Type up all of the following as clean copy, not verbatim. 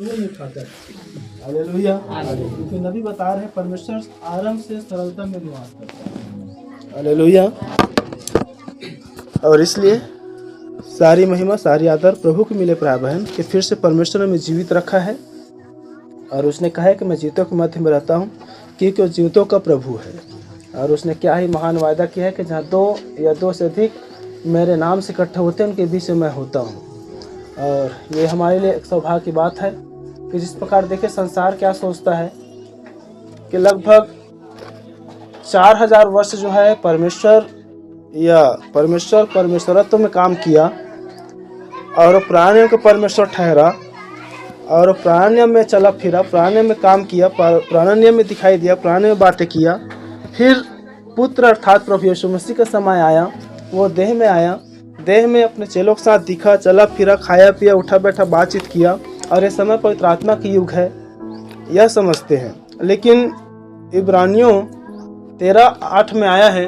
नहीं उठाता है। हालेलुया। क्योंकि नबी बता रहे हैं परमेश्वर आरंभ से सरलता में निवास करता है। हालेलुया। और इसलिए सारी महिमा सारी आदर प्रभु को मिले प्राय बहन कि फिर से परमेश्वर ने हमें जीवित रखा है और उसने कहा है कि मैं जीवितों के मध्य में रहता हूँ क्योंकि वो जीवितों का प्रभु है। और उसने क्या ही महान वायदा किया है कि जहाँ दो या दो से अधिक मेरे नाम से इकट्ठे होते हैं उनके बीच में मैं होता हूँ। और ये हमारे लिए एक सौभाग्य की बात है कि जिस प्रकार देखिए संसार क्या सोचता है कि लगभग 4000 वर्ष जो है परमेश्वरत्व में काम किया और प्राणियों को परमेश्वर ठहरा और प्राण्य में चला फिरा, प्राण्य में काम किया, प्राण्य में दिखाई दिया, प्राण्य में बातें किया। फिर पुत्र अर्थात प्रभु यीशु मसीह का समय आया, वो देह में आया, देह में अपने चेलों के साथ दिखा, चला फिरा, खाया पिया, उठा बैठा, बातचीत किया। और ये समय पवित्र आत्मा की युग है यह समझते हैं। लेकिन इब्रानियों 13:8 में आया है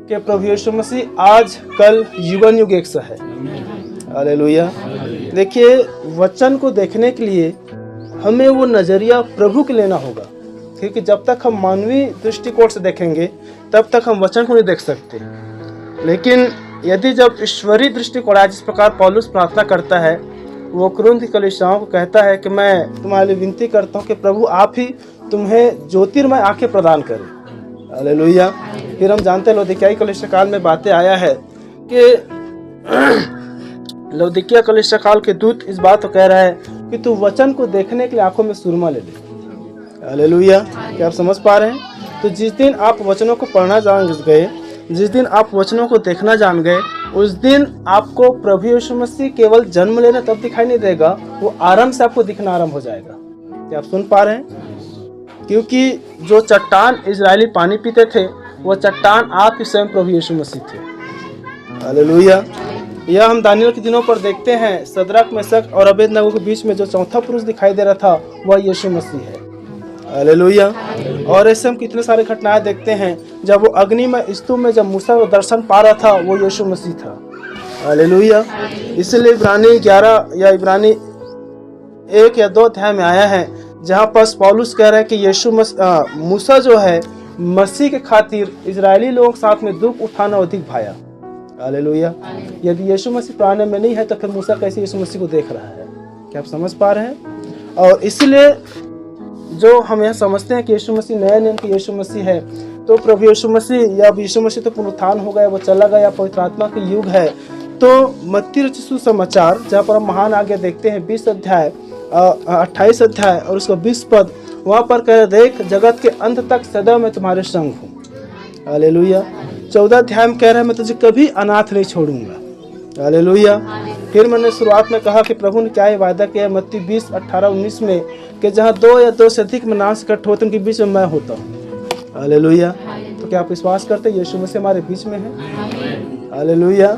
कि प्रभु यीशु मसीह आज कल युगन युग एक सा है। हालेलुया। देखिए वचन को देखने के लिए हमें वो नज़रिया प्रभु के लेना होगा, क्योंकि जब तक हम मानवीय दृष्टिकोण से देखेंगे तब तक हम वचन को नहीं देख सकते। लेकिन यदि जब ईश्वरीय दृष्टिकोण है, जिस प्रकार पौलुस प्रार्थना करता है, वो कुरिन्थ की कलीसियाओं को कहता है कि मैं तुम्हारे लिए विनती करता हूँ कि प्रभु आप ही तुम्हें ज्योतिर्मय आंखें प्रदान करें। हालेलुया। फिर हम जानते हैं लौदीकियाई कलीसिया काल में बातें आया है कि लौदीकिया कलीसिया काल के दूत इस बात को कह रहा है कि तू वचन को देखने के लिए आंखों में सुरमा ले ले। हालेलुया। क्या आप समझ पा रहे हैं? तो जिस दिन आप वचनों को पढ़ना जान गए, जिस दिन आप वचनों को देखना जान गए, उस दिन आपको प्रभु यीशु मसीह केवल जन्म लेना तब दिखाई नहीं देगा, वो आरंभ से आपको दिखना आरंभ हो जाएगा। क्या आप सुन पा रहे हैं? क्योंकि जो चट्टान इजरायली पानी पीते थे, वो चट्टान आप ही स्वयं प्रभु यीशु मसीह थे। हालेलुया। यह हम दानियल के दिनों पर देखते हैं, सदरक मेशक और अबेदनगो के बीच में जो चौथा पुरुष दिखाई दे रहा था वह यीशु मसीह है। हालेलुया। और ऐसे हम कितने सारे घटनाएं देखते हैं, जब वो अग्नि में स्तूप में जब मूसा को दर्शन पा रहा था वो यीशु मसीह था। हालेलुया। इसलिए इब्रानी 11 या इब्रानी 1 या 2 अध्याय में आया है जहाँ पर पौलुस कह रहा है कि मूसा जो है मसीह के खातिर इजरायली लोगों के साथ में दुख उठाना अधिक भाया। हालेलुया। यदि यीशु मसीह प्राण में नहीं है तो फिर मूसा कैसे यीशु मसीह को देख रहा है? क्या आप समझ पा रहे हैं? और इसलिए जो हम यह समझते हैं कि यीशु मसीह नया नियम के यीशु मसीह है, तो प्रभु यीशु मसीह या यीशु मसीह तो पुनरुत्थान हो गया, वो चला गया, पवित्र आत्मा का युग है। तो मत्ती रचित सुसमाचार जहाँ पर हम महान आगे देखते हैं 20 अध्याय 28 अध्याय और उसका 20 पद, वहाँ पर कह देख जगत के अंत तक सदा मैं तुम्हारे संग हूँ। हालेलुया। 14 अध्याय में कह रहा है मैं तुझे कभी अनाथ नहीं छोड़ूंगा। हालेलुया। फिर मैंने शुरुआत में कहा कि प्रभु ने क्या वायदा किया है मत्ती 20:18-19 में कि जहाँ 2 या 2 से अधिक में नाम से इकट्ठे होते उनके बीच में मैं होता हूँ। हालेलुया। तो क्या आप विश्वास करते हैं यीशु मसीह हमारे बीच में है? हालेलुया।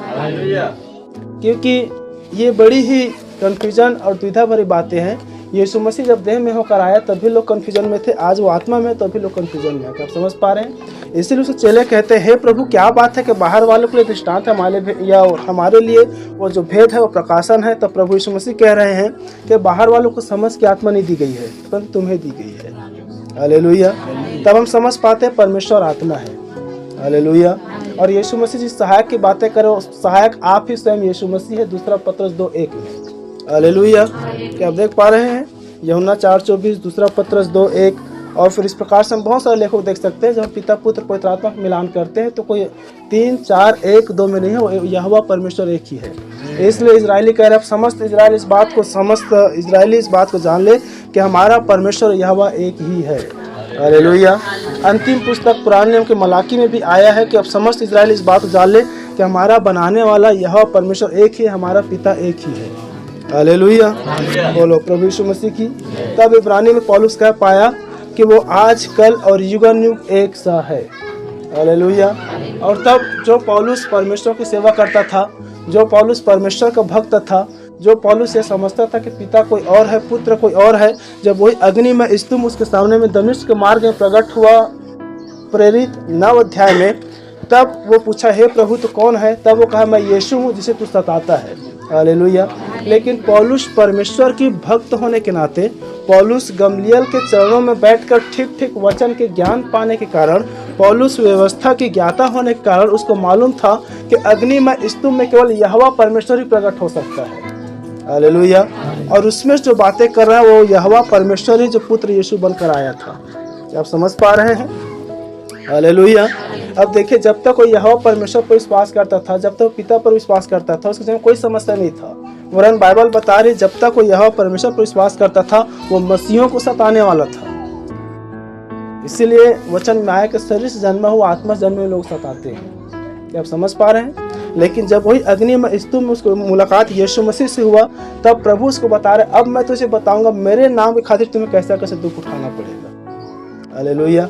क्योंकि ये बड़ी ही कंफ्यूजन और द्विधा भरी बातें हैं। यीशु मसीह जब देह में होकर आया तब भी लोग कंफ्यूजन में थे, आज वो आत्मा में तब भी लोग कंफ्यूजन में है। क्या आप समझ पा रहे हैं? इसीलिए उसे चेले कहते हैं हे प्रभु क्या बात है कि बाहर वालों के लिए दृष्टांत है हमारे लिए वो जो भेद है वो प्रकाशन है। तो प्रभु यीशु मसीह कह रहे हैं कि बाहर वालों को समझ की आत्मा नहीं दी गई है परंतु तुम्हें दी गई है। हालेलुया। तब हम समझ पाते हैं परमेश्वर आत्मा है। हालेलुया। और यीशु मसीह जिस सहायक की बातें करो सहायक आप ही स्वयं यीशु मसीह है, दूसरा पत्रस 2:1 में। हालेलुया। क्या आप देख पा रहे हैं? यूहन्ना 4:24, दूसरा पत्रस 2:1। और फिर इस प्रकार से हम बहुत सारे लेखों को देख सकते हैं। जब पिता पुत्र पवित्र आत्मा का मिलान करते हैं तो कोई 3 4 1 2 में नहीं है, यहोवा परमेश्वर एक ही है। इसलिए इजरायली कह रहे हैं समस्त इजराइल इस बात को जान ले कि हमारा परमेश्वर यहोवा एक ही है। हालेलुया। अंतिम पुस्तक पुराने नियम के मलाकी में भी आया है कि अब समस्त इजराइल इस बात को जान ले कि हमारा बनाने वाला यहोवा परमेश्वर एक ही है, हमारा पिता एक ही है। हालेलुया। बोलो प्रभु यीशु मसीह की। तब इब्रानी में पौलुस कह पाया कि वो आज कल और युगन युग एक सा है। हालेलुया। और तब जो पौलुस परमेश्वर की सेवा करता था, जो पौलुस परमेश्वर का भक्त था, जो पौलुस ये समझता था कि पिता कोई और है, पुत्र कोई और है, जब वही अग्नि में स्तंभ उसके सामने में दमिश्क के मार्ग में प्रकट हुआ प्रेरित 9 अध्याय में, तब वो पूछा हे प्रभु तो कौन है? तब वो कहा मैं यीशु हूँ जिसे तू सताता है। हालेलुया। लेकिन पौलुस परमेश्वर की भक्त होने के नाते, पौलुस गमलीएल के चरणों में बैठकर ठीक ठीक वचन के ज्ञान पाने के कारण, पौलुस व्यवस्था की ज्ञाता होने के कारण उसको मालूम था कि अग्नि में स्तूप में केवल यहोवा परमेश्वर ही प्रकट हो सकता है। हालेलुया। और उसमें जो बातें कर रहा है वो यहोवा परमेश्वर ही जो पुत्र यीशु बनकर आया था। क्या आप समझ पा रहे हैं? हालेलुया। अब देखिए, जब तक कोई यहोवा परमेश्वर पर विश्वास करता था, जब तक पिता पर विश्वास करता था, उसके जीवन में कोई समस्या नहीं था। वरन बाइबल बता रही, जब तक कोई यहोवा परमेश्वर पर विश्वास करता था वो मसीहों को सताने वाला था। इसीलिए वचन में आया कि शरीर से जन्मा हुआ आत्मा से जन्मे हुए लोग सताते हैं। क्या आप समझ पा रहे हैं? लेकिन जब वही अग्नि में स्तूप में उसको मुलाकात यीशु मसीह से हुआ, तब प्रभु उसको बता रहे, अब मैं तुझे बताऊंगा मेरे नाम की खातिर तुम्हें कैसा कैसे दुख उठाना पड़ेगा। हालेलुया।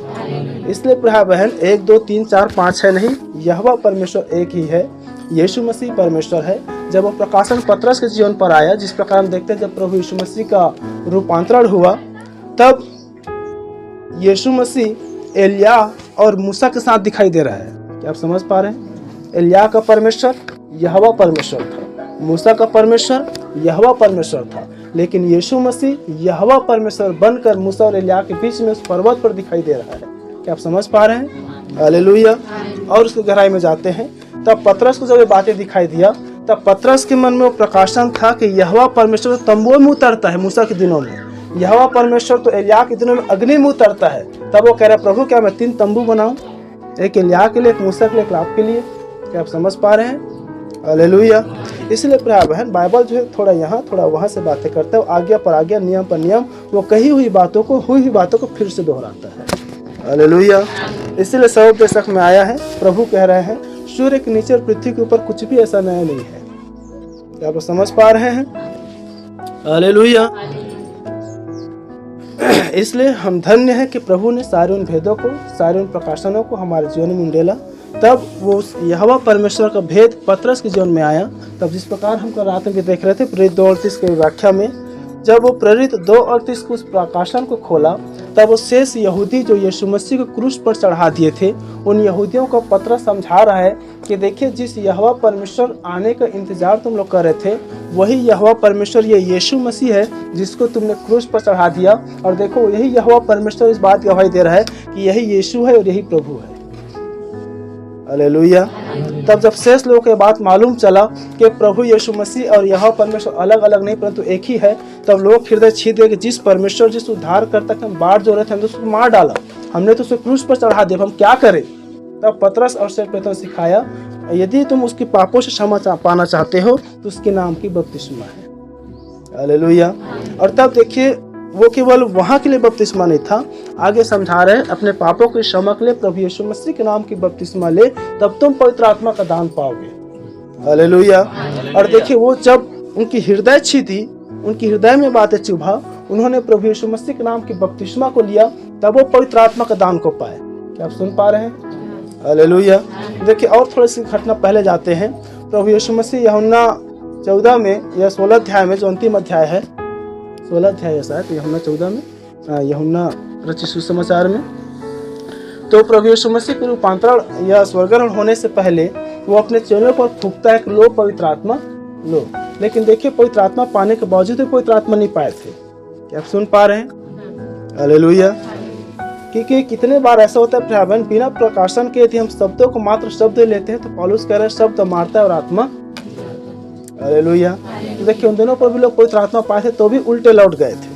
इसलिए प्रिय बहन, 1 2 3 4 5 है नहीं, यहोवा परमेश्वर एक ही है, यीशु मसीह परमेश्वर है। जब वो प्रकाशन पत्रस के जीवन पर आया, जिस प्रकार हम देखते हैं जब प्रभु यीशु मसीह का रूपांतरण हुआ, तब यीशु मसीह एलिया और मूसा के साथ दिखाई दे रहा है। क्या आप समझ पा रहे हैं? एलिया का परमेश्वर यहोवा परमेश्वर था, मूसा का परमेश्वर यहोवा परमेश्वर था, लेकिन यीशु मसीह यहोवा परमेश्वर बनकर मूसा और एलिया के बीच में उस पर्वत पर दिखाई दे रहा है। क्या आप समझ पा रहे हैं? हालेलुया। और उसकी गहराई में जाते हैं, तब पतरस को जब ये बातें दिखाई दिया, तब पतरस के मन में वो प्रकाशन था कि यहोवा परमेश्वर तो तंबुओं में उतरता है मूसा के दिनों में, यहोवा परमेश्वर तो एलिया के दिनों में अग्नि में उतरता है। तब वो कह रहा, प्रभु क्या मैं 3 तंबू बनाऊं, एक एलिया के लिए, एक मूसा के लिए, एक आपके लिए? क्या आप समझ पा रहे हैं? हालेलुया। इसलिए प्रिय बहन, बाइबल जो है थोड़ा यहाँ थोड़ा वहाँ से बातें करता है, आज्ञा पर आज्ञा, नियम पर नियम, वो कही हुई बातों को, हुई हुई बातों को फिर से दोहराता है। हालेलुया। इसलिए सर्व दशक में आया है, प्रभु कह रहे हैं सूर्य के नीचे और पृथ्वी के ऊपर कुछ भी ऐसा नया नहीं है। क्या आप समझ पा रहे हैं? हालेलुया। इसलिए हम धन्य हैं कि प्रभु ने सारे उन भेदों को, सारे उन प्रकाशनों को हमारे जीवन में उंडेला। तब वो यहोवा परमेश्वर का भेद पतरस के जीवन में आया। तब जिस प्रकार हम कल रात में भी देख रहे थे प्रेरित 2:38 की व्याख्या में, जब वो प्रेरित 2:38 को उस प्रकाशन को खोला, तब वो शेष यहूदी जो यीशु मसीह को क्रूस पर चढ़ा दिए थे, उन यहूदियों को पतरस समझा रहा है कि देखिए, जिस यहोवा परमेश्वर आने का इंतजार तुम लोग कर रहे थे, वही यहोवा परमेश्वर ये यीशु मसीह है जिसको तुमने क्रूस पर चढ़ा दिया। और देखो, यही यहोवा परमेश्वर इस बात की गवाही दे रहा है कि यही यीशु है और यही प्रभु है। हालेलुया। तब जब शेष लोगों के बात मालूम चला कि प्रभु यीशु मसीह और यहोवा परमेश्वर अलग अलग नहीं परंतु एक ही है, तब लोग हृदय छीन गए कि जिस परमेश्वर, जिस उद्धार करता हम बाढ़ जो रहे थे, हमने तो उसको मार डाला, हमने तो उसको क्रूस पर चढ़ा दिया, हम क्या करें? तब पतरस और पेत्र सिखाया, यदि तुम उसके पापों से क्षमा पाना चाहते हो तो उसके नाम की बपतिस्मा है। हालेलुया। और तब देखिए, वो केवल वहाँ के लिए बपतिस्मा नहीं था, आगे समझा रहे हैं अपने पापों के क्षमा के लिए प्रभु यीशु मसीह के नाम की बपतिस्मा ले, तब तुम पवित्र आत्मा का दान पाओगे। हालेलुया। और देखिए, वो जब उनकी हृदय छी थी, उनकी हृदय में बातें चुभा, उन्होंने प्रभु यीशु मसीह के नाम की बपतिस्मा को लिया, तब वो पवित्र आत्मा का दान को पाए। क्या आप सुन पा रहे हैं? हालेलुया। देखिए, और थोड़ी सी घटना पहले जाते हैं। प्रभु यीशु मसीह यूहन्ना 14 में या 16 अध्याय में, जो अंतिम अध्याय है, 16 अध्याय ऐसा है, तो यूहन्ना 14 में, यूहन्ना रचित सुसमाचार में, तो प्रभु यीशु मसीह के रूपांतरण या स्वर्गारोहण होने से पहले वो अपने चेलों पर फूंकता है कि लो पवित्र आत्मा लो। लेकिन देखिए, पवित्र आत्मा पाने के बावजूद भी पवित्र आत्मा नहीं पाए थे। क्या आप सुन पा रहे हैं? हालेलुया। क्योंकि कितने बार ऐसा होता है प्रिय बहन, बिना प्रकाशन के यदि हम शब्दों को मात्र शब्द लेते हैं, तो पौलुस कह रहे हैं शब्द मारता है और आत्मा। हालेलुया। तो देखिए, उन दिनों पर भी लोग पवित्र आत्मा पाए थे तो भी उल्टे लौट गए थे।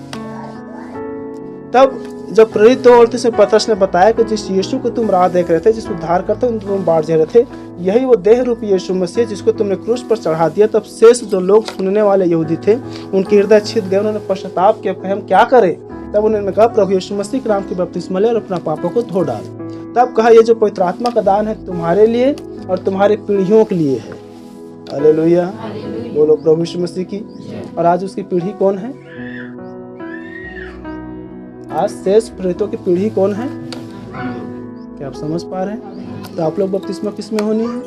तब जब प्रेरित 2:38 में पतरस ने बताया कि जिस यीशु को तुम राह देख रहे थे, जिस उद्धार करते तुम बाढ़ झेल रहे थे, यही वो देह रूपी यीशु मसीह जिसको तुमने क्रूस पर चढ़ा दिया, तब शेष जो लोग सुनने वाले यहूदी थे, उनके हृदय छिद गए, उन्होंने पश्चाताप किया कि हम क्या करें? तब उन्होंने कहा, प्रभु यीशु मसीह के नाम की बपतिस्मा ले और अपना पापों को धो डाल। तब कहा, ये जो पवित्र आत्मा का दान है तुम्हारे लिए और तुम्हारी पीढ़ियों के लिए है। हालेलुया। बोलो प्रभु यीशु मसीह की। और आज उसकी पीढ़ी कौन है? आज शेष प्रेरितों की पीढ़ी कौन है? क्या आप समझ पा रहे हैं? तो आप लोग बपतिस्मा किस में होनी है?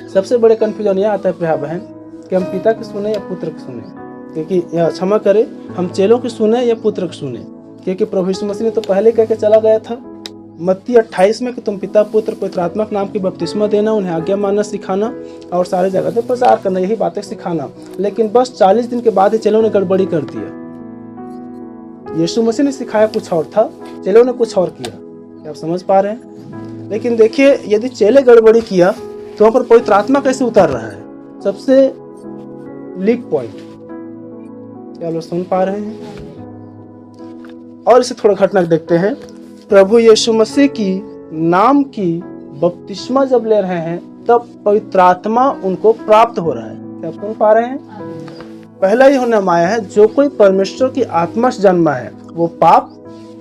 सबसे बड़े कंफ्यूजन यह आता है प्रिय बहन कि हम पिता की सुने या पुत्र की सुने, क्योंकि यह क्षमा करे, हम चेलों की सुने या पुत्र की सुने, क्योंकि प्रभु यीशु मसीह ने तो पहले कह के चला गया था, मत्ती 28 में कि तुम पिता पुत्र पवित्र आत्मा के नाम की बपतिस्मा देना, उन्हें आज्ञा मानना सिखाना और सारे जगह पे प्रचार करना, यही बातें सिखाना। लेकिन बस 40 दिन के बाद ही चेलों ने गड़बड़ी कर दिया। यीशु मसीह ने सिखाया कुछ और था, चेलों ने कुछ और किया। क्या आप समझ पा रहे हैं? लेकिन देखिए, यदि चेले गड़बड़ी किया तो वहां पर पवित्र आत्मा कैसे उतर रहा है? सबसे लीक पॉइंट। क्या लोग सुन पा रहे हैं? और इसे थोड़ा घटना देखते हैं। प्रभु यीशु मसीह की नाम की बपतिस्मा जब ले रहे हैं तब पवित्र आत्मा उनको प्राप्त हो रहा है। क्या आप सुन पा रहे हैं? पहला ही होना माया है, जो कोई परमेश्वर की आत्मा से जन्मा है वो पाप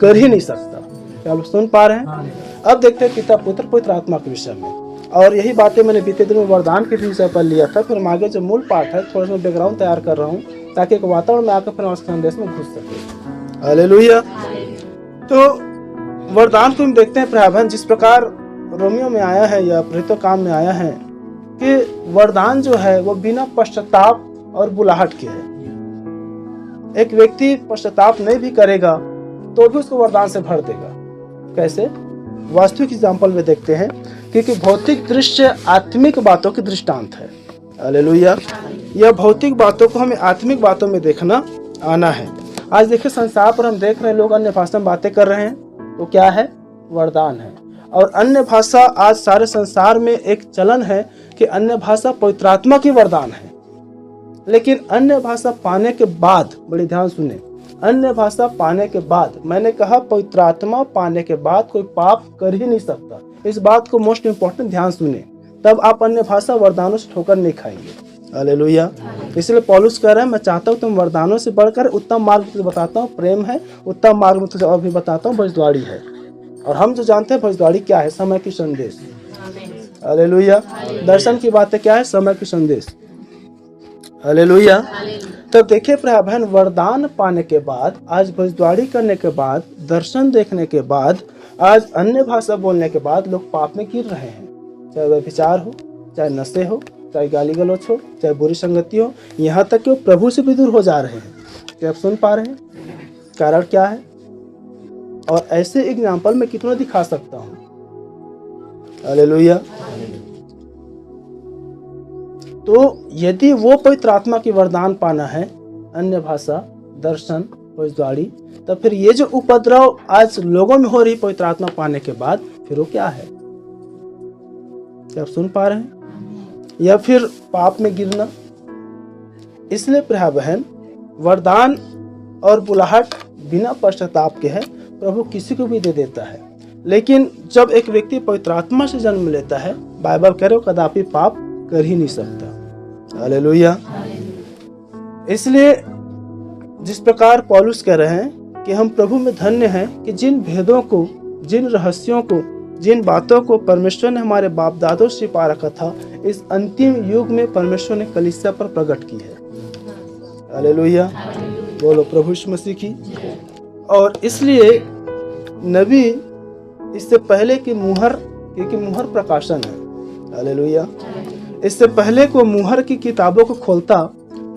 कर ही नहीं सकता। क्या आप सुन पा रहे हैं? अब देखते हैं पिता पुत्र पवित्र आत्मा के विषय में। और यही बातें मैंने बीते दिन में वरदान के विषय पर लिया था। फिर हम आगे जो मूल पाठ है थोड़ा सा बैकग्राउंड तैयार कर रहा हूँ ताकि एक वातावरण में आकर फिर उस संदेश में घुस सके। हालेलुया। तो वरदान को हम देखते हैं प्रायः जिस प्रकार रोमियो में आया है या प्रेरितों काम में आया है कि वरदान जो है वो बिना पश्चाताप और बुलाहट के है। एक व्यक्ति पश्चाताप नहीं भी करेगा तो भी उसको वरदान से भर देगा। कैसे? वास्तविक एग्जाम्पल में देखते हैं, क्योंकि भौतिक दृश्य आत्मिक बातों की दृष्टांत है। हालेलुया। यह भौतिक बातों को हमें आत्मिक बातों में देखना आना है। आज देखिए संसार पर हम देख रहे हैं लोग अन्य भाषा में बातें कर रहे हैं, तो क्या है? वरदान है। और अन्य भाषा आज सारे संसार में एक चलन है कि अन्य भाषा पवित्र आत्मा की वरदान है। लेकिन अन्य भाषा पाने के बाद, बड़ी ध्यान सुने, अन्य भाषा पाने के बाद, मैंने कहा पवित्र आत्मा पाने के बाद कोई पाप कर ही नहीं सकता। इस बात को मोस्ट इंपॉर्टेंट ध्यान सुने, तब आप अन्य भाषा वरदानों से ठोकर नहीं खाएंगे। हालेलुया। इसलिए पौलुस कह रहे हैं, मैं चाहता हूँ तुम वरदानों से बढ़कर उत्तम मार्ग तुझे बताता हूँ, प्रेम है। उत्तम मार्ग में तुझे और भी बताता हूँ, भविष्यवाणी है। और हम जो जानते हैं भविष्यवाणी क्या है? समय की संदेश। हालेलुया। दर्शन की बातें क्या है? समय की संदेश। हालेलुया। तब देखिए प्रिय बहन, वरदान पाने के बाद, आज भविष्यवाणी करने के बाद, दर्शन देखने के बाद, आज अन्य भाषा बोलने के बाद लोग पाप में गिर रहे हैं। चाहे व्यभिचार हो, चाहे नशे हो, चाहे गाली गलौच हो, चाहे बुरी संगति हो, यहाँ तक कि वो प्रभु से भी दूर हो जा रहे हैं। क्या आप सुन पा रहे हैं? कारण क्या है? और ऐसे एग्जाम्पल मैं कितना दिखा सकता हूँ। हालेलुया। तो यदि वो पवित्र आत्मा की वरदान पाना है, अन्य भाषा, दर्शन, भविष्यवाणी, तब फिर ये जो उपद्रव आज लोगों में हो रही पवित्र आत्मा पाने के बाद, फिर वो क्या है? क्या आप सुन पा रहे हैं? या फिर पाप में गिरना। इसलिए प्रिय बहन, वरदान और बुलाहट बिना पश्चाताप के है, प्रभु किसी को भी दे देता है। लेकिन जब एक व्यक्ति पवित्र आत्मा से जन्म लेता है, बाइबल कह रहे हो कदापि पाप कर ही नहीं सकता। हालेलुया। इसलिए जिस प्रकार पौलुस कह रहे हैं कि हम प्रभु में धन्य हैं कि जिन भेदों को, जिन रहस्यों को, जिन बातों को परमेश्वर ने हमारे बाप दादों से छिपा रखा था, इस अंतिम युग में परमेश्वर ने कलीसिया पर प्रकट की है। हालेलुया। बोलो प्रभु यीशु मसीह की। और इसलिए नबी इससे पहले की मुहर, क्योंकि मुहर प्रकाशन है, हालेलुया, इससे पहले को मुहर की किताबों को खोलता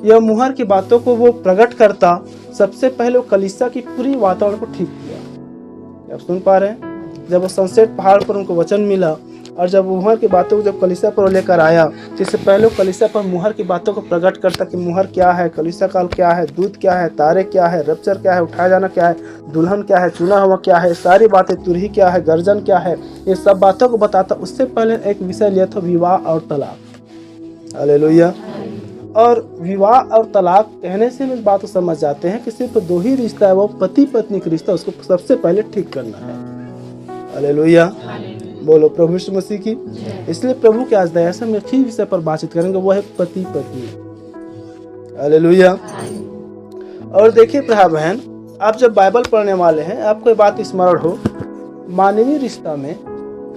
या मुहर की बातों को वो प्रकट करता, सबसे पहले वो कलीसिया की पूरी वातावरण को ठीक किया। आप सुन पा रहे हैं? जब वो सनसेट पहाड़ पर उनको वचन मिला और जब मुहर की बातों को जब कलीसिया पर लेकर आया, जिससे पहले वो कलीसिया पर मुहर की बातों को प्रकट करता कि मुहर क्या है, कलीसिया काल क्या है, दूध क्या है, तारे क्या है, रप्चर क्या है, उठाया जाना क्या है, दुल्हन क्या है, चुना हुआ क्या है, सारी बातें, तुरही क्या है, गर्जन क्या है, ये सब बातों को बताता। उससे पहले एक विषय लिया था विवाह और तलाक। हालेलुया। और विवाह और तलाक कहने से हम इस बात को समझ जाते हैं कि सिर्फ दो ही रिश्ता है, वो पति पत्नी का रिश्ता, उसको सबसे पहले ठीक करना है। हालेलुया। बोलो प्रभु यीशु मसीह की। इसलिए प्रभु के आज दया से हम एक ही विषय पर बातचीत करेंगे, वो है पति पत्नी। हालेलुया। और देखिए प्रिय बहन, आप जब बाइबल पढ़ने वाले हैं, आपको ये बात स्मरण हो, मानवीय रिश्ता में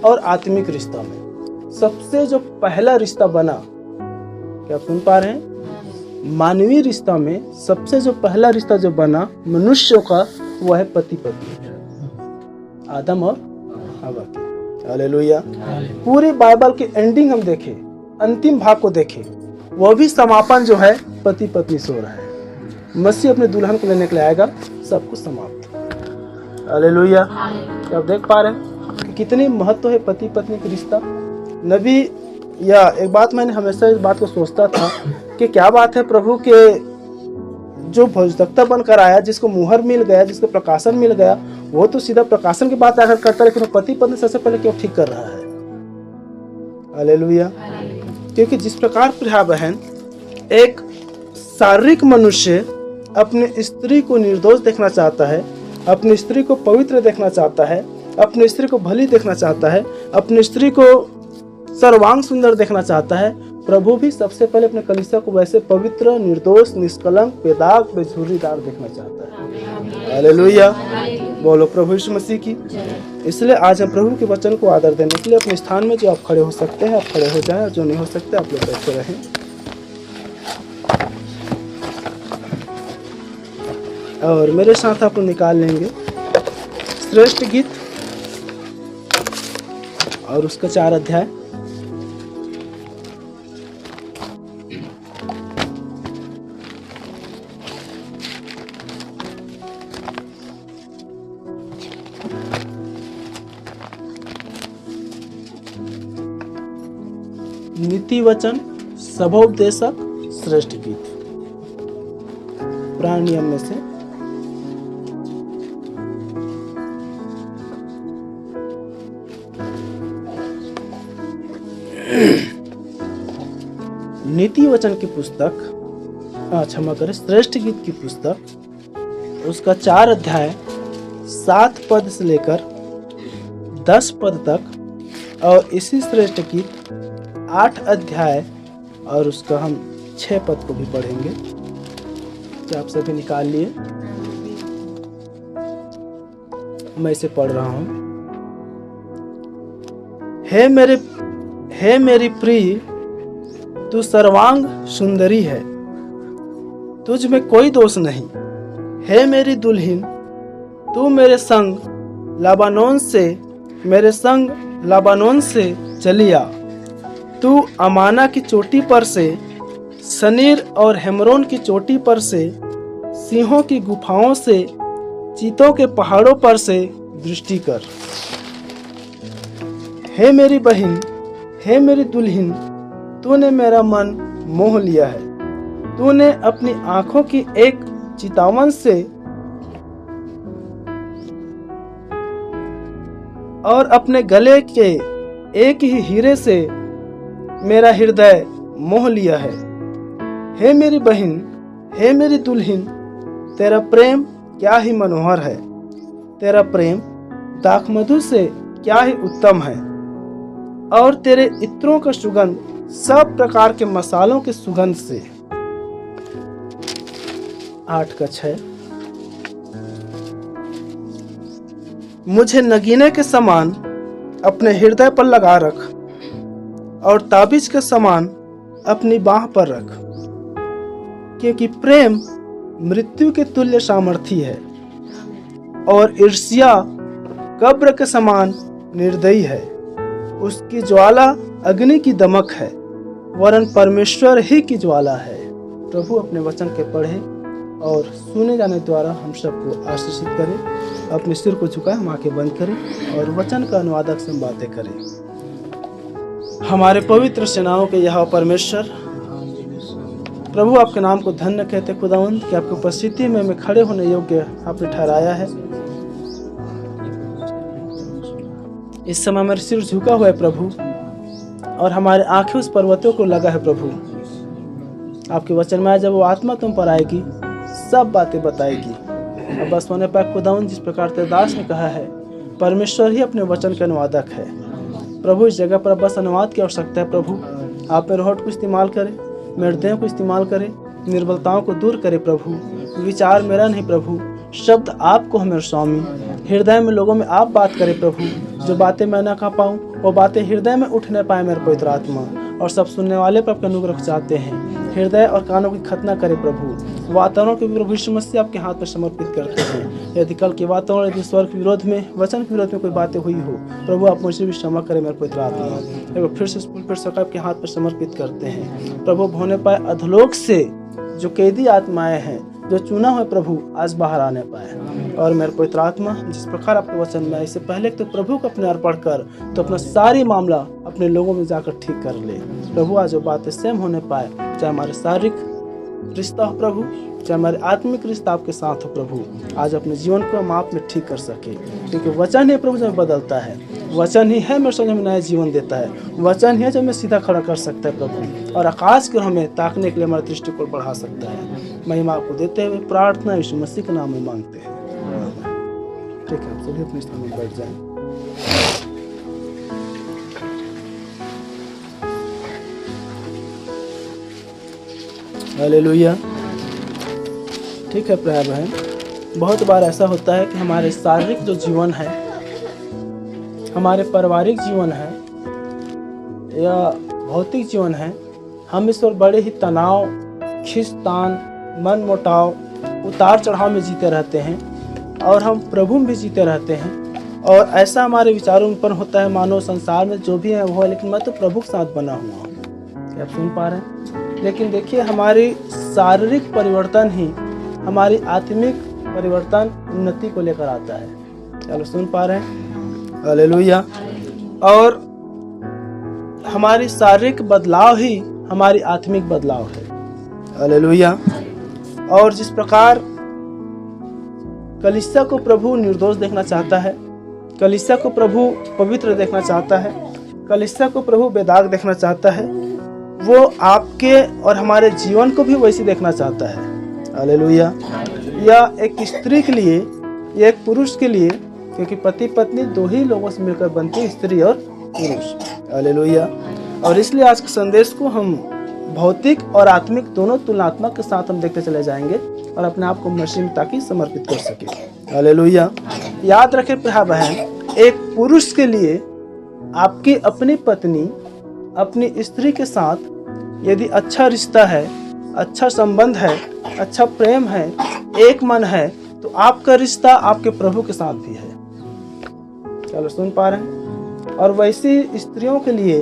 और आत्मिक रिश्ता में सबसे जो पहला रिश्ता बना, क्या आप सुन पा रहे हैं? मानवीय रिश्ता में सबसे जो पहला रिश्ता जो बना मनुष्यों का, वो है पति पत्नी, आदम और हवा की। हालेलुया। पूरी बाइबल की एंडिंग हम देखें, अंतिम भाग को देखें, वो भी समापन जो है पति पत्नी सो रहा है। मसीह अपने दुल्हन को लेने के लिए आएगा, सब कुछ समाप्त। हालेलुया। आप देख पा रहे हैं? कितनी महत्व है पति पत्नी का रिश्ता। नबी या एक बात मैंने हमेशा इस बात को सोचता था कि क्या बात है प्रभु के जो भविष्यवक्ता बनकर आया, जिसको मुहर मिल गया, जिसको प्रकाशन मिल गया, वो तो सीधा प्रकाशन की बात आकर करता है, लेकिन पति पत्नी सबसे पहले क्यों ठीक कर रहा है। हालेलुया। क्योंकि जिस प्रकार प्रिय बहन एक शारीरिक मनुष्य अपनी स्त्री को निर्दोष देखना चाहता है, अपनी स्त्री को पवित्र देखना चाहता है, अपनी स्त्री को भली देखना चाहता है, अपनी स्त्री को सर्वांग सुंदर देखना चाहता है, प्रभु भी सबसे पहले अपने कलीसिया को वैसे पवित्र, निर्दोष, निष्कलंक, बेदाग, बेझुर्रीदार देखना चाहता है। हालेलुया। बोलो प्रभु यीशु मसीह की। इसलिए आज हम प्रभु के वचन को आदर देने के लिए अपने स्थान में जो आप खड़े हो सकते हैं आप खड़े हो जाएं, और जो नहीं हो सकते आप लोग बैठे रहें। और मेरे साथ आप निकाल लेंगे श्रेष्ठ गीत और उसका 4 अध्याय। नीति वचन सभोपदेशक श्रेष्ठ गीत पुराने नियम में से। नीति वचन की पुस्तक, क्षमा करें, श्रेष्ठ गीत की पुस्तक, उसका 4 अध्याय 7 पद से लेकर 10 पद तक, और इसी श्रेष्ठ गीत 8 अध्याय और उसका हम 6 पद को भी पढ़ेंगे। जो आप सभी निकाल लिए, मैं इसे पढ़ रहा हूं। हे मेरी प्रिय, तू सर्वांग सुंदरी है, तुझ में कोई दोष नहीं। हे मेरी दुल्हन, तू मेरे संग लबानोन से चली आ। तू अमाना की चोटी पर से, सनीर और हेमरोन की चोटी पर से, सिंहों की गुफाओं से, चीतों के पहाड़ों पर से दृष्टि कर। हे मेरी बहन, हे मेरी दुल्हन, तूने मेरा मन मोह लिया है। तूने अपनी आंखों की एक चितावन से और अपने गले के एक ही हीरे से मेरा हृदय मोह लिया है। हे मेरी बहन, हे मेरी दुल्हन, तेरा प्रेम क्या ही मनोहर है। तेरा प्रेम दाखमधु से क्या ही उत्तम है, और तेरे इत्रों का सुगंध सब प्रकार के मसालों के सुगंध से। 8 का 6। मुझे नगीने के समान अपने हृदय पर लगा रख, और ताबीज के समान अपनी बाह पर रख, क्योंकि प्रेम मृत्यु के तुल्य सामर्थी है, और ईर्ष्या कब्र के समान निर्दयी है। उसकी ज्वाला अग्नि की दमक है, वरन परमेश्वर ही की ज्वाला है। प्रभु अपने वचन के पढ़े और सुने जाने द्वारा हम सबको आशीषित करें। अपने सिर को झुकाएं, हम आंखें बंद करें और वचन का अनुवादक से हम बातें करें। हमारे पवित्र सेनाओं के यहोवा परमेश्वर, प्रभु आपके नाम को धन्य कहते खुदावंद कि आपकी उपस्थिति में हमें खड़े होने योग्य आपने ठहराया है। इस समय हमारे सिर झुका हुआ है प्रभु, और हमारे आंखें उस पर्वतों को लगा है प्रभु। आपके वचन में जब वो आत्मा तुम पर आएगी, सब बातें बताएगी। अब बस होने पर खुदावंद, जिस प्रकार तेरे दास ने कहा है, परमेश्वर ही अपने वचन के अनुवादक है। प्रभु इस जगह पर बस अनुवाद की आवश्यकता है। प्रभु आप मेरे होठ को इस्तेमाल करें, मेरे देह को इस्तेमाल करें, निर्बलताओं को दूर करें प्रभु। विचार मेरा नहीं प्रभु, शब्द आपको है मेरे स्वामी। हृदय में लोगों में आप बात करें प्रभु। जो बातें मैं ना कह पाऊँ वो बातें हृदय में उठ न पाए मेरे पवित्र आत्मा, और सब सुनने वाले पर आपका अनुग्रह चाहते हैं। हृदय और कानों की खतना करें प्रभु। वातावरण के प्रभु यीशु मसीह आपके हाथ में समर्पित करते हैं। यदि कल के वातावरण, यदि स्वर के विरोध में, वचन के विरोध में कोई बातें हुई हो, प्रभु आप मुझे भी क्षमा करें मेरे पवित्र आत्मा। एक फिर से आपके हाथ पर समर्पित करते हैं प्रभु। होने पाए अधलोक से जो कैदी आत्माएं हैं, जो चुना हुआ प्रभु आज बाहर आने पाए। और मेरे पवित्र आत्मा जिस प्रकार आपके वचन में इससे पहले तो प्रभु को अपने अर्पण कर, तो अपना सारी मामला अपने लोगों में जाकर ठीक कर ले प्रभु। आज वो बातें सेम होने पाए, चाहे हमारे शारीरिक रिश्ता हो प्रभु, चाहे हमारे आत्मिक रिश्ता आपके साथ हो प्रभु। आज अपने जीवन को हम आप में ठीक कर सके, क्योंकि वचन ही प्रभु जो बदलता है, वचन ही है मेरे समझ में नया जीवन देता है, वचन ही है जो हमें सीधा खड़ा कर सकता है प्रभु, और आकाश को हमें ताकने के लिए हमारे दृष्टिकोण बढ़ा सकता है। महिमा आपको देते हुए प्रार्थना यीशु मसीह के नाम में मांगते हैं। ठीक है, आप सभी अपने स्थान में बैठ जाएं। हालेलुया। ठीक है प्यारे बहन, बहुत बार ऐसा होता है कि हमारे शारीरिक जो जीवन है, हमारे पारिवारिक जीवन है या भौतिक जीवन है, हम इस पर बड़े ही तनाव, खींचतान, मन मुटाव, उतार चढ़ाव में जीते रहते हैं, और हम प्रभु में भी जीते रहते हैं। और ऐसा हमारे विचारों में होता है मानो संसार में जो भी है वो है, लेकिन मैं तो प्रभु के साथ बना हुआ हूँ। क्या आप सुन पा रहे हैं? लेकिन देखिए, हमारी शारीरिक परिवर्तन ही हमारी आत्मिक परिवर्तन, उन्नति को लेकर आता है। चलो सुन पा रहे हैं? हालेलुया। और हमारी शारीरिक बदलाव ही हमारी आत्मिक बदलाव है। हालेलुया। और जिस प्रकार कलीसिया को प्रभु निर्दोष देखना चाहता है, कलीसिया को प्रभु पवित्र देखना चाहता है, कलीसिया को प्रभु बेदाग देखना चाहता है, वो आपके और हमारे जीवन को भी वैसे देखना चाहता है। हालेलुया। या एक स्त्री के लिए या एक पुरुष के लिए, क्योंकि पति पत्नी दो ही लोगों से मिलकर बनती है, स्त्री और पुरुष। हालेलुया। और इसलिए आज के संदेश को हम भौतिक और आत्मिक दोनों तुलनात्मक के साथ हम देखते चले जाएंगे और अपने आप को मसीह में ताकि समर्पित कर सके। हालेलुया। याद रखें प्यारे बहन, एक पुरुष के लिए आपकी अपनी पत्नी अपनी स्त्री के साथ यदि अच्छा रिश्ता है, अच्छा संबंध है, अच्छा प्रेम है, एक मन है, तो आपका रिश्ता आपके प्रभु के साथ भी है। चलो सुन पा रहे हैं? और वैसी स्त्रियों के लिए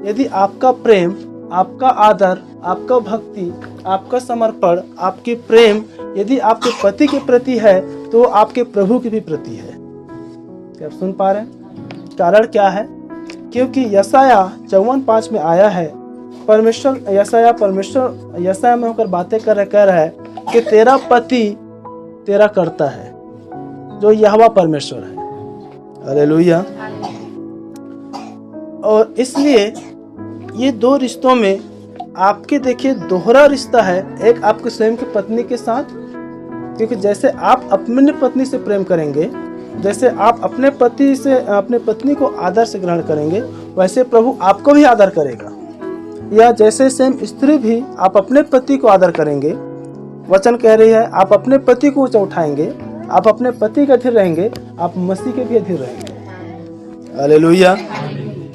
यदि आपका प्रेम, आपका आदर, आपका भक्ति, आपका समर्पण, आपकी प्रेम यदि आपके पति के प्रति है, तो आपके प्रभु के भी प्रति है। क्या आप सुन पा रहे हैं? कारण क्या है? क्योंकि यशाया 54:5 में आया है, परमेश्वर यशाया में होकर बातें कह रहा है कि तेरा पति तेरा करता है, जो यहोवा परमेश्वर है। हालेलुया। और इसलिए ये दो रिश्तों में आपके देखिए दोहरा रिश्ता है। एक आपके स्वयं की पत्नी के साथ, क्योंकि जैसे आप अपने पत्नी से प्रेम करेंगे, जैसे आप अपने पति से अपने पत्नी को आदर से ग्रहण करेंगे, वैसे प्रभु आपको भी आदर करेगा। या जैसे सेम स्त्री भी आप अपने पति को आदर करेंगे, वचन कह रही है आप अपने पति को ऊंचा उठाएंगे, आप अपने पति के अधीन रहेंगे, आप मसीह के भी अधीन रहेंगे। हालेलुया।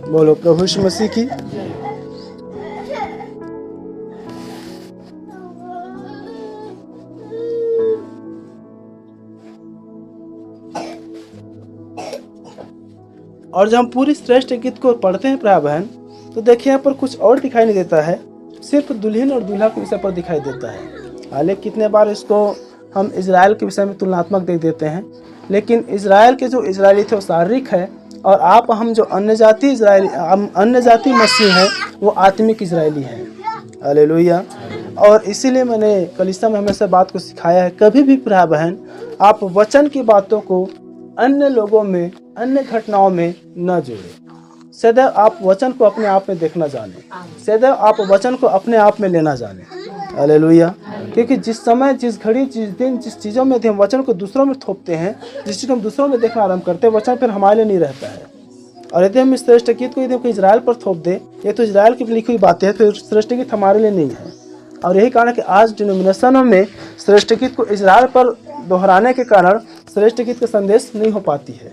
बोलो प्रभु यीशु मसीह की। और जब हम पूरी श्रेष्ठ गीत को पढ़ते हैं प्यारे बहन, तो देखिए यहाँ पर कुछ और दिखाई नहीं देता है, सिर्फ दुल्हन और दूल्हा के विषय पर दिखाई देता है। हालांकि कितने बार इसको हम इजराइल के विषय में तुलनात्मक देख देते हैं, लेकिन इजराइल के जो इजरायली थे वो शारीरिक है, और हम जो अन्य जाति मसीह हैं वो आत्मिक इजरायली हैं। हालेलुया। और इसीलिए मैंने कलीसिया में हमेशा बात को सिखाया है, कभी भी प्यारे बहन आप वचन की बातों को अन्य लोगों में, अन्य घटनाओं में न जोड़ें। सदैव आप वचन को अपने आप में देखना जाने, सदैव आप वचन को अपने आप में लेना जाने। हालेलुया। क्योंकि जिस समय, जिस घड़ी, जिस दिन, जिस चीज़ों में हम वचन को दूसरों में थोपते हैं, जिस चीज़ को हम दूसरों में देखना आरंभ करते हैं, वचन फिर हमारे लिए नहीं रहता है। और यदि हम इस श्रेष्ठ गीत को यदि हम इजराइल पर थोप दें, ये तो इजराइल की लिखी हुई बातें हैं, तो श्रेष्ठ गीत हमारे लिए नहीं है। और यही कारण है कि आज डिनोमिनेशनों में श्रेष्ठ गीत को इजराइल पर दोहराने के कारण श्रेष्ठ गीत का संदेश नहीं हो पाती है।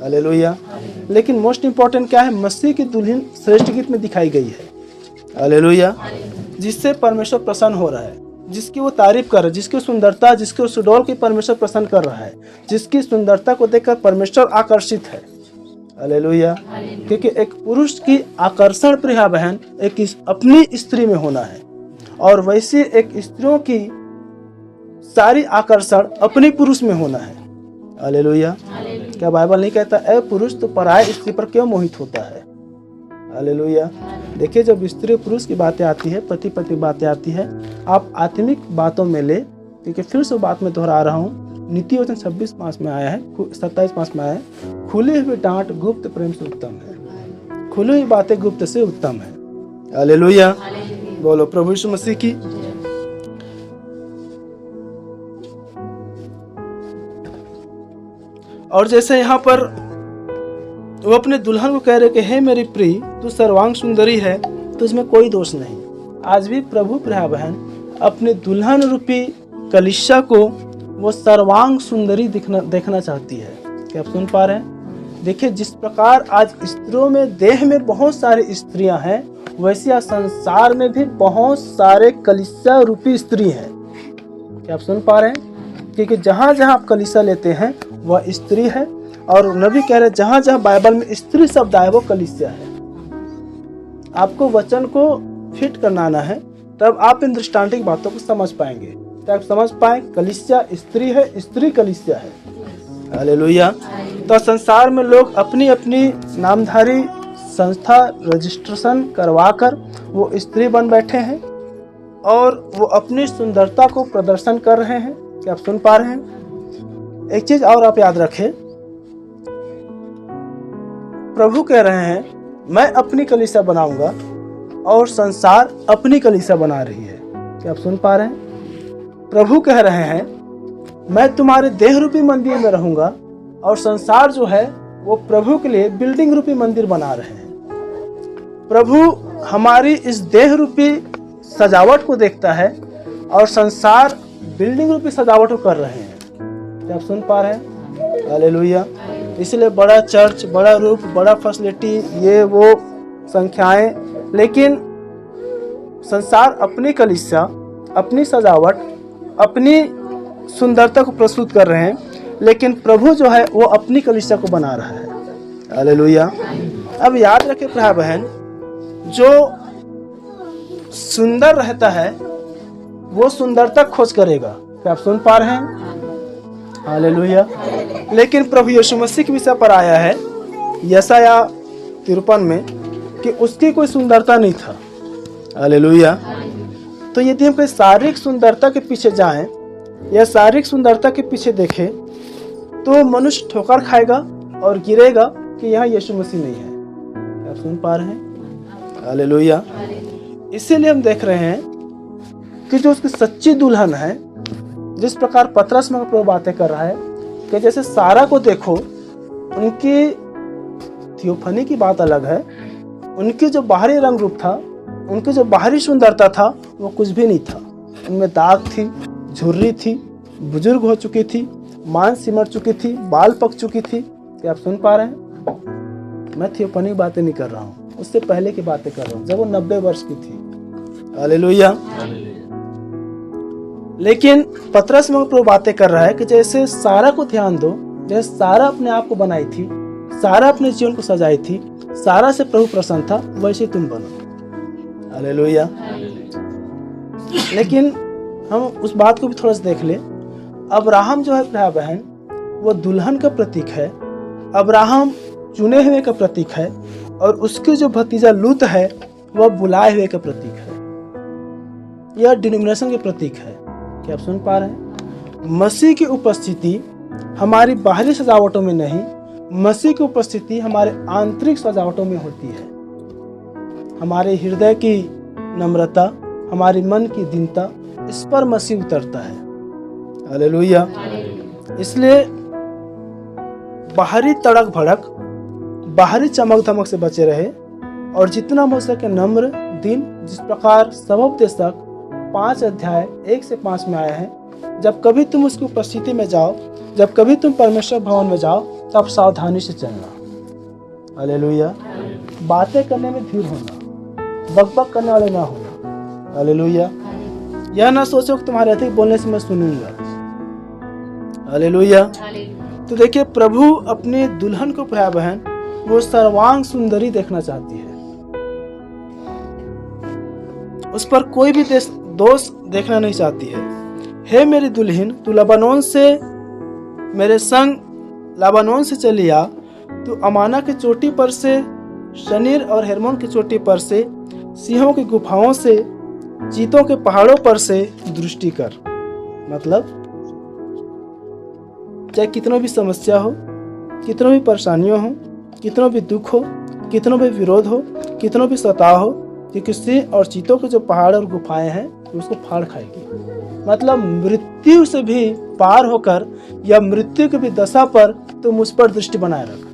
हालेलुया। लेकिन मोस्ट इम्पोर्टेंट क्या है? मसीह की दुल्हन श्रेष्ठ गीत में दिखाई गई है। हालेलुया। जिससे परमेश्वर प्रसन्न हो रहा है, जिसकी वो तारीफ कर रहा है, जिसकी सुंदरता, जिसके सुडौल की परमेश्वर पसंद कर रहा है, जिसकी सुंदरता को देखकर परमेश्वर आकर्षित है। हालेलुया। क्योंकि एक पुरुष की आकर्षण प्रिया बहन एक अपनी स्त्री में होना है, और वैसे एक स्त्रियों की सारी आकर्षण अपने पुरुष में होना है। हालेलुया। क्या बाइबल नहीं कहता ए पुरुष तो पराये स्त्री पर क्यों मोहित होता है? हालेलुया। देखिए, जब स्त्री पुरुष की बातें आती है, पति पत्नी बातें आती है, आप आत्मिक बातों में ले, क्योंकि फिर से बात में दोहरा रहा हूँ, नीति वचन 26:5 में आया है, 27:5 में आया है, खुले हुए डांट गुप्त प्रेम से उत्तम है। खुली हुई बातें गुप्त से उत्तम है। हालेलुया। बोलो प्रभु यीशु मसीह की। और जैसे यहाँ पर वो अपने दुल्हन को कह रहे कि हे मेरी प्रिय, तू सर्वांग सुंदरी है, तुझमें कोई दोष नहीं। आज भी प्रभु प्रिया बहन अपने दुल्हन रूपी कलीसिया को वो सर्वांग सुंदरी देखना चाहती है। क्या आप सुन पा रहे हैं? देखिए, जिस प्रकार आज स्त्रियों में देह में बहुत सारी स्त्रियां हैं, वैसे आज संसार में भी बहुत सारे कलीसिया रूपी स्त्री हैं। क्या आप सुन पा रहे हैं? क्योंकि जहाँ जहाँ आप कलीसिया लेते हैं वह स्त्री है, और नबी कह रहे जहाँ जहाँ बाइबल में स्त्री शब्द आए वो कलीसिया है। आपको वचन को फिट करना है, तब आप इन दृष्टांतिक बातों को समझ पाएंगे, तब आप समझ पाए कलीसिया स्त्री है, स्त्री कलीसिया है। हालेलुया। तो संसार में लोग अपनी अपनी नामधारी संस्था रजिस्ट्रेशन करवा कर वो स्त्री बन बैठे हैं और वो अपनी सुंदरता को प्रदर्शन कर रहे हैं। क्या आप सुन पा रहे हैं? एक चीज और आप याद रखें, प्रभु कह रहे हैं मैं अपनी कलीसिया बनाऊंगा और संसार अपनी कलीसिया बना रही है। क्या आप सुन पा रहे हैं? प्रभु कह रहे हैं मैं तुम्हारे देह रूपी मंदिर में रहूंगा और संसार जो है वो प्रभु के लिए बिल्डिंग रूपी मंदिर बना रहे हैं। प्रभु हमारी इस देह रूपी सजावट को देखता है और संसार बिल्डिंग रूपी सजावट को कर रहे हैं। क्या आप सुन पा रहे हैं? हालेलुया। इसलिए बड़ा चर्च, बड़ा रूप, बड़ा फैसिलिटी, ये वो संख्याएं, लेकिन संसार अपनी कलीसिया, अपनी सजावट, अपनी सुंदरता को प्रस्तुत कर रहे हैं, लेकिन प्रभु जो है वो अपनी कलीसिया को बना रहा है। हालेलुया। अब याद रखें भाई बहन, जो सुंदर रहता है वो सुंदरता खोज करेगा। क्या आप सुन पा रहे हैं? हालेलुया। लेकिन प्रभु यीशु मसीह के विषय पर आया है यशाया 53 में कि उसकी कोई सुंदरता नहीं था। हालेलुया। तो यदि हम कोई शारीरिक सुंदरता के पीछे जाएं या शारीरिक सुंदरता के पीछे देखें तो मनुष्य ठोकर खाएगा और गिरेगा कि यहाँ यीशु मसीह नहीं है। आप सुन पा रहे हैं? हालेलुया। इसीलिए हम देख रहे हैं कि जो उसकी सच्ची दुल्हन है, जिस प्रकार पतरस में प्रभु बातें कर रहा है कि जैसे सारा को देखो, उनकी थियोफनी की बात अलग है, उनकी जो बाहरी रंग रूप था, उनकी जो बाहरी सुंदरता था वो कुछ भी नहीं था। उनमें दाग थी, झुर्री थी, बुजुर्ग हो चुकी थी, मांस सिमट चुकी थी, बाल पक चुकी थी। क्या आप सुन पा रहे हैं? मैं थियोफनी की बातें नहीं कर रहा हूँ, उससे पहले की बातें कर रहा हूँ, जब वो 90 वर्ष की थी। हालेलुया। लेकिन पतरस में प्रभु बातें कर रहा है कि जैसे सारा को ध्यान दो, जैसे सारा अपने आप को बनाई थी, सारा अपने जीवन को सजाई थी, सारा से प्रभु प्रसन्न था, वैसे तुम बनो। हालेलुया। लेकिन हम उस बात को भी थोड़ा सा देख ले। अब्राहम जो है भाई बहन, वो दुल्हन का प्रतीक है। अब्राहम चुने हुए का प्रतीक है और उसके जो भतीजा लूत है वह बुलाए हुए का प्रतीक है। यह डिनोमिनेशन के प्रतीक है। क्या आप सुन पा रहे हैं? मसीह की उपस्थिति हमारी बाहरी सजावटों में नहीं, मसीह की उपस्थिति हमारे आंतरिक सजावटों में होती है। हमारे हृदय की नम्रता, हमारे मन की दीनता, इस पर मसीह उतरता है। हालेलुया। इसलिए बाहरी तड़क भड़क, बाहरी चमक धमक से बचे रहे और जितना हो सके नम्र दिन, जिस प्रकार सबोपदेशक 5 अध्याय 1 से 5 में आया है, जब कभी तुम उसकी उपस्थिति में जाओ, जब कभी तुम परमेश्वर भवन में जाओ, तब सावधानी से चलना। हालेलुया। बातें करने में धीर होना, बकबक करने वाले ना होना। हालेलुया। यह ना सोचो कि तुम्हारे अधिक बोलने से मैं सुनूंगा। हालेलुया। तो देखिए, प्रभु अपनी दुल्हन को भाई बहन वो सर्वांग सुंदरी देखना चाहती है। उस पर कोई भी दोष देखना नहीं चाहती है। हे मेरी दुल्हन, तू लबानोन से मेरे संग लबानोन से चली आ। तू अमाना की चोटी पर से, शनीर और हेर्मोन की चोटी पर से, सिंहों की गुफाओं से, चीतों के पहाड़ों पर से दृष्टि कर। मतलब चाहे कितनों भी समस्या हो, कितनों भी परेशानियों हो, कितनों भी दुख हो, कितनों भी विरोध हो, कितनों भी सताव हो, कि सिंह और चीतों के जो पहाड़ और गुफाएं हैं उसको फाड़ खाएगी। मतलब मृत्यु से भी पार होकर या मृत्यु की भी दशा पर तुम उस पर दृष्टि बनाए रख।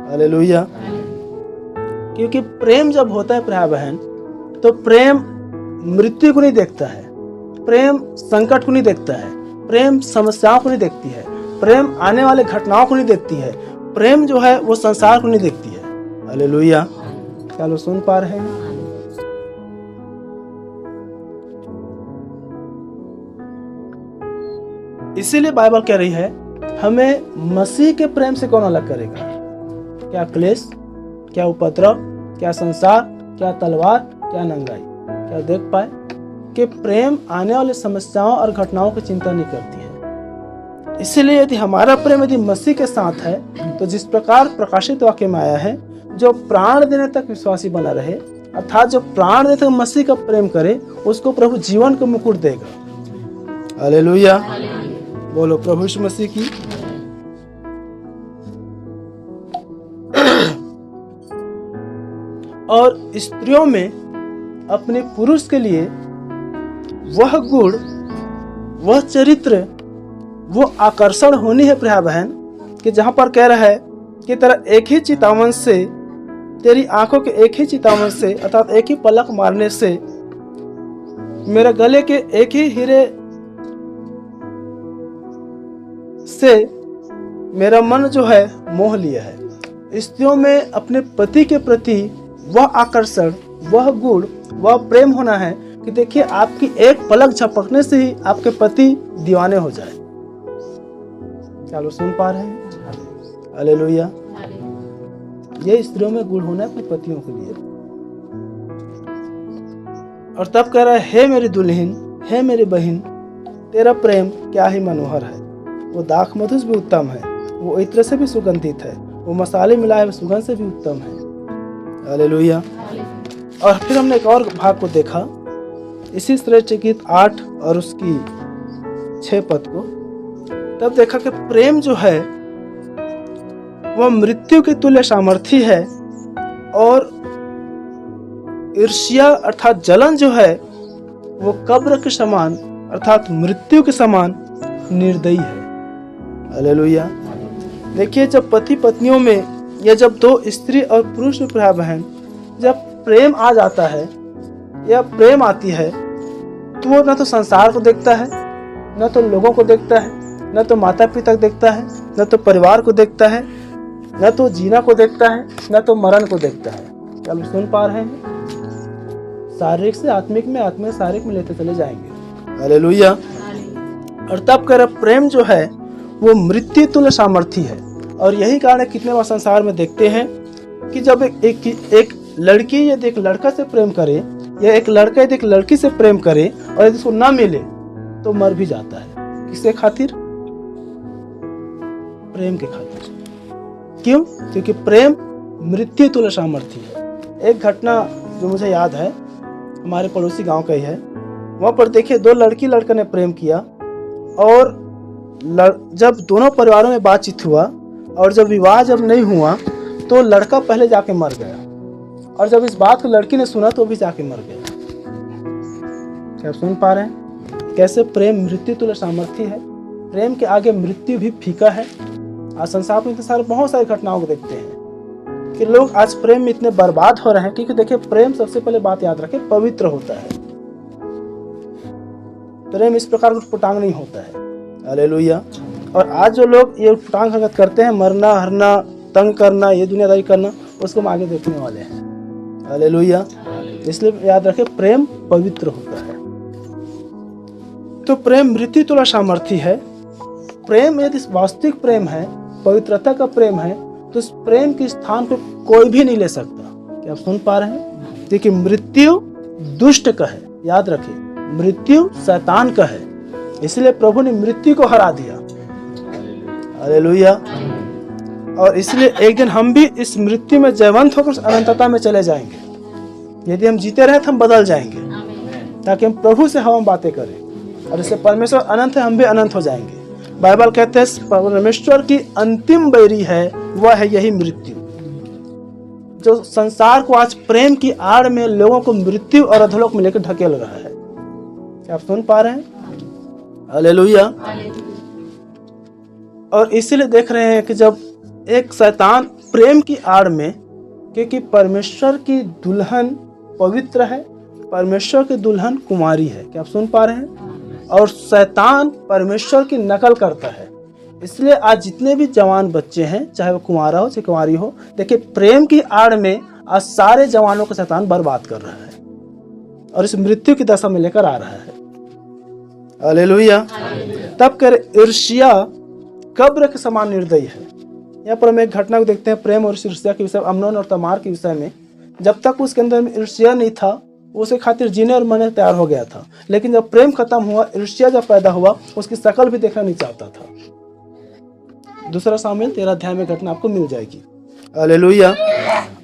हालेलुया। क्योंकि प्रेम जब होता है प्रिय बहन, तो प्रेम मृत्यु को नहीं देखता है, प्रेम संकट को नहीं देखता है, प्रेम समस्याओं को नहीं देखती है, प्रेम आने वाले घटनाओं को नहीं देखती है, प्रेम जो है वो संसार को नहीं देखती है। हालेलुया। क्या लोग सुन पा रहे हैं? इसीलिए बाइबल कह रही है हमें मसीह के प्रेम से कौन अलग करेगा? क्या क्लेश, क्या उपद्रव, क्या संसार, क्या तलवार, क्या नंगाई? क्या देख पाए कि प्रेम आने वाली समस्याओं और घटनाओं की चिंता नहीं करती है। इसीलिए यदि हमारा प्रेम यदि मसीह के साथ है, तो जिस प्रकार प्रकाशित वाक्य में आया है, जो प्राण देने तक विश्वासी बना रहे, अर्थात जो प्राण देने तक मसीह का प्रेम करे, उसको प्रभु जीवन का मुकुट देगा। हालेलुया। बोलो प्रभु यीशु मसीह की। और स्त्रियों में अपने पुरुष के लिए वह गुण, वह चरित्र, वो आकर्षण होनी है प्रिय बहन, कि जहां पर कह रहा है कि तेरा एक ही चितावन से, तेरी आंखों के एक ही चितावन से, अर्थात एक ही पलक मारने से, मेरे गले के एक ही हीरे से मेरा मन जो है मोह लिया है। स्त्रियों में अपने पति के प्रति वह आकर्षण, वह गुण, वह प्रेम होना है कि देखिए आपकी एक पलक झपकने से ही आपके पति दीवाने हो जाए। चलो सुन पा रहे हैं? हालेलुया। ये स्त्रियों में गुण होना है अपने पतियों के लिए। और तब कह रहा है, हे मेरी दुल्हन, हे मेरी बहन, तेरा प्रेम क्या ही मनोहर है। वो दाख मधु से भी उत्तम है, वो इत्र से भी सुगंधित है, वो मसाले मिलाए हुए सुगंध से भी उत्तम है। हालेलुया। और फिर हमने एक और भाग को देखा, इसी श्रेष्ठ गीत 8 और उसकी 6 पद को। तब देखा कि प्रेम जो है वह मृत्यु के तुल्य सामर्थी है, और ईर्ष्या अर्थात जलन जो है वो कब्र के समान अर्थात मृत्यु के समान निर्दयी है। हालेलुया। देखिए जब पति पत्नियों में, या जब दो स्त्री और पुरुष में प्रिय बहन, जब प्रेम आ जाता है या प्रेम आती है, तो वो न तो संसार को देखता है, न तो लोगों को देखता है, न तो माता पिता को देखता है, न तो परिवार को देखता है, न तो जीना को देखता है, न तो मरण को देखता है। क्या आप सुन पा रहे हैं? शारीरिक से आत्मिक में, आत्मिक शारीरिक में लेते चले जाएंगे। हालेलुया। और तब कर प्रेम जो है वो मृत्यु तुल्य सामर्थी है। और यही कारण है कितने बार संसार में देखते हैं कि जब एक लड़की यदि एक लड़का से प्रेम करे, या एक लड़का यदि एक लड़की से प्रेम करे और यदि उसको ना मिले तो मर भी जाता है। किसके खातिर? प्रेम के खातिर। क्यों? क्योंकि प्रेम मृत्यु तुल्य सामर्थी है। एक घटना जो मुझे याद है, हमारे पड़ोसी गांव का ही है। वहां पर देखिए दो लड़की लड़का ने प्रेम किया, और जब दोनों परिवारों में बातचीत हुआ और जब विवाह जब नहीं हुआ, तो लड़का पहले जाके मर गया, और जब इस बात को लड़की ने सुना तो भी जाके मर गया। क्या सुन पा रहे हैं? कैसे प्रेम मृत्यु तुल्य सामर्थी है। प्रेम के आगे मृत्यु भी फीका है। आज संसार में इतने बहुत सारी घटनाओं को देखते हैं कि लोग आज प्रेम में इतने बर्बाद हो रहे हैं, क्योंकि देखिए प्रेम, सबसे पहले बात याद रखें, पवित्र होता है। प्रेम इस प्रकार उटपटांग नहीं होता है। हालेलुया। और आज जो लोग ये उटपटांग हरकत करते हैं, मरना हरना, तंग करना, ये दुनियादारी करना, उसको हम आगे देखने वाले हैं। हालेलुया। इसलिए याद रखें प्रेम पवित्र होता है। तो प्रेम मृत्यु तुल्य सामर्थी है। प्रेम यदि वास्तविक प्रेम है, पवित्रता का प्रेम है, तो उस प्रेम के स्थान को कोई भी नहीं ले सकता। क्या आप सुन पा रहे हैं? देखिए मृत्यु दुष्ट का है। याद रखें मृत्यु शैतान का है, इसलिए प्रभु ने मृत्यु को हरा दिया। हालेलुया। और इसलिए एक दिन हम भी इस मृत्यु में जयवंत होकर अनंतता में चले जाएंगे। यदि हम जीते रहे तो हम बदल जाएंगे, ताकि हम प्रभु से हम बातें करें। और इससे परमेश्वर अनंत है, हम भी अनंत हो जाएंगे। बाइबल कहते हैं परमेश्वर की अंतिम बैरी है, वह है यही मृत्यु। जो संसार को आज प्रेम की आड़ में लोगों को मृत्यु और अधोलोक में लेकर ढकेल रहा है। क्या आप सुन पा रहे हैं? हालेलुया। और इसीलिए देख रहे हैं कि जब एक शैतान प्रेम की आड़ में, क्योंकि परमेश्वर की दुल्हन पवित्र है, परमेश्वर की दुल्हन कुमारी है। क्या आप सुन पा रहे हैं? और शैतान परमेश्वर की नकल करता है। इसलिए आज जितने भी जवान बच्चे हैं, चाहे वो कुंवारा हो चाहे कुंवारी हो, देखिए प्रेम की आड़ में आज सारे जवानों को शैतान बर्बाद कर रहा है और इस मृत्यु की दशा में लेकर आ रहा है। हालेलुया। तब कर ईर्ष्या कब्र के समान निर्दयी है। यहाँ पर हम एक घटना को देखते हैं, प्रेम और ईर्ष्या के विषय, अम्नोन और तमार के विषय में। जब तक उसके अंदर में ईर्ष्या नहीं था, उसके खातिर जीने और मरने तैयार हो गया था। लेकिन जब प्रेम खत्म हुआ, ईर्ष्या जब पैदा हुआ, उसकी शकल भी देखना नहीं चाहता था। दूसरा शामिल 13 अध्याय में घटना आपको मिल जाएगी। हालेलुया।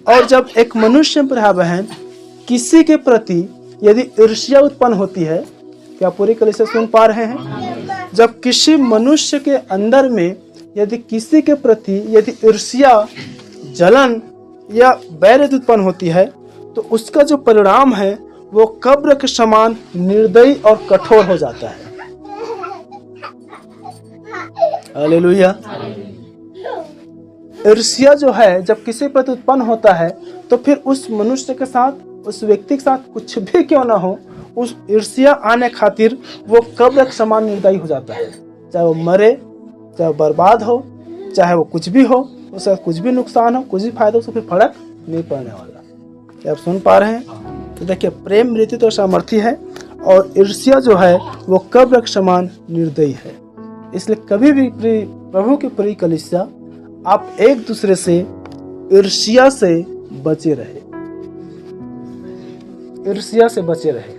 और जब एक मनुष्य भाई बहन किसी के प्रति यदि ईर्ष्या उत्पन्न होती है, क्या पूरी कलीसिया सुन पा रहे हैं? जब किसी मनुष्य के अंदर में यदि किसी के प्रति यदि ईर्ष्या, जलन या बैर उत्पन्न होती है, तो उसका जो परिणाम है वो कब्र के समान निर्दयी और कठोर हो जाता है। हालेलुया। ईर्ष्या जो है जब किसी पर उत्पन्न होता है, तो फिर उस मनुष्य के साथ, उस व्यक्ति के साथ कुछ भी क्यों ना हो, उस ईर्ष्या आने खातिर वो कब्र के समान निर्दयी हो जाता है। चाहे वो मरे, चाहे वो बर्बाद हो, चाहे वो कुछ भी हो, उसका कुछ भी नुकसान हो, कुछ भी फायदा हो, उसको फिर फर्क नहीं पड़ने वाला। क्या आप सुन पा रहे हैं? तो देखिए प्रेम मृत्यु तो सामर्थी है और ईर्ष्या जो है वो कब्र के समान निर्दयी है। इसलिए कभी भी प्रभु की प्रिय कलीसिया, आप एक दूसरे से ईर्ष्या से बचे रहे, ईर्ष्या से बचे रहे।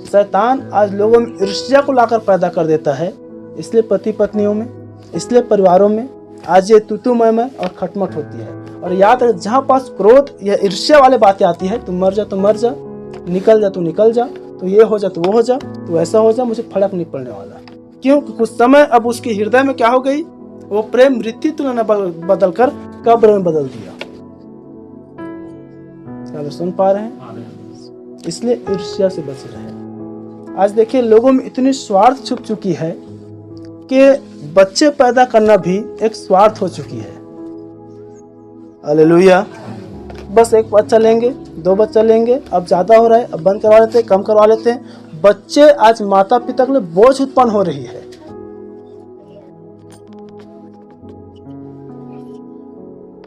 शैतान आज लोगों में ईर्ष्या को लाकर पैदा कर देता है। इसलिए पति पत्नियों में, इसलिए परिवारों में आज ये तू मैं और खटमट होती है। और याद रहे, जहाँ पास क्रोध या ईर्ष्या वाले बातें आती है, तुम मर जा तो मर जा, निकल जा तो निकल जा, तो ये हो जा तो वो हो जा, तो ऐसा हो जा, मुझे फर्क नहीं पड़ने वाला। क्यों? कुछ समय अब उसके हृदय में क्या हो गई, वो प्रेम मृत्यु तुलना बदल कर कब्र में बदल दिया। क्या सुन पा रहे हैं? इसलिए ईर्ष्या से बचे रहे। आज देखिए लोगों में इतनी स्वार्थ छुप चुकी है कि बच्चे पैदा करना भी एक स्वार्थ हो चुकी है। हालेलुया। बस एक बच्चा लेंगे, 2 बच्चा लेंगे, अब ज्यादा हो रहा है, अब बंद करवा लेते हैं, कम करवा लेते हैं। बच्चे आज माता पिता के लिए बोझ उत्पन्न हो रही है।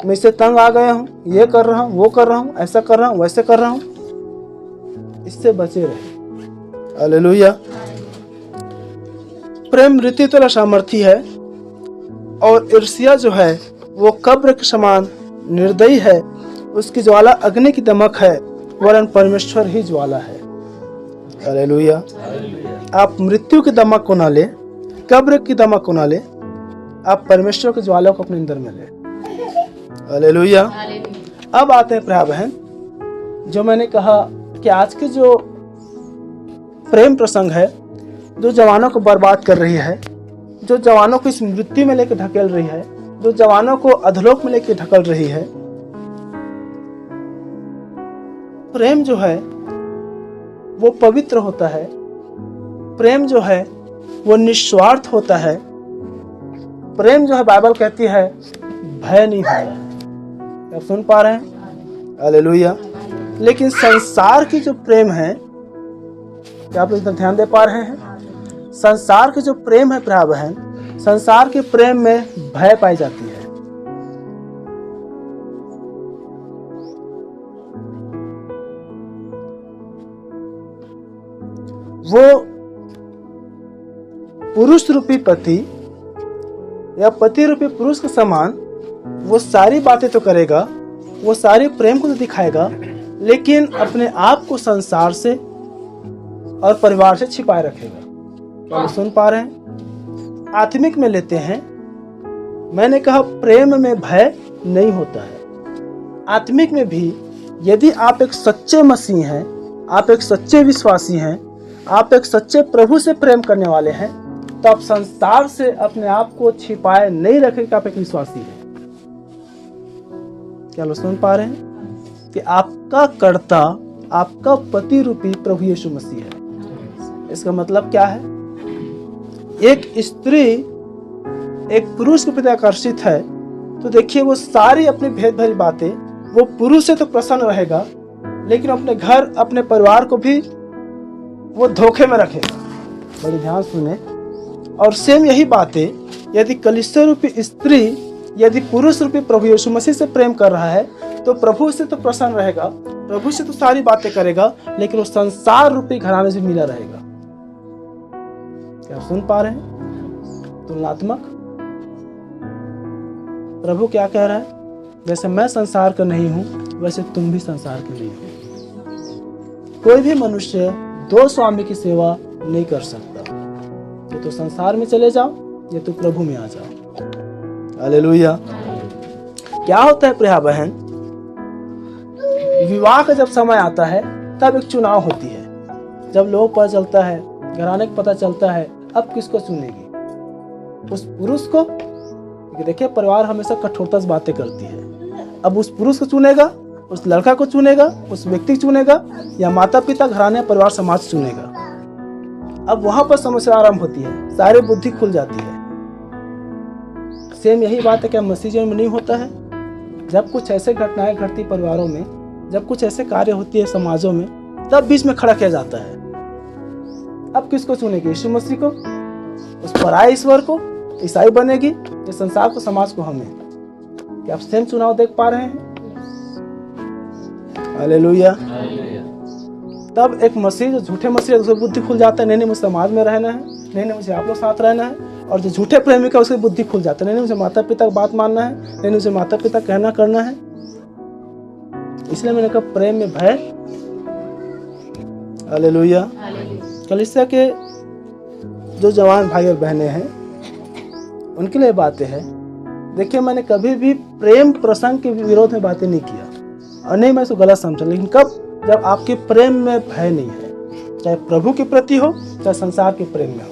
मैं इससे तंग आ गया हूँ, ये कर रहा हूँ, वो कर रहा हूँ, ऐसा कर रहा हूँ, वैसे कर रहा हूँ। इससे बचे रहे। हालेलुया। प्रेम मृत्यु तुल्य सामर्थी है और ईर्ष्या जो है वो कब्र के समान निर्दयी है। उसकी ज्वाला अग्नि की दमक है, वरन परमेश्वर ही ज्वाला है। हालेलुया। आप मृत्यु की दमक को ना ले, कब्र की दमक को ना ले, आप परमेश्वर की ज्वाला को अपने अंदर में ले। हालेलुया। अब आते हैं प्रिय बहन, जो मैंने कहा कि आज के जो प्रेम प्रसंग है, जो जवानों को बर्बाद कर रही है, जो जवानों को इस मृत्यु में लेकर ढकेल रही है, जो जवानों को अधलोक में लेकर ढकेल रही है। प्रेम जो है वो पवित्र होता है। प्रेम जो है वो निस्वार्थ होता है। प्रेम जो है बाइबल कहती है भय नहीं होता। आप सुन पा रहे हैं? हालेलुया। लेकिन संसार की जो प्रेम है, क्या आप इतना ध्यान दे पा रहे हैं? संसार के जो प्रेम है प्रिय बहन, संसार के प्रेम में भय पाई जाती है। वो पुरुष रूपी पति या पति रूपी पुरुष के समान वो सारी बातें तो करेगा, वो सारी प्रेम को तो दिखाएगा, लेकिन अपने आप को संसार से और परिवार से छिपाए रखेगा। क्या आप सुन पा रहे हैं? आत्मिक में लेते हैं, मैंने कहा प्रेम में भय नहीं होता है। आत्मिक में भी यदि आप एक सच्चे मसीह हैं, आप एक सच्चे विश्वासी हैं, आप एक सच्चे प्रभु से प्रेम करने वाले हैं, तो आप संसार से अपने आप को छिपाए नहीं रखें कि आप एक विश्वासी हैं। क्या लोग सुन पा रहे हैं कि आपका कर्ता, आपका पति रूपी प्रभु यीशु मसीह है। इसका मतलब क्या है? एक स्त्री एक पुरुष के प्रति आकर्षित है तो देखिए वो सारी अपनी भेद भरी बातें, वो पुरुष से तो प्रसन्न रहेगा लेकिन अपने घर, अपने परिवार को भी वो धोखे में रखेगा। बड़ी ध्यान सुने। और सेम यही बातें यदि कलीसिया रूपी स्त्री यदि पुरुष रूपी प्रभु यीशु मसीह से प्रेम कर रहा है तो प्रभु से तो प्रसन्न रहेगा, प्रभु से तो सारी बातें करेगा, लेकिन वो संसार रूपी घराने से मिला रहेगा। क्या सुन पा रहे हैं? तुलनात्मक। प्रभु क्या कह रहा है? जैसे मैं संसार का नहीं हूं वैसे तुम भी संसार के नहीं हो। कोई भी मनुष्य दो स्वामी की सेवा नहीं कर सकता। ये तो संसार में चले जाओ, ये तो प्रभु में आ जाओ। हालेलुया। क्या होता है प्रिय बहन, विवाह का जब समय आता है तब एक चुनाव होती है। जब लोग पता चलता है, घराने को पता चलता है, अब किसको चुनेगी? उस पुरुष को? देखिए परिवार हमेशा कठोरता से बातें करती है। अब उस पुरुष को चुनेगा, उस लड़का को चुनेगा, उस व्यक्ति को चुनेगा, या माता पिता, घराने, परिवार, समाज चुनेगा? अब वहां पर समस्या आरंभ होती है, सारी बुद्धि खुल जाती है। सेम यही बात है क्या मसीह जीवन में नहीं होता है? जब कुछ ऐसे घटनाएं घटती परिवारों में, जब कुछ ऐसे कार्य होती है समाजों में, तब बीच में खड़ा किया जाता है। अब किसको चुनेगी? यीशु मसीह को? उस पराये ईश्वर को? ईसाई बनेगी? या संसार को, समाज को, हमें? क्या आप सेम चुनाव देख पा रहे हैं? हालेलुया। तब एक मसीह जो झूठे मसीह, उसकी बुद्धि खुल जाता है, नहीं मुझे समाज में रहना है, नहीं मुझे आप लोग साथ रहना है। और जो झूठे प्रेमी का, उसकी बुद्धि खुल जाता है, नहीं मुझे माता पिता की बात मानना है, नहीं मुझे माता पिता कहना करना है। इसलिए मैंने कहा प्रेम में भय। हालेलुया। कलीसिया के जो जवान भाई और बहनें हैं उनके लिए बातें हैं। देखिए मैंने कभी भी प्रेम प्रसंग के विरोध में बातें नहीं किया और नहीं मैं इसको गलत समझा, लेकिन कब? जब आपके प्रेम में भय नहीं है, चाहे प्रभु के प्रति हो चाहे संसार के प्रेम में हो।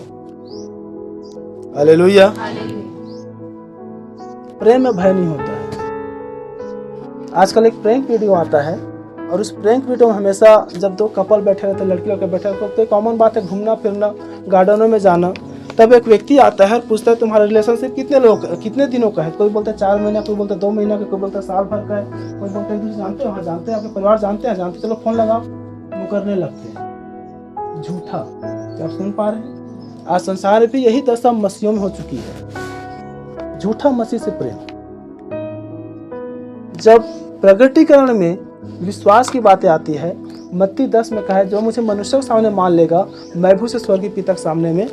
हालेलुया। प्रेम में भय नहीं होता है। आजकल एक प्रैंक वीडियो आता है और उस प्रैंक वीडियो में हमेशा जब दो कपल बैठे रहते, लड़की लड़के बैठे रहते, तो कॉमन बात है घूमना फिरना, गार्डनों में जाना। तब एक व्यक्ति आता है और पूछता है तुम्हारा रिलेशनशिप कितने दिनों का है? कोई बोलता है 4 महीना, कोई बोलता है 2 महीना का, कोई बोलता है साल भर का है, कोई बोलता है जानते हो? हाँ जानते हैं। आपके परिवार जानते हैं? जानते, चलो फोन लगाओ। वो करने लगते हैं झूठा। क्या आप सुन पा रहे हैं? आज संसार भी यही दशा मसीहों में हो चुकी है, झूठा मसीह से प्रेम। जब प्रगटीकरण में विश्वास की बातें आती है, मत्ती 10 में कहा है जो मुझे मनुष्य के सामने मान लेगा मैं भी उसे स्वर्गीय पिता के सामने में।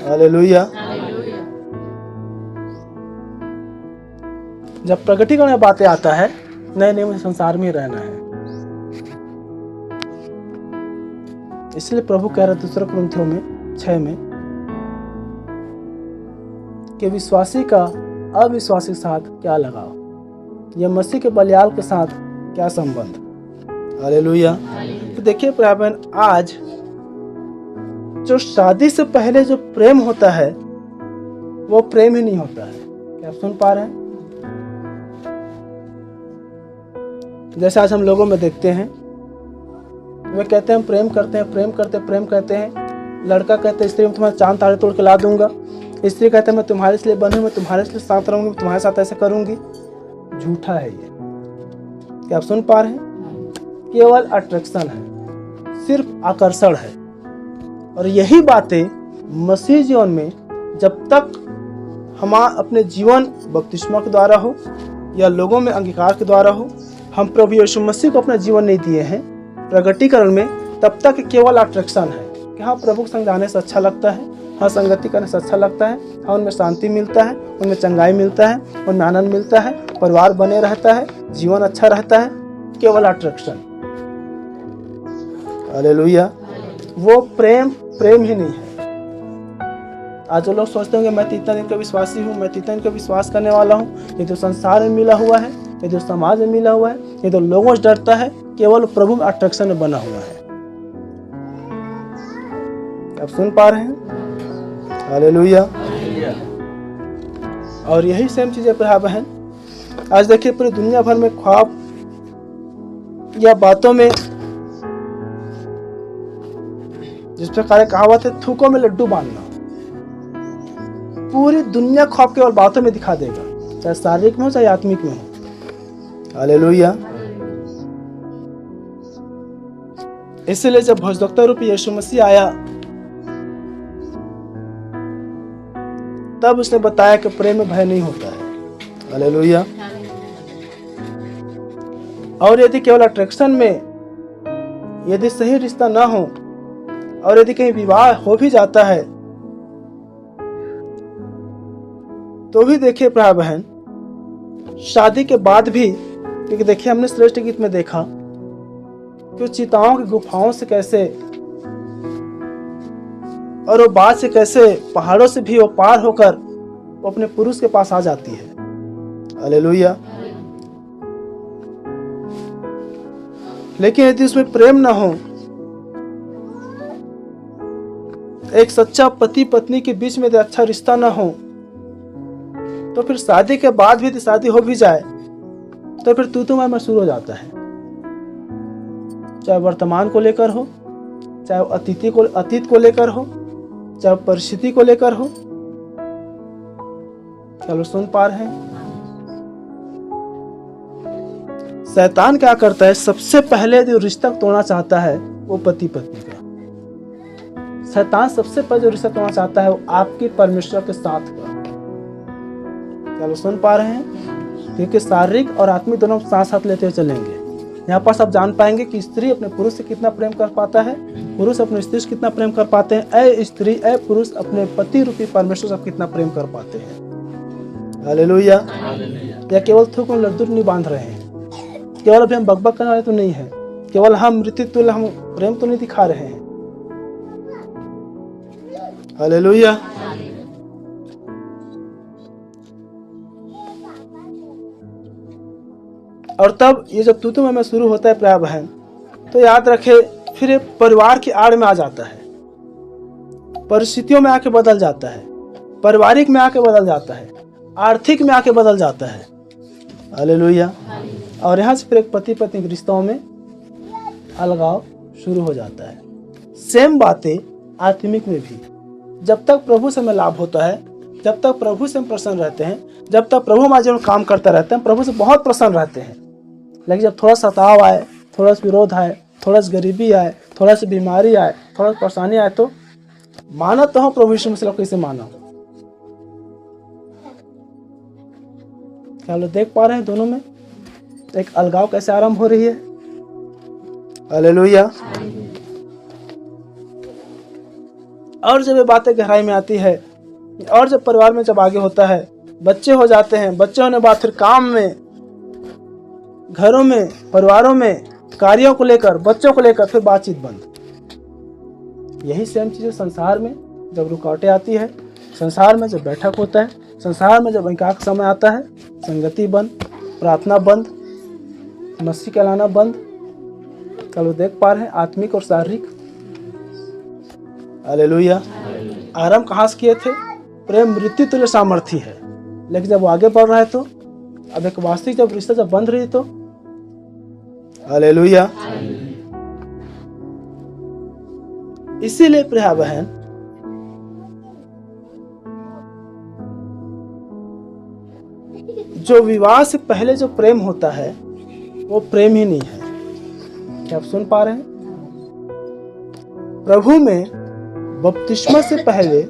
हालेलुया। जब प्रगटीकरण में बातें आता है, नहीं मुझे संसार में ही रहना है। इसलिए प्रभु कह रहे 2 कुरिन्थियों में 6 में कि विश्वासी का अविश्वासी के साथ क्या लगाव, या मसीह के बलियाल के साथ क्या संबंध। हालेलुया। तो देखिए प्रिय, आज जो शादी से पहले जो प्रेम होता है वो प्रेम ही नहीं होता है। क्या आप सुन पा रहे हैं? जैसे आज हम लोगों में देखते हैं, वे कहते हैं हम प्रेम करते हैं, प्रेम करते हैं। लड़का कहते हैं स्त्री मैं तुम्हारे चांद तारे तोड़ के ला दूंगा, स्त्री कहते हैं मैं तुम्हारे इसलिए बनी, मैं तुम्हारे इसलिए साथ रहूंगी, मैं तुम्हारे साथ ऐसे करूंगी। झूठा है ये। क्या आप सुन पा रहे हैं? केवल अट्रैक्शन है, सिर्फ आकर्षण है। और यही बातें मसीह जीवन में जब तक हम अपने जीवन बपतिस्मा के द्वारा हो या लोगों में अंगीकार के द्वारा हो, हम प्रभु यीशु मसीह को अपना जीवन नहीं दिए हैं प्रगटीकरण में, तब तक केवल अट्रैक्शन है कि हाँ प्रभु के संग जाने से अच्छा लगता है, हाँ संगति करने से अच्छा लगता है, हाँ उनमें शांति मिलता है, उनमें चंगाई मिलता है, उनमें आनंद मिलता है, परिवार बने रहता है, जीवन अच्छा रहता है। केवल अट्रैक्शन। हालेलुया। वो प्रेम प्रेम ही नहीं है। आज जो लोग सोचते होंगे मैं तो इतना दिन का विश्वासी हूँ, मैं तो इतना दिन का विश्वास करने वाला हूँ, ये तो संसार में मिला हुआ है, ये तो समाज में मिला हुआ है, ये तो लोगों से डरता है, केवल प्रभु में अट्रैक्शन में बना हुआ है। आप सुन पा रहे हैं? हालेलुया। और यही सेम चीजें भाई बहन आज देखिए पूरी दुनिया भर में ख्वाब या बातों में, जिस प्रकार कहावत है थूकों में लड्डू बांधना, पूरी दुनिया ख्वाब केवल बातों में दिखा देगा, चाहे शारीरिक में हो चाहे आत्मिक में हो। हालेलुया। इसलिए जब भोजदक्ता रूपी यीशु मसीह आया तब उसने बताया कि प्रेम में भय नहीं होता है। हालेलुया। और यदि केवल अट्रैक्शन में यदि सही रिश्ता ना हो और यदि कहीं विवाह हो भी जाता है तो भी देखिए भाई बहन शादी के बाद भी, क्योंकि देखिए हमने श्रेष्ठ गीत में देखा कि चिताओं की गुफाओं से कैसे और वो बात से कैसे पहाड़ों से भी वो पार होकर वो अपने पुरुष के पास आ जाती है। हालेलुया। लेकिन यदि उसमें प्रेम ना हो, एक सच्चा पति पत्नी के बीच में अच्छा रिश्ता ना हो, तो फिर शादी के बाद भी यदि शादी हो भी जाए तो फिर तू मैं शुरू हो जाता है, चाहे वर्तमान को लेकर हो, चाहे अतीत को लेकर हो, चाहे परिस्थिति को लेकर हो। चलो सुन पा रहे हैं? शैतान क्या करता है, सबसे पहले जो रिश्ता तोड़ना चाहता है वो पति पत्नी का। शैतान सबसे पहले जो रिश्ता तोड़ना चाहता है वो आपके परमेश्वर के साथ का। चलो सुन पा रहे हैं? क्योंकि शारीरिक और आत्मिक दोनों साथ साथ लेते हुए चलेंगे। यहाँ पर सब जान पाएंगे कि स्त्री अपने पुरुष से कितना प्रेम कर पाता है, पुरुष अपने स्त्री से कितना प्रेम कर पाते हैं, ऐ स्त्री ऐ पुरुष अपने पति रूपी परमेश्वर से कितना प्रेम कर पाते हैं। हालेलुया। या केवल थूक में लड्डू नहीं बांध रहे हैं, केवल अभी हम बकबक करने वाले तो नहीं है, केवल हम मृत्युतुल्य हम प्रेम तो नहीं दिखा रहे हैं। हालेलुया। और तब ये जब तू में शुरू होता है प्यार बहन, तो याद रखे फिर ये परिवार की आड़ में आ जाता है, परिस्थितियों में आके बदल जाता है, पारिवारिक में आके बदल जाता है, आर्थिक में आके बदल जाता है। हालेलुया। और यहाँ से फिर एक पति पत्नी के रिश्तों में अलगाव शुरू हो जाता है। सेम बातें आत्मिक में भी, जब तक प्रभु से हमें लाभ होता है, जब तक प्रभु से हम प्रसन्न रहते हैं, जब तक प्रभु हमारे जीवन काम करता रहते हैं, प्रभु से बहुत प्रसन्न रहते हैं। लेकिन जब थोड़ा सताव आए, थोड़ा सा विरोध आए, थोड़ा सा गरीबी आए, थोड़ा सी बीमारी आए, थोड़ा सा परेशानी आए, तो माना तो हम प्रभु यीशु मसीह को कैसे माना। क्या लोग देख पा रहे हैं दोनों में एक अलगाव कैसे आरंभ हो रही है। हालेलुया। और जब ये बातें गहराई में आती है, और जब परिवार में जब आगे होता है, बच्चे हो जाते हैं, बच्चे होने के बाद फिर काम में, घरों में, परिवारों में, कार्यों को लेकर, बच्चों को लेकर फिर बातचीत बंद। यही सेम चीजें संसार में जब रुकावटें आती है, संसार में जब बैठक होता है, संसार में जब एकांत समय आता है, संगति बंद, प्रार्थना बंद, मसीह कहलाना बंद। कल देख पा रहे हैं आत्मिक और शारीरिक। हालेलुया। आरंभ कहाँ से किए थे? प्रेम मृत्यु तुल्य सामर्थ्य है, लेकिन जब वो आगे बढ़ रहा है तो अब एक वास्तविक जब रिश्ता जब बंध रही तो हालेलुया। इसीलिए प्रिय बहन, जो विवाह से पहले जो प्रेम होता है वो प्रेम ही नहीं है। क्या आप सुन पा रहे हैं? प्रभु में बपतिस्मा से पहले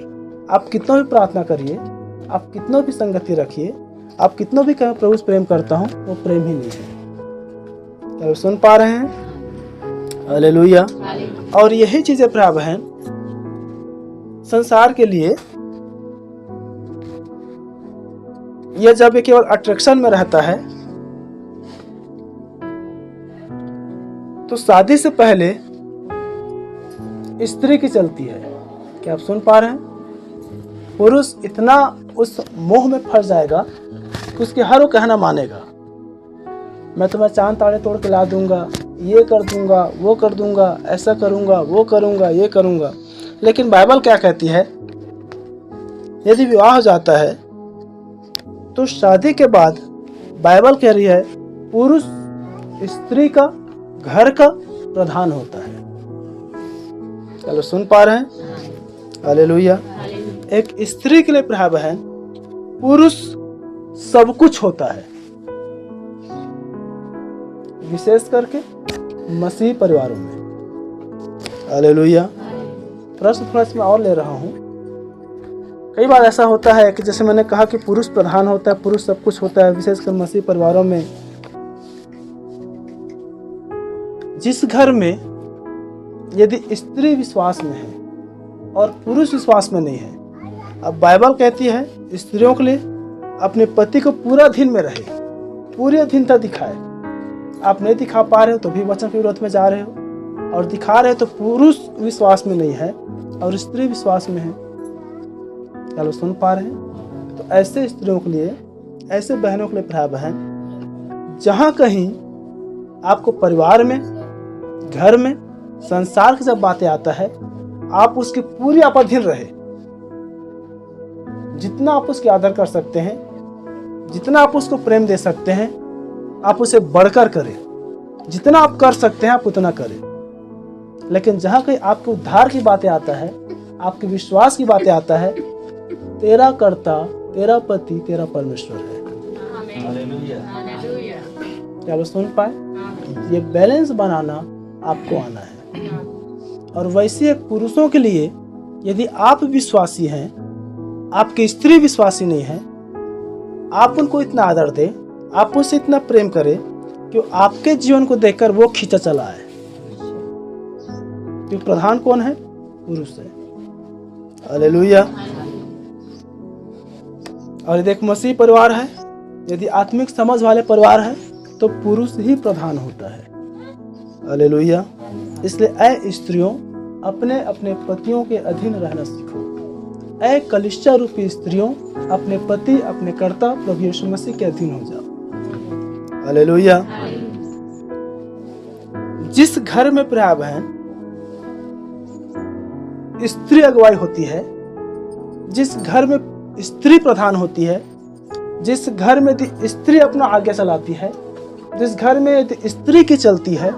आप कितना भी प्रार्थना करिए, आप कितना भी संगति रखिए, आप कितना भी कहें प्रभु से प्रेम करता हूं, वो प्रेम ही नहीं है। क्या आप सुन पा रहे हैं? हालेलुया। और यही चीजें प्रिय बहन संसार के लिए, यह जब ये केवल अट्रैक्शन में रहता है तो शादी से पहले स्त्री की चलती है। क्या आप सुन पा रहे हैं? पुरुष इतना उस मोह में फंस जाएगा कि उसके हर वो कहना मानेगा। मैं तुम्हें चांद तारे तोड़ के ला दूंगा, ये कर दूंगा, वो कर दूंगा, ऐसा करूंगा, वो करूंगा, ये करूंगा। लेकिन बाइबल क्या कहती है? यदि विवाह हो जाता है तो शादी के बाद बाइबल कह रही है पुरुष स्त्री का, घर का प्रधान होता है। चलो सुन पा रहे हैं? हालेलुया। एक स्त्री के लिए प्रिय बहन, पुरुष सब कुछ होता है, विशेष करके मसीह परिवारों में। हालेलुया। प्रश्न थोड़ा इसमें और ले रहा हूं। कई बार ऐसा होता है कि जैसे मैंने कहा कि पुरुष प्रधान होता है, पुरुष सब कुछ होता है, विशेषकर मसीह परिवारों में। जिस घर में यदि स्त्री विश्वास में है और पुरुष विश्वास में नहीं है, अब बाइबल कहती है स्त्रियों के लिए अपने पति को पूरा दिन में रहे, पूरी अधीनता दिखाए। आप नहीं दिखा पा रहे हो तो भी वचन के विरोध में जा रहे हो, और दिखा रहे हो तो पुरुष विश्वास में नहीं है और स्त्री विश्वास में है। चलो सुन पा रहे हैं? तो ऐसे स्त्रियों के लिए, ऐसे बहनों के लिए प्रिय बहन, जहां कहीं आपको परिवार में, घर में, संसार की जब बातें आता है, आप उसकी पूरी आप अधीन रहे। जितना आप उसकी आदर कर सकते हैं, जितना आप उसको प्रेम दे सकते हैं, आप उसे बढ़कर करें। जितना आप कर सकते हैं आप उतना करें। लेकिन जहां कहीं आपके उद्धार की बातें आता है, आपके विश्वास की बातें आता है, तेरा कर्ता, तेरा पति, तेरा परमेश्वर है। क्या आप सुन पाए? ये बैलेंस बनाना आपको आना है। और वैसे पुरुषों के लिए, यदि आप विश्वासी हैं, आपकी स्त्री विश्वासी नहीं है, आप उनको इतना आदर दें, आप उससे इतना प्रेम करें कि आपके जीवन को देखकर वो खींचा चला है। क्योंकि प्रधान कौन है? पुरुष है। हालेलुया। और यदि एक मसीह परिवार है, यदि आत्मिक समझ वाले परिवार है, तो पुरुष ही प्रधान होता है। हालेलुया। इसलिए ऐ स्त्रियों, अपने अपने पतियों के अधीन रहना सीखो। ऐ कलीसिया रूपी स्त्रियों, अपने पति, अपने कर्ता प्रभु यीशु मसीह के अधीन हो जाओ। हालेलुया। जिस घर में प्रिय बहन स्त्री अगुवाई होती है, जिस घर में स्त्री प्रधान होती है, जिस घर में स्त्री अपना आज्ञा चलाती है, जिस घर में स्त्री की चलती है,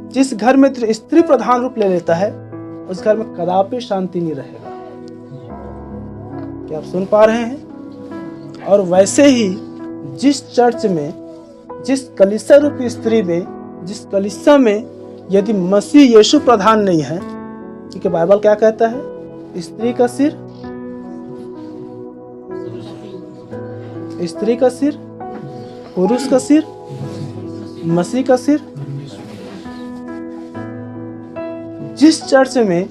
जिस घर में स्त्री प्रधान रूप ले लेता है, उस घर में कदापि शांति नहीं रहेगा। क्या आप सुन पा रहे हैं? और वैसे ही जिस चर्च में, जिस कलीसिया रूपी स्त्री में, जिस कलीसिया में यदि मसीह यीशु प्रधान नहीं है, क्योंकि बाइबल क्या कहता है? स्त्री का सिर, स्त्री का सिर, पुरुष का सिर, मसीह का सिर। जिस चर्च में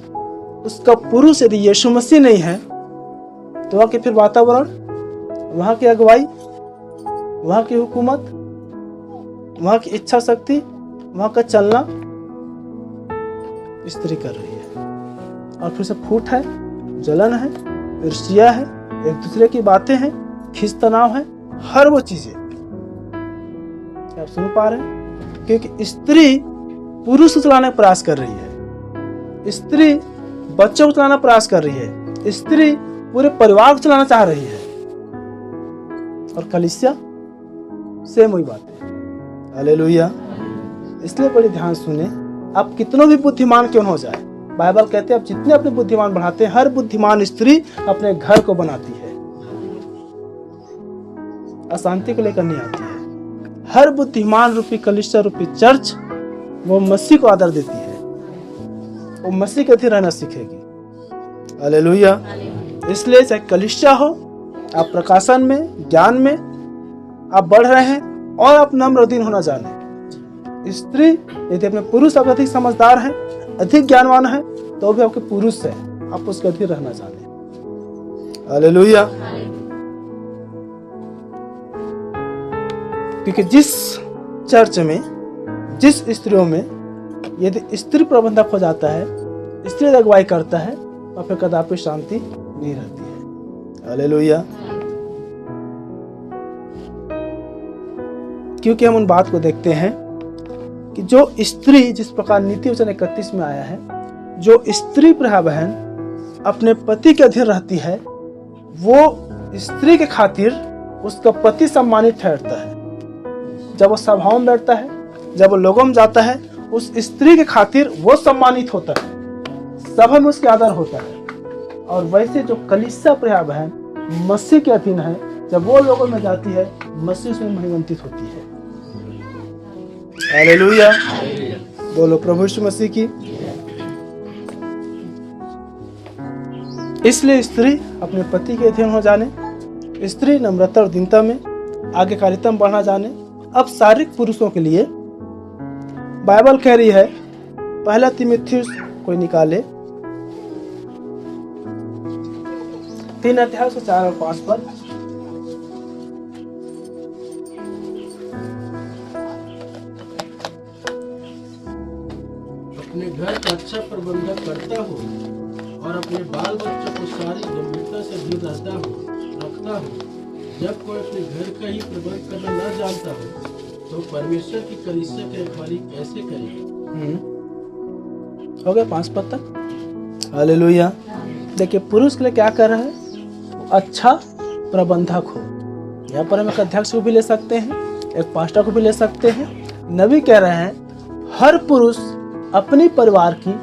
उसका पुरुष यदि यीशु मसीह नहीं है, तो वहां के फिर वातावरण, वहां की अगुवाई, वहां की हुकूमत, वहां की इच्छा शक्ति, वहां का चलना स्त्री कर रही है। और फिर से फूट है, जलन है, ईर्ष्या है, एक दूसरे की बातें हैं, खींच तनाव है, हर वो चीजें। क्या आप सुन पा रहे हैं? क्योंकि स्त्री पुरुष को चलाने का प्रयास कर रही है, स्त्री बच्चों को चलाना प्रयास कर रही है, स्त्री पूरे परिवार को चलाना चाह रही है। और कलीसिया सेम वही बात है। हालेलुया। इसलिए बड़ी ध्यान सुने, आप कितनों भी बुद्धिमान क्यों हो जाए, बाइबल कहते हैं आप जितने अपने बुद्धिमान बढ़ाते हैं, हर बुद्धिमान स्त्री अपने घर को बनाती है, अशांति को लेकर नहीं आती है। हर बुद्धिमान रूपी कलीसिया रूपी चर्च वो मसीह को आदर देती है, वो मसीह के अधीन रहना सीखेगी। हालेलुया। इसलिए चाहे कलीसिया हो, आप प्रकाशन में, ज्ञान में आप बढ़ रहे हैं और आप नम्र अधीन होना जाने। स्त्री यदि अपने पुरुष आप अधिक समझदार हैं, अधिक ज्ञानवान है, तो भी आपके पुरुष है, आप उसके अधीन रहना जाने। हालेलुया। क्योंकि जिस चर्च में, जिस स्त्रियों में यदि स्त्री प्रबंधक हो जाता है, स्त्री अगुवाई करता है और फिर कदापि शांति नहीं रहती है। हालेलुया। क्योंकि हम उन बात को देखते हैं कि जो स्त्री, जिस प्रकार नीति वचन 31 में आया है, जो स्त्री प्रिय बहन अपने पति के अधीन रहती है, वो स्त्री के खातिर उसका पति सम्मानित ठहरता है। जब वो सभाओं में बैठता है, जब वो लोगों में जाता है, उस स्त्री के खातिर वो सम्मानित होता है, सभा में उसके आदर होता है। और वैसे जो कलीसिया प्रिय बहन मसीह के अधीन है, जब वो लोगों में जाती है, मसीह उसमें महिमान्वित होती है। हालेलुया। बोलो प्रभु यीशु मसीह की। इसलिए स्त्री अपने पति के अधीन हो जाने, स्त्री नम्रता और दीनता में आगे कार्यक्रम बढ़ना जाने। अब शारीरिक पुरुषों के लिए बाइबल कह रही है, पहला तीमुथियुस कोई निकाले 3 अध्याय 4 और 5 पर। अपने घर का अच्छा प्रबंधन करता हो और अपने बाल बच्चों को सारी गंभीरता से भी रखता हो। जब कोई अपने घर का ही प्रबंध करना न जानता हो तो परमेश्वर की कलीसिया की रखवाली कैसे करेगा? हो गया 5 पद तक। हालेलुया। देखिए पुरुष के लिए क्या कर रहा है, अच्छा प्रबंधक हो। यहाँ पर हम एक अध्यक्ष को भी ले सकते हैं, एक पास्टर को भी ले सकते हैं। नबी कह रहे हैं हर पुरुष अपनी परिवार की,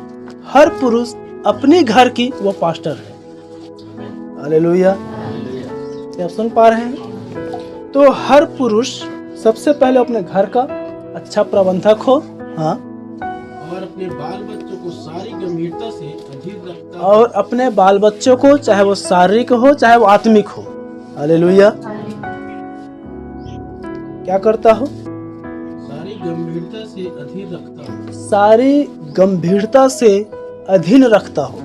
हर पुरुष अपनी घर की वो पास्टर है। हालेलुया। आप सुन पा रहे हैं? तो हर पुरुष सबसे पहले अपने घर का अच्छा प्रबंधक हो। हाँ। और अपने बाल बच्चों को सारी गंभीरता से अधीन रखता हो। और अपने बाल बच्चों को, चाहे वो शारीरिक हो चाहे वो आत्मिक हो। हालेलुया। क्या करता हो? सारी गंभीरता से अधीन रखता हो। सारी गंभीरता से अधीन रखता हो।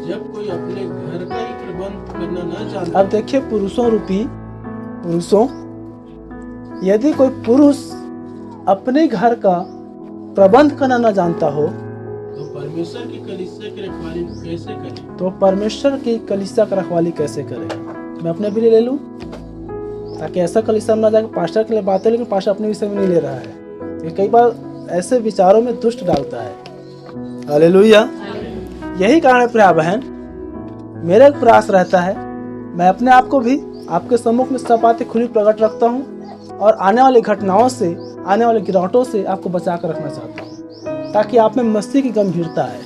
जब कोई अपने घर का ही प्रबंध करना न जानता। अब देखिए पुरुषों, यदि कोई पुरुष अपने घर का प्रबंध करना न जानता हो तो परमेश्वर की कलीसिया की रखवाली कैसे करे? तो परमेश्वर की कलीसिया की रखवाली कैसे करे? मैं अपने भी ले लूं, ताकि ऐसा कलीसिया में ना जाके पास्टर के लिए बात है लेकिन पास्टर अपने विषय में नहीं ले रहा है। ये कई बार ऐसे विचारों में दुष्ट डालता है। हालेलुया। यही कारण है प्रिय बहन, मेरा एक प्रयास रहता है, मैं अपने आप को भी आपके सम्मुख में सब बातें खुली प्रकट रखता हूँ और आने वाली घटनाओं से, आने वाले गिरावटों से आपको बचा कर रखना चाहता हूँ, ताकि आप में मसीह की गंभीरता है,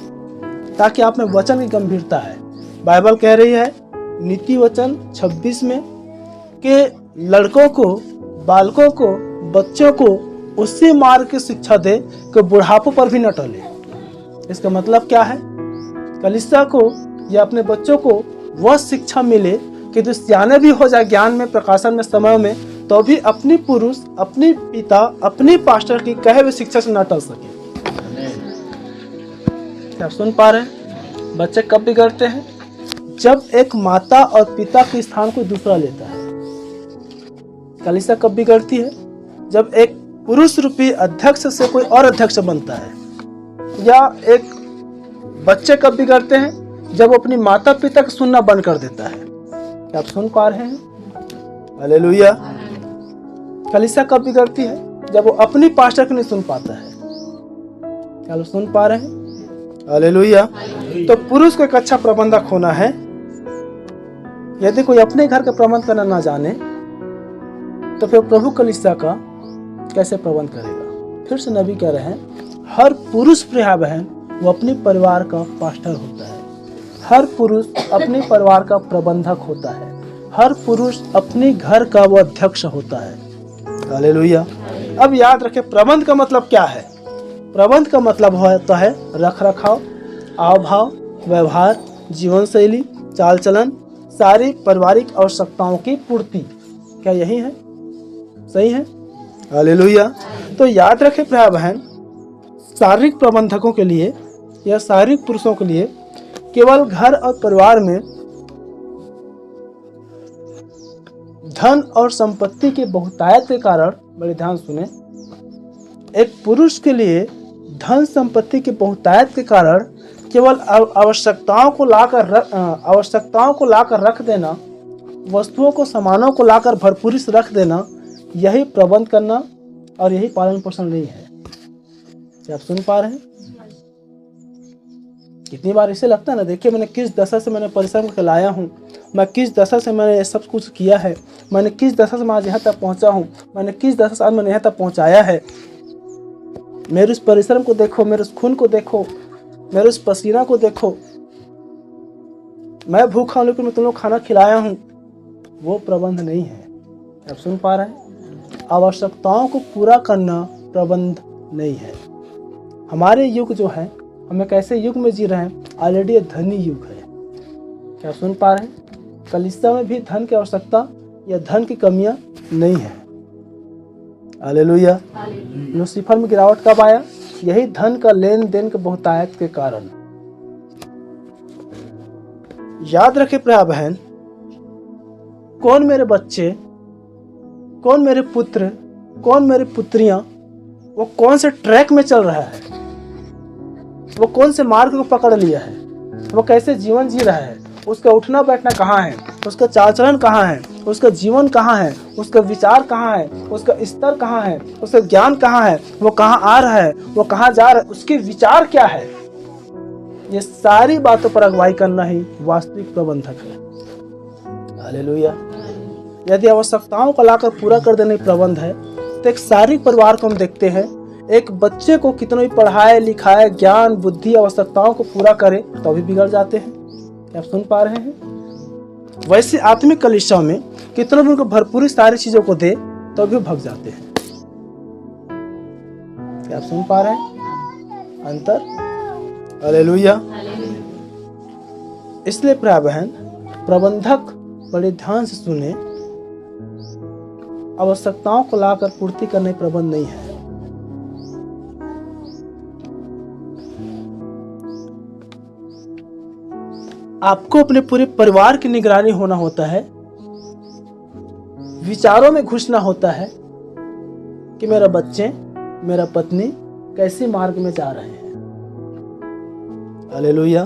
ताकि आप में वचन की गंभीरता है। बाइबल कह रही है नीति वचन 26 में कि लड़कों को, बालकों को, बच्चों को उसी मार्ग की शिक्षा दे कि बुढ़ापों पर भी न टले। इसका मतलब क्या है? कलीसिया को या अपने बच्चों को वह शिक्षा मिले कि जो सियाने भी हो जाए ज्ञान में, प्रकाशन में, समय में, तो भी अपनी पुरुष, अपनी पिता, अपनी पास्टर की कहे हुए शिक्षा से न टल सके। क्या सुन पा रहे हैं? बच्चे कब बिगड़ते हैं? जब एक माता और पिता के स्थान को दूसरा लेता है। कलीसिया कब बिगड़ती है? जब एक पुरुष रूपी अध्यक्ष से कोई और अध्यक्ष बनता है। या एक बच्चे कब बिगड़ते हैं? जब वो अपनी माता पिता को सुनना बंद कर देता है। क्या आप सुन पा रहे हैं? हालेलुया। कलीसिया कब बिगड़ती है? जब वो अपनी पास्टर को नहीं सुन पाता है। क्या लोग सुन पा रहे हैं? हालेलुया। तो पुरुष को एक अच्छा प्रबंधक होना है। यदि कोई अपने घर का प्रबंध करना ना जाने तो फिर प्रभु कलीसिया का कैसे प्रबंध करेगा? फिर से नबी कह रहे हैं हर पुरुष प्रिय बहन वो अपने परिवार का पास्टर होता है। हर पुरुष अपने परिवार का प्रबंधक होता है। हर पुरुष अपने घर का वो अध्यक्ष होता है। हालेलुया। अब याद रखें प्रबंध का मतलब क्या है? प्रबंध का मतलब होता है रख रखाव, आव भाव, व्यवहार, जीवन शैली, चाल चलन, सारी पारिवारिक आवश्यकताओं की पूर्ति। क्या यही है? सही है? हालेलुया। तो याद रखें प्रिय बहन, शारीरिक प्रबंधकों के लिए या शारीरिक पुरुषों के लिए केवल घर और परिवार में धन और संपत्ति के बहुतायत के कारण, मेरे ध्यान सुने, एक पुरुष के लिए धन संपत्ति की बहुतायत के कारण केवल आवश्यकताओं को लाकर रख देना, वस्तुओं को, सामानों को लाकर भरपूरी से रख देना, यही प्रबंध करना और यही पालन पोषण नहीं है। क्या आप सुन पा रहे हैं? कितनी बार इसे लगता है ना, देखिए मैंने किस दशा से मैंने परिश्रम करके लाया हूँ, मैं किस दशा से मैंने ये सब कुछ किया है, मैंने किस दशा से मैं आज यहाँ तक पहुँचा हूँ, मैंने किस दशा से आज मैंने यहाँ तक पहुँचाया है। मेरे उस परिश्रम को देखो, मेरे उस खून को देखो, मेरे उस पसीना को देखो। मैं भूखा हूँ लेकिन मैं तुम लोग खाना खिलाया हूँ, वो प्रबंध नहीं है। आप सुन पा रहे हैं? आवश्यकताओं को पूरा करना प्रबंध नहीं है। हमारे युग जो है, हम एक ऐसे युग में जी रहे हैं, ऑलरेडी धनी युग है। क्या सुन पा रहे हैं? कलीसिया में भी धन की आवश्यकता या धन की कमियां नहीं है। हालेलुया। लूसीफर में गिरावट कब आया? यही धन का लेन देन के बहुतायत के कारण। याद रखे प्रिय बहन, कौन मेरे बच्चे, कौन मेरे पुत्र, कौन मेरी पुत्रियां, वो कौन से ट्रैक में चल रहा है, वो कौन से मार्ग को पकड़ लिया है, वो कैसे जीवन जी रहा है, उसका उठना बैठना कहाँ है, उसका चाल चलन कहाँ है, उसका जीवन कहाँ है, उसका विचार कहाँ है, उसका स्तर कहाँ है, उसका ज्ञान कहाँ है, वो कहाँ आ रहा है, वो कहाँ जा रहा है, उसके विचार क्या है। ये सारी बातों पर अगुवाई करना ही वास्तविक प्रबंधक है। हालेलुया। यदि आवश्यकताओं को लाकर पूरा कर देने प्रबंध है, तो एक शारीरिक परिवार को हम देखते हैं, एक बच्चे को कितना भी पढ़ाए लिखाए, ज्ञान बुद्धि आवश्यकताओं को पूरा करे तो भी बिगड़ जाते हैं। क्या आप सुन पा रहे हैं? वैसे आत्मिक कलीसिया में कितना भी उनको भरपूरी सारी चीजों को दे तो भी भग जाते हैं। क्या आप सुन पा रहे हैं अंतर? हालेलुया। इसलिए प्रिय बहन, प्रबंधक बड़े ध्यान से सुने, आवश्यकताओं को लाकर पूर्ति करने प्रबंध नहीं है। आपको अपने पूरे परिवार की निगरानी होना होता है, विचारों में घुसना होता है कि मेरा बच्चे, मेरा पत्नी कैसे मार्ग में जा रहे हैं। हालेलुया।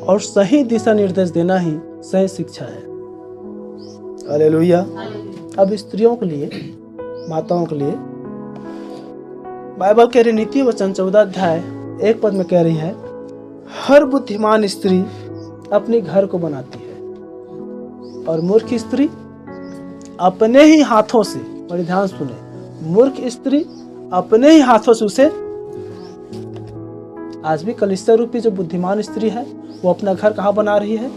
और सही दिशा निर्देश देना ही सही शिक्षा है। हालेलुया। अब स्त्रियों के लिए, माताओं के लिए बाइबल कह रही, नीति वचन 14 अध्याय 1 पद में कह रही है, हर बुद्धिमान स्त्री अपने घर को बनाती है और मूर्ख स्त्री अपने ही हाथों से, बड़े ध्यान सुने, मूर्ख स्त्री अपने ही हाथों से उसे। आज भी कलीसिया रूपी जो बुद्धिमान स्त्री है, वो अपना घर कहाँ बना रही है?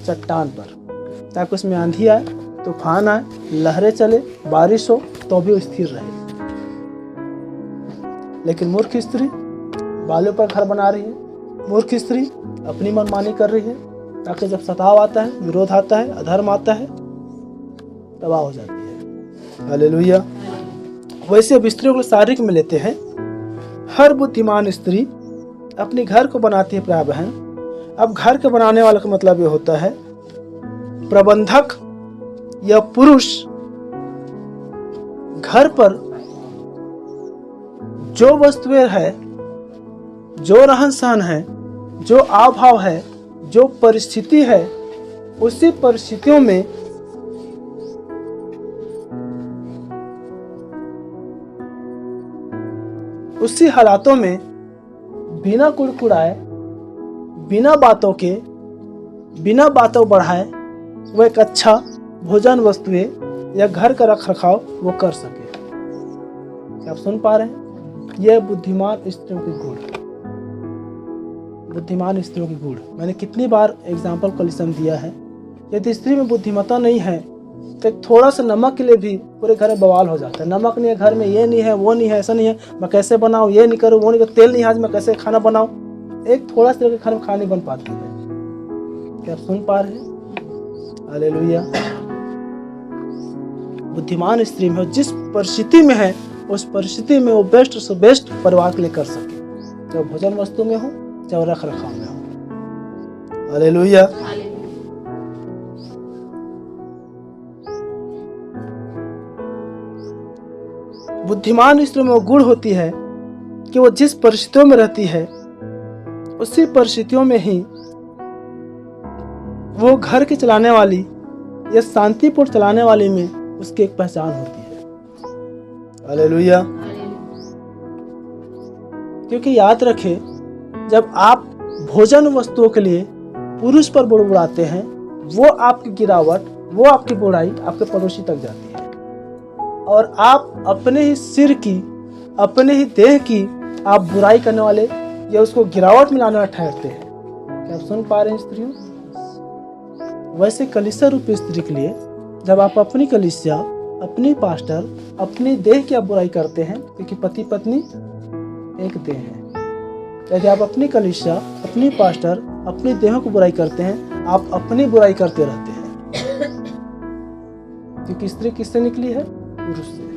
चट्टान पर, ताकि उसमें आंधी आए, तूफान आए, लहरें चले, बारिश हो तो भी वो स्थिर रहे। लेकिन मूर्ख स्त्री बालों पर घर बना रही है, मूर्ख स्त्री अपनी मनमानी कर रही है, ताकि जब सताव आता है, विरोध आता है, अधर्म आता है, तबाह हो जाती है। हालेलुया। वैसे अब स्त्रियों को शारीरिक में लेते हैं, हर बुद्धिमान स्त्री अपने घर को बनाती है प्रिय बहन। अब घर के बनाने वाले का मतलब ये होता है, प्रबंधक या पुरुष घर पर जो वस्तुएं है, जो रहन सहन है, जो आव भाव है, जो परिस्थिति है, उसी परिस्थितियों में उसी हालातों में बिना कुड़कुड़ाए, बिना बातों के, बिना बातों बढ़ाए वो एक अच्छा भोजन वस्तुएं या घर का रख रखाव वो कर सके। क्या आप सुन पा रहे हैं? यह बुद्धिमान स्त्रियों की गुण, बुद्धिमान स्त्रियों की गुण। मैंने कितनी बार एग्जाम्पल कलीसिया में दिया है। यदि स्त्री में बुद्धिमत्ता नहीं है तो थोड़ा सा नमक के लिए भी पूरे घर में बवाल हो जाता है। नमक नहीं है घर में, ये नहीं है, वो नहीं है, ऐसा नहीं है, मैं कैसे बनाऊं, ये नहीं करूं, वो नहीं करूं, तेल नहीं है आज, मैं कैसे खाना बनाऊं। एक थोड़ा सा घर में खाना नहीं बन पाती है। क्या आप सुन पा रहे हैं? हालेलुया। बुद्धिमान स्त्री में जिस परिस्थिति में है, उस परिस्थिति में वो बेस्ट से बेस्ट परिवार के लिए कर सके, चाहे भोजन वस्तु में हो, चाहे रख रखाव में हो। हालेलुया। बुद्धिमान स्त्री में वो गुण होती है कि वो जिस परिस्थितियों में रहती है उसी परिस्थितियों में ही वो घर के चलाने वाली या शांतिपूर्ण चलाने वाली में उसकी एक पहचान होती है। हालेलुया। क्योंकि याद रखें, जब आप भोजन वस्तुओं के लिए पुरुष पर बुड़बुड़ाते हैं, वो आपकी गिरावट, वो आपकी बुराई आपके पड़ोसी तक जाती है, और आप अपने ही सिर की, अपने ही देह की आप बुराई करने वाले या उसको गिरावट में लाने वाले ठहरते हैं। क्या आप सुन पा रहे हैं स्त्रियों? वैसे कलीसिया रूपी स्त्री के लिए जब आप अपनी कलीसिया, अपनी पास्टर, अपनी देह की आप बुराई करते हैं, क्योंकि पति पत्नी एक देह है। यदि आप अपनी कलीसिया, अपनी पास्टर, अपनी देहों को बुराई करते हैं, आप अपनी बुराई करते रहते हैं। क्योंकि स्त्री किससे निकली है? पुरुष से।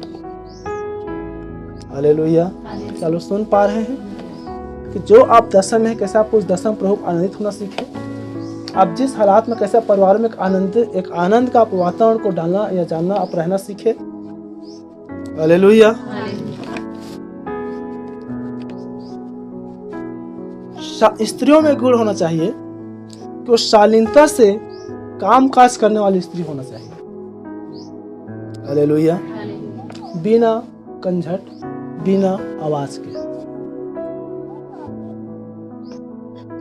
हालेलुया। चलो सुन पा रहे हैं कि जो आप दशम है, कैसे आप उस दशम प्रभु आनंदित होना सीखें। आप जिस हालात में कैसे परिवार में एक आनंद का आप वातावरण को डालना या जानना, आप रहना सीखे। हालेलुया। स्त्रियों में गुण होना चाहिए कि वो शालीनता से काम काज करने वाली स्त्री होना चाहिए। हालेलुया। बिना कंझट, बिना आवाज के।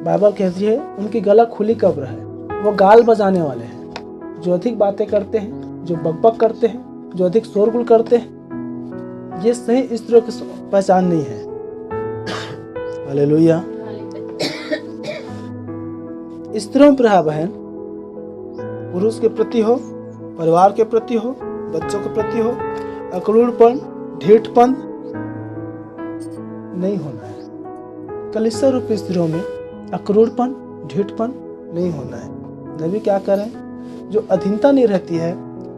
बाइबल कहती है उनकी गला खुली कब्र है, वो गाल बजाने वाले हैं, जो अधिक बातें करते हैं, जो बकबक करते हैं, जो अधिक शोरगुल करते हैं। ये सही स्त्रियों की पहचान नहीं है। हालेलुया। स्त्रियों पर बहन, पुरुष के प्रति हो, परिवार के प्रति हो, बच्चों के प्रति हो, अक्रूरपन, ढीठपन नहीं होना है। कलीसिया रूपी स्त्रियों में अक्रूरपन, ढीठपन नहीं होना है। नबी क्या करें? जो अधीनता नहीं रहती है,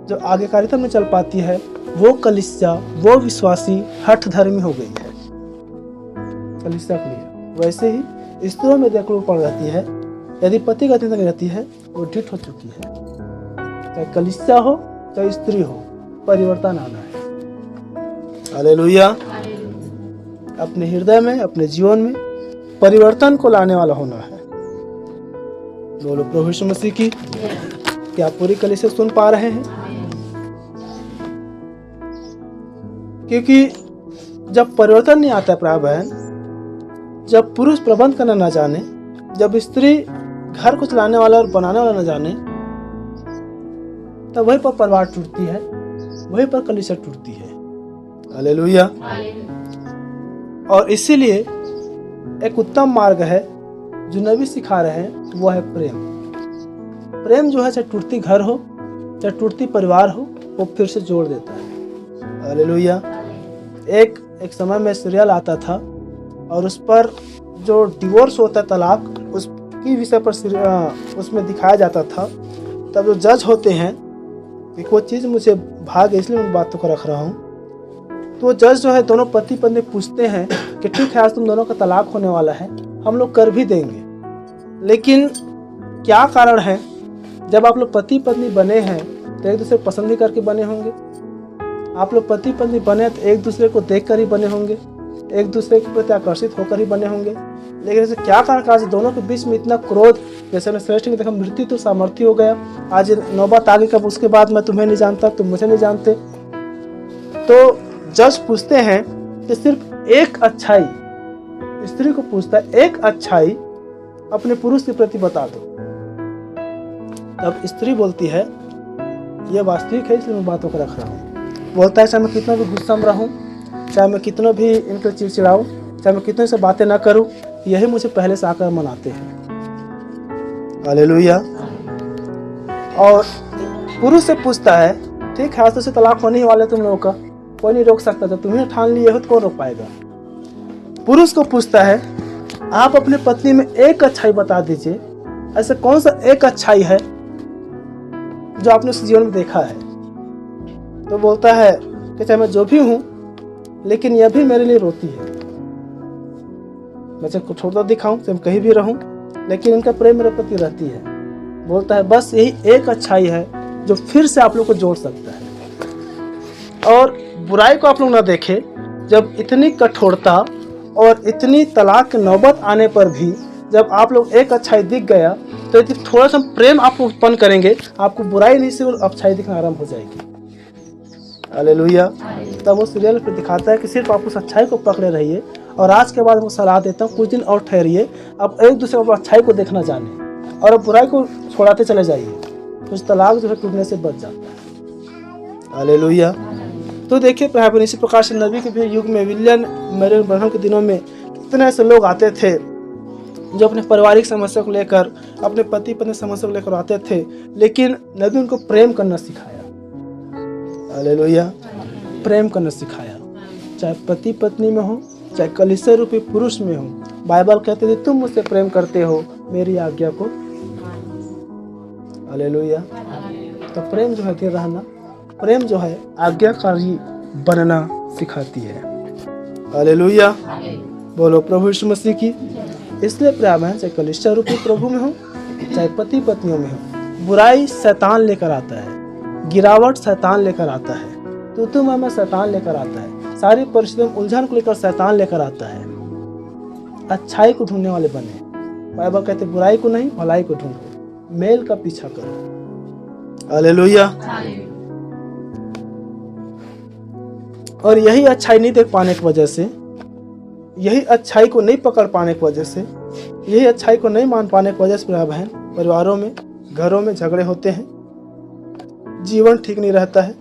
जो आज्ञाकारिता में चल पाती है, वो कलीसिया, वो विश्वासी हठ धर्मी हो गई है कलीसिया के लिए। वैसे ही स्त्रियों में अक्रूरपन रहती है। यदि पति का अधीनता नहीं रहती है, वो ढीठ हो चुकी है। चाहे कलीसिया हो, चाहे स्त्री हो, परिवर्तन आना है। हालेलुया। अपने हृदय में, अपने जीवन में परिवर्तन को लाने वाला होना है। बोलो प्रभु यीशु मसीह की। क्या पूरी कलीसिया सुन पा रहे हैं? क्योंकि जब परिवर्तन नहीं आता है प्राय बहन, जब पुरुष प्रबंध करना ना जाने, जब स्त्री घर को चलाने वाला और बनाने वाला ना जाने, तब वहीं पर परिवार टूटती है, वहीं पर कलीसिया टूटती है। हालेलुया। और इसीलिए एक उत्तम मार्ग है जो नबी सिखा रहे हैं, वो है प्रेम। प्रेम जो है, चाहे टूटती घर हो, चाहे टूटती परिवार हो, वो फिर से जोड़ देता है। हालेलुया। एक समय में सीरियल आता था और उस पर जो डिवोर्स होता है, तलाक, उसकी विषय पर उसमें दिखाया जाता था। तब जो जज होते हैं, एक वो चीज़ मुझे भाग है इसलिए मैं बातों को रख रहा हूँ, तो वो जज जो है दोनों पति पत्नी पूछते हैं कि ठीक है आज तुम दोनों का तलाक होने वाला है, हम लोग कर भी देंगे, लेकिन क्या कारण है? जब आप लोग पति पत्नी बने हैं तो एक दूसरे को पसंद ही करके बने होंगे। आप लोग पति पत्नी बने तो एक दूसरे को देख कर ही बने होंगे, एक दूसरे के प्रति आकर्षित होकर ही बने होंगे। लेकिन ऐसे क्या कारण आज दोनों के बीच में इतना क्रोध? जैसे मैं श्रेष्ठ में देखा, मृत्यु तो सामर्थ्य हो गया, आज नौबत आ गई कब उसके बाद मैं तुम्हें नहीं जानता, तुम मुझे नहीं जानते। तो जज पूछते हैं कि सिर्फ एक अच्छाई, स्त्री को पूछता है, एक अच्छाई अपने पुरुष के प्रति बता दो। तब स्त्री बोलती है यह वास्तविक है इसलिए मैं बातों को रख रहा हूँ। बोलता है चाहे मैं कितना भी गुस्सा में रहूँ, चाहे मैं कितना भी इनके चिड़चिड़ाऊँ, चाहे मैं कितने से बातें ना करूँ, यही मुझे पहले से आकर मनाते हैं। हालेलुया। और पुरुष से पूछता है ठीक है आज तो से तलाक होने ही वाले तुम लोगों का, कोई नहीं रोक सकता, जब तुम्हें ठान लिए हो तो कौन रोक पाएगा। पुरुष को पूछता है आप अपने पत्नी में एक अच्छाई बता दीजिए, ऐसा कौन सा एक अच्छाई है जो आपने उस जीवन में देखा है। तो बोलता है कि चाहे मैं जो भी हूं लेकिन यह भी मेरे लिए रोती है, मैं चाहे कुछ छोटा दिखाऊं, चाहे मैं कहीं भी रहूं, लेकिन इनका प्रेम मेरे प्रति रहती है। बोलता है बस यही एक अच्छाई है जो फिर से आप लोग को जोड़ सकता है। और बुराई को आप लोग ना देखें, जब इतनी कठोरता और इतनी तलाक की नौबत आने पर भी जब आप लोग एक अच्छाई दिख गया तो यदि थोड़ा सा प्रेम आप उत्पन्न करेंगे, आपको बुराई नहीं से अच्छाई दिखना आरंभ हो जाएगी। हालेलुया। तब वो सीरियल पे दिखाता है कि सिर्फ आप उस अच्छाई को पकड़े रहिए, और आज के बाद मैं सलाह देता हूँ कुछ दिन और ठहरिए, आप एक दूसरे को अच्छाई को देखना जाने और अब बुराई को छोड़ाते चले जाइए, कुछ तलाक जो है टूटने से बच जाता है। हालेलुया। तो देखिए प्यारे, इसी प्रकार से नबी के भी युग में विलियम मैरियन ब्रैनम के दिनों में कितने ऐसे लोग आते थे जो अपने पारिवारिक समस्या को लेकर, अपने पति पत्नी समस्या को लेकर आते थे, लेकिन नबी उनको प्रेम करना सिखाया। हालेलुया। प्रेम करना सिखाया, चाहे पति पत्नी में हो, चाहे कलीसिया रूपी पुरुष में हो। बाइबल कहते थे तुम मुझसे प्रेम करते हो, मेरी आज्ञा को। हालेलुया। तो प्रेम जो है धीरे रहना, प्रेम जो है आज्ञाकारी बनना सिखाती है। हालेलुया। बोलो प्रभु यीशु मसीह की। इसलिए प्रेम है, चाहे कलीसिया रूपी प्रभु में हो, चाहे पति पत्नियों में हो, बुराई शैतान लेकर आता है, गिरावट शैतान लेकर आता है, तो में शैतान लेकर आता है, सारी परिस्थितियों में उलझन को लेकर शैतान लेकर आता है। अच्छाई को ढूंढने वाले बने। बाइबल कहते बुराई को नहीं, भलाई को ढूंढो, मेल का पीछा करो। हालेलुया। और यही अच्छाई नहीं देख पाने की वजह से, यही अच्छाई को नहीं पकड़ पाने की वजह से, यही अच्छाई को नहीं मान पाने की वजह से मेरा बहन, परिवारों में, घरों में झगड़े होते हैं, जीवन ठीक नहीं रहता है,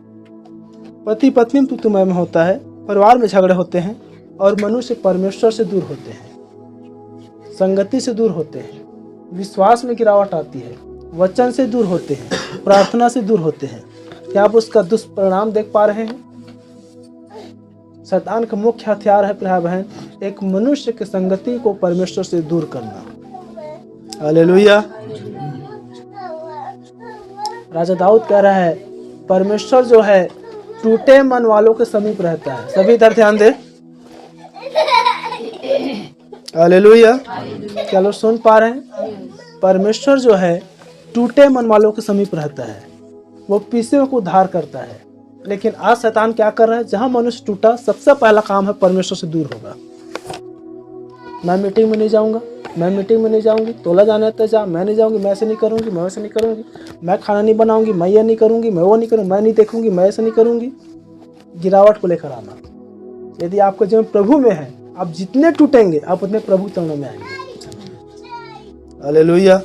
पति पत्नी में तुतुमय में होता है, परिवार में झगड़े होते हैं, और मनुष्य परमेश्वर से दूर होते हैं, संगति से दूर होते हैं, विश्वास में गिरावट आती है, वचन से दूर होते हैं, प्रार्थना से दूर होते हैं। क्या आप उसका दुष्परिणाम देख पा रहे हैं? शैतान का मुख्य हथियार है प्यारे बहन, एक मनुष्य की संगति को परमेश्वर से दूर करना। हालेलुया। राजा दाऊद कह रहा है परमेश्वर जो है टूटे मन वालों के समीप रहता है। सभी इधर ध्यान दे। हालेलुया। क्या लोग सुन पा रहे हैं? परमेश्वर जो है टूटे मन वालों के समीप रहता है, वो पीसे को उद्धार करता है। लेकिन आज शैतान क्या कर रहा है? जहां मनुष्य टूटा, सबसे पहला काम है परमेश्वर से दूर होगा। मैं मीटिंग में नहीं जाऊंगा, मैं मीटिंग में नहीं जाऊंगी, तोला जाना है जा, मैं नहीं जाऊंगी, मैं ऐसे नहीं करूंगी, मैं वैसे नहीं करूंगी, मैं खाना नहीं बनाऊंगी, मैं ये नहीं करूंगी, मैं वो नहीं करूंगी, मैं नहीं देखूंगी, मैं ऐसे नहीं करूंगी। गिरावट को लेकर आना। यदि आपका जीवन प्रभु में है, आप जितने टूटेंगे आप उतने प्रभु चरणों में आएंगे। हालेलुया।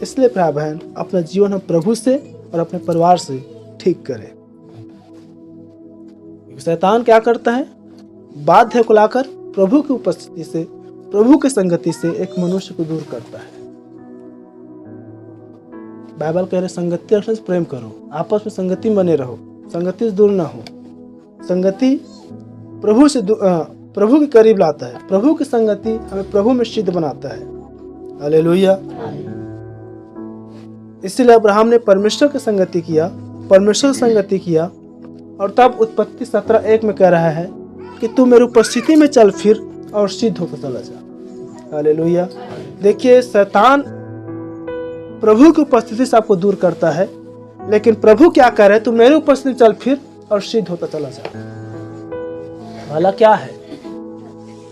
इसलिए प्यारे बहन, अपना जीवन हम प्रभु से और अपने परिवार से ठीक करें। शैतान क्या करता है? बाध्य को लाकर प्रभु की उपस्थिति से, प्रभु की संगति से एक मनुष्य को दूर करता है। बाइबल कह रहे संगति रखने से प्रेम करो, आपस में संगति बने रहो, संगति से दूर ना हो। संगति प्रभु से प्रभु के करीब लाता है। प्रभु की संगति हमें प्रभु में सिद्ध बनाता है। हालेलुया। इसलिए अब्राहम ने परमेश्वर की संगति किया, परमेश्वर की संगति किया, और तब उत्पत्ति 17:1 में कह रहा है कि तू मेरी उपस्थिति में चल फिर और सिद्ध होकर चला जा। हालेलुया। देखिए शैतान प्रभु की उपस्थिति से आपको दूर करता है, लेकिन प्रभु क्या कह रहे हैं? तू मेरी उपस्थिति में चल फिर और सिद्ध होता चला जा। भला क्या है?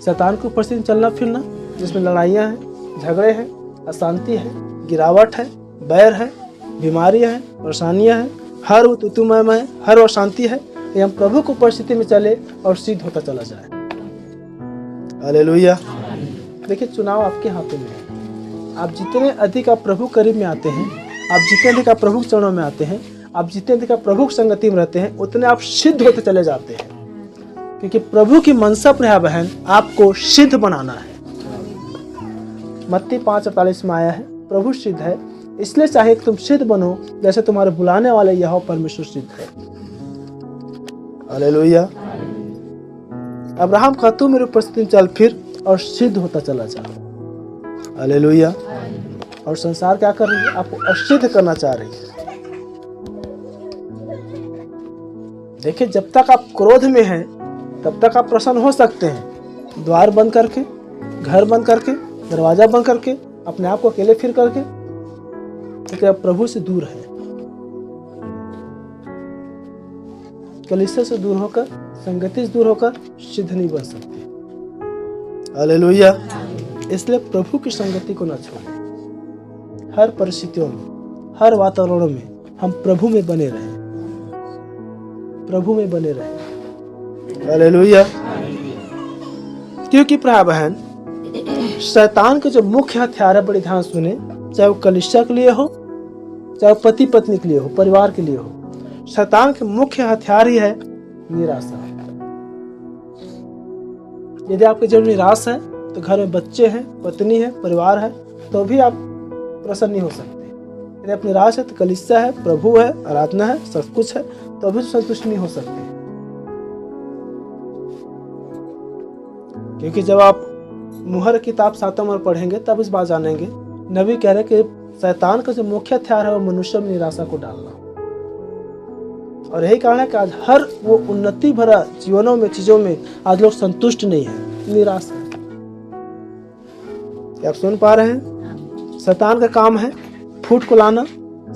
शैतान की उपस्थिति में चलना फिरना जिसमें लड़ाइयाँ हैं, झगड़े हैं, अशांति है, गिरावट है, बैर है, बीमारियां हैं, परेशानियां हैं, हर ऋतुमय में हर अशांति है। कि हम प्रभु की उपस्थिति में चले और सिद्ध होता चला जाए। हालेलुया। देखिए चुनाव आपके हाथों में है। आप जितने अधिक आप प्रभु करीब में आते हैं, आप जितने अधिक आप प्रभु के चरणों में आते हैं, आप जितने अधिक आप प्रभु की संगति में रहते हैं, उतने आप सिद्ध होते चले जाते हैं। क्योंकि प्रभु की मनसा प्रिय बहन आपको सिद्ध बनाना है। मत्ती 5:48 में आया है, प्रभु सिद्ध है, इसलिए चाहे कि तुम सिद्ध बनो जैसे तुम्हारे बुलाने वाले यहोवा परमेश्वर सिद्ध है। हालेलुया। अब्राहम का तू मेरे उपस्थिति में चल फिर और सिद्ध होता चला जा। हालेलुया। और संसार क्या कर रही है? आपको असिद्ध करना चाह रही है। देखिए जब तक आप क्रोध में हैं तब तक आप प्रसन्न हो सकते हैं। द्वार बंद करके, घर बंद करके, दरवाजा बंद करके, अपने आप को अकेले फिर करके, लेकिन आप प्रभु से दूर है। कलीसिया से दूर होकर, संगति से दूर होकर सिद्ध नहीं बन सकते। हालेलुया। इसलिए प्रभु की संगति को न छोड़ें। हर परिस्थितियों में, हर वातावरणों में हम प्रभु में बने रहें, प्रभु में बने रहें। हालेलुया। क्योंकि प्राय बहन, शैतान के जो मुख्य हथियार है, बड़ी ध्यान सुने, चाहे वो कलीसिया के लिए हो, चाहे वो पति पत्नी के लिए हो, परिवार के लिए हो, शैतान के मुख्य हथियार ही है निराशा। यदि आपके जीवन में निराश है तो घर में बच्चे हैं, पत्नी है, परिवार है, तो भी आप प्रसन्न नहीं हो सकते। यदि आप निराश है तो कलीसिया है, प्रभु है, आराधना है, सब कुछ है, तो भी संतुष्ट नहीं हो सकते। क्योंकि जब आप मुहर किताब 7 पढ़ेंगे तब इस बात जानेंगे। नबी कह रहे कि शैतान का जो मुख्य हथियार है वो मनुष्य में निराशा को डालना। और यही कारण है कि आज हर वो उन्नति भरा जीवनों में, चीजों में आज लोग संतुष्ट नहीं है, निराश है। क्या आप सुन पा रहे हैं? शैतान का काम है फूट को लाना,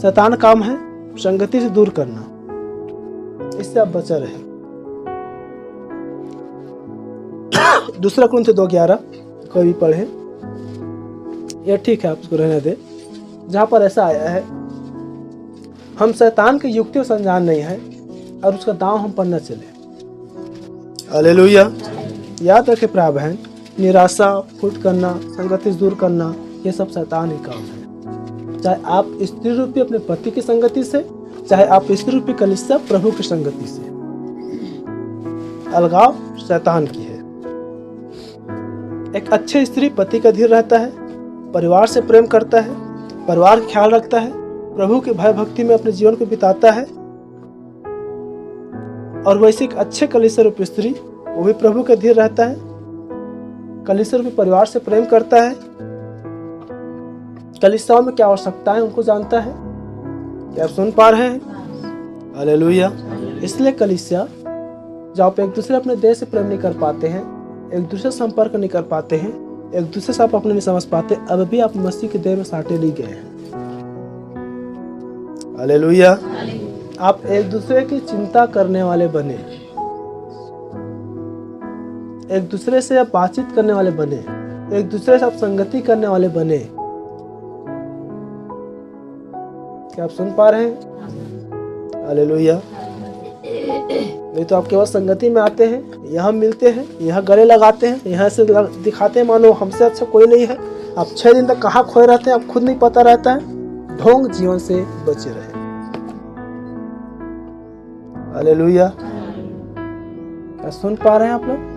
शैतान का काम है संगति से दूर करना। इससे आप बचा रहे। 2 कुरिन्थियों 2:11 कोई भी पढ़े, यह ठीक है, आप उसको रहने दे। जहां पर ऐसा आया है, हम शैतान की युक्तियों से अनजान नहीं है और उसका दांव हम पर न चले। हालेलुया। याद रखे प्राय बहन, निराशा, फूट करना, संगति से दूर करना, ये सब शैतान ही काम है। चाहे आप स्त्री रूपी अपने पति की संगति से, चाहे आप स्त्री रूपी कलीसिया प्रभु की संगति से, अलगाव शैतान की है। एक अच्छे स्त्री पति का धीर रहता है, परिवार से प्रेम करता है, परिवार का ख्याल रखता है, प्रभु के भय भक्ति में अपने जीवन को बिताता है। और वैसे एक अच्छे कलीसिया रूपी स्त्री, वो भी प्रभु का धीर रहता है, कलीसिया रूपी परिवार से प्रेम करता है, कलीसियाओं में क्या आवश्यकता है उनको जानता है। क्या आप सुन पा रहे हैं? हालेलुया। इसलिए कलीसिया जहाँ पे एक दूसरे अपने देह से प्रेम नहीं कर पाते हैं, एक दूसरे से संपर्क नहीं कर पाते हैं, एक दूसरे से आप अपने नहीं समझ पाते, अब भी आप मसीह के देह में साटे ली गए हैं। हालेलुया। आप एक दूसरे की चिंता करने वाले बने, एक दूसरे से आप बातचीत करने वाले बने, एक दूसरे से आप संगति करने वाले बने। क्या आप सुन पा रहे हैं? हालेलुया। नहीं तो आप केवल संगति में आते हैं, यहाँ मिलते हैं, यहाँ गले लगाते हैं, यहाँ से दिखाते हैं मानो हमसे अच्छा कोई नहीं है। आप 6 दिन तक कहाँ खोए रहते हैं, आप खुद नहीं पता रहता है। ढोंग जीवन से बचे रहे। हालेलुया। क्या सुन पा रहे हैं आप लोग?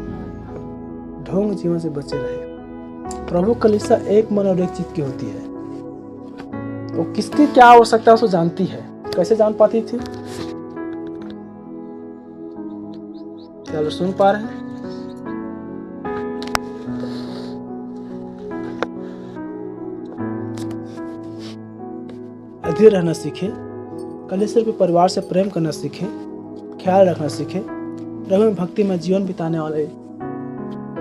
ढोंग जीवन से बचे रहे। प्रभु कलीसिया एक मन और एक चित्त की होती है। वो किसकी क्या आवश्यकता है उसको जानती है। कैसे जान पाती थी? क्या लोग सुन पा रहे हैं? अधीर रहना सीखे, कलीसिया के परिवार से प्रेम करना सीखे, ख्याल रखना सीखे, प्रभु में भक्ति में जीवन बिताने वाले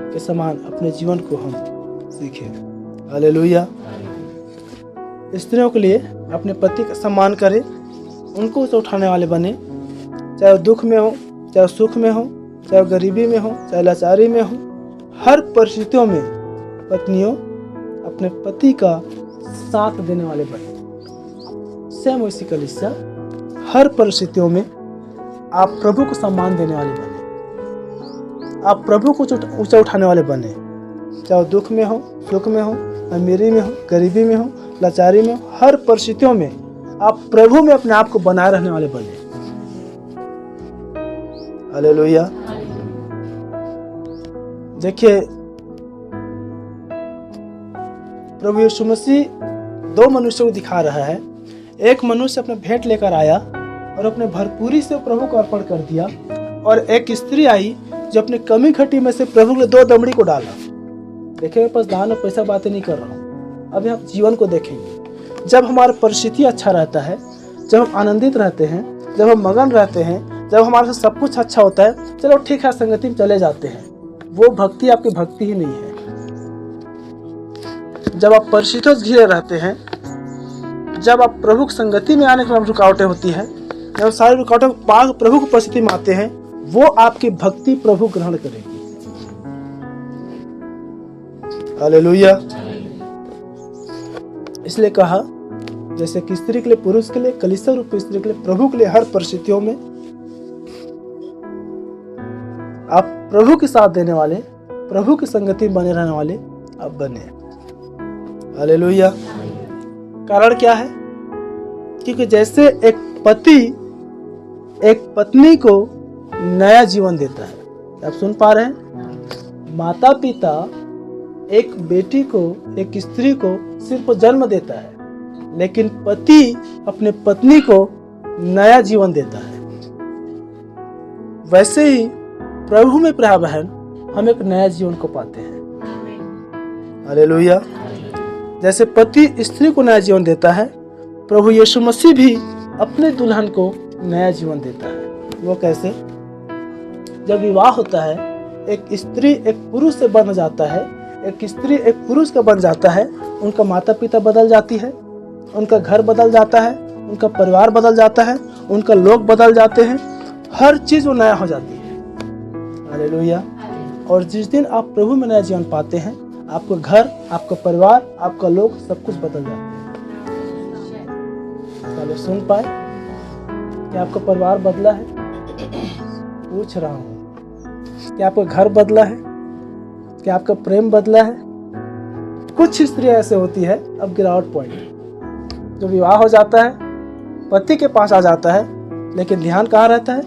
के समान अपने जीवन को हम सीखे। हालेलुया। स्त्रियों के लिए अपने पति का सम्मान करें, उनको उठाने वाले बने, चाहे वो दुख में हो, चाहे सुख में हो, चाहे गरीबी में हो, चाहे लाचारी में हो। हर परिस्थितियों में पत्नियों अपने पति का साथ देने वाले बने। सेम वैसी कलीसिया हर परिस्थितियों में आप प्रभु को सम्मान देने वाले बने, आप प्रभु को ऊंचा उठाने वाले बने। चाहे दुख में हो, सुख में हो, अमीरी में हो, गरीबी में हो, लाचारी में हो, हर परिस्थितियों में आप प्रभु में अपने आप को बनाए रहने वाले बने। हालेलुया। देखिए, प्रभु यीशु मसीह 2 मनुष्यों को दिखा रहा है। एक मनुष्य अपना भेंट लेकर आया और अपने भरपूरी से प्रभु को अर्पण कर दिया, और एक स्त्री आई जो अपने कमी घटी में से प्रभु के 2 दमड़ी को डाला। देखिए, मेरे पास दान और पैसा बातें नहीं कर रहा हूँ, अभी आप जीवन को देखेंगे। जब हमारा परिस्थिति अच्छा रहता है, जब हम आनंदित रहते हैं, जब हम मगन रहते हैं, जब हमारे साथ सब कुछ अच्छा होता है, चलो ठीक है संगति में चले जाते हैं, वो भक्ति आपकी भक्ति ही नहीं है। जब आप परिस्थितियों से घिरे रहते हैं, जब आप प्रभु की संगति में आने के बाद रुकावटें होती है, जब सारी रुकावटें पार प्रभु की परिस्थिति में आते हैं, वो आपकी भक्ति प्रभु ग्रहण करेगी। हालेलुया। इसलिए कहा जैसे कि स्त्री के लिए पुरुष के लिए, कलीसिया रूपी स्त्री के लिए, प्रभु के लिए हर परिस्थितियों में आप प्रभु के साथ देने वाले, प्रभु की संगति में बने रहने वाले आप बने। हालेलुया। कारण क्या है? क्योंकि जैसे एक पति एक पत्नी को नया जीवन देता है, आप सुन पा रहे हैं? माता पिता एक बेटी को, एक स्त्री को सिर्फ जन्म देता है, लेकिन पति अपने पत्नी को नया जीवन देता है। वैसे ही प्रभु में प्रिय बहन हम एक नया जीवन को पाते हैं। हालेलुया। जैसे पति स्त्री को नया जीवन देता है, प्रभु यीशु मसीह भी अपने दुल्हन को नया जीवन देता है। वो कैसे? जब विवाह होता है, एक स्त्री एक पुरुष से बन जाता है, एक स्त्री एक पुरुष का बन जाता है, उनका माता पिता बदल जाती है, उनका घर बदल जाता है, उनका परिवार बदल जाता है, उनका लोग बदल जाते हैं, हर चीज वो नया हो जाती है। हालेलुया। और जिस दिन आप प्रभु में नया जीवन पाते हैं, आपका घर, आपका परिवार, आपका लोग सब कुछ बदल जाते हैं। चलो सुन पाए कि आपका परिवार बदला है? पूछ रहा हूँ, क्या आपका घर बदला है? क्या आपका प्रेम बदला है? कुछ स्त्रियां ऐसे होती है, अब गिरावट पॉइंट, जो विवाह हो जाता है, पति के पास आ जाता है, लेकिन ध्यान कहाँ रहता है?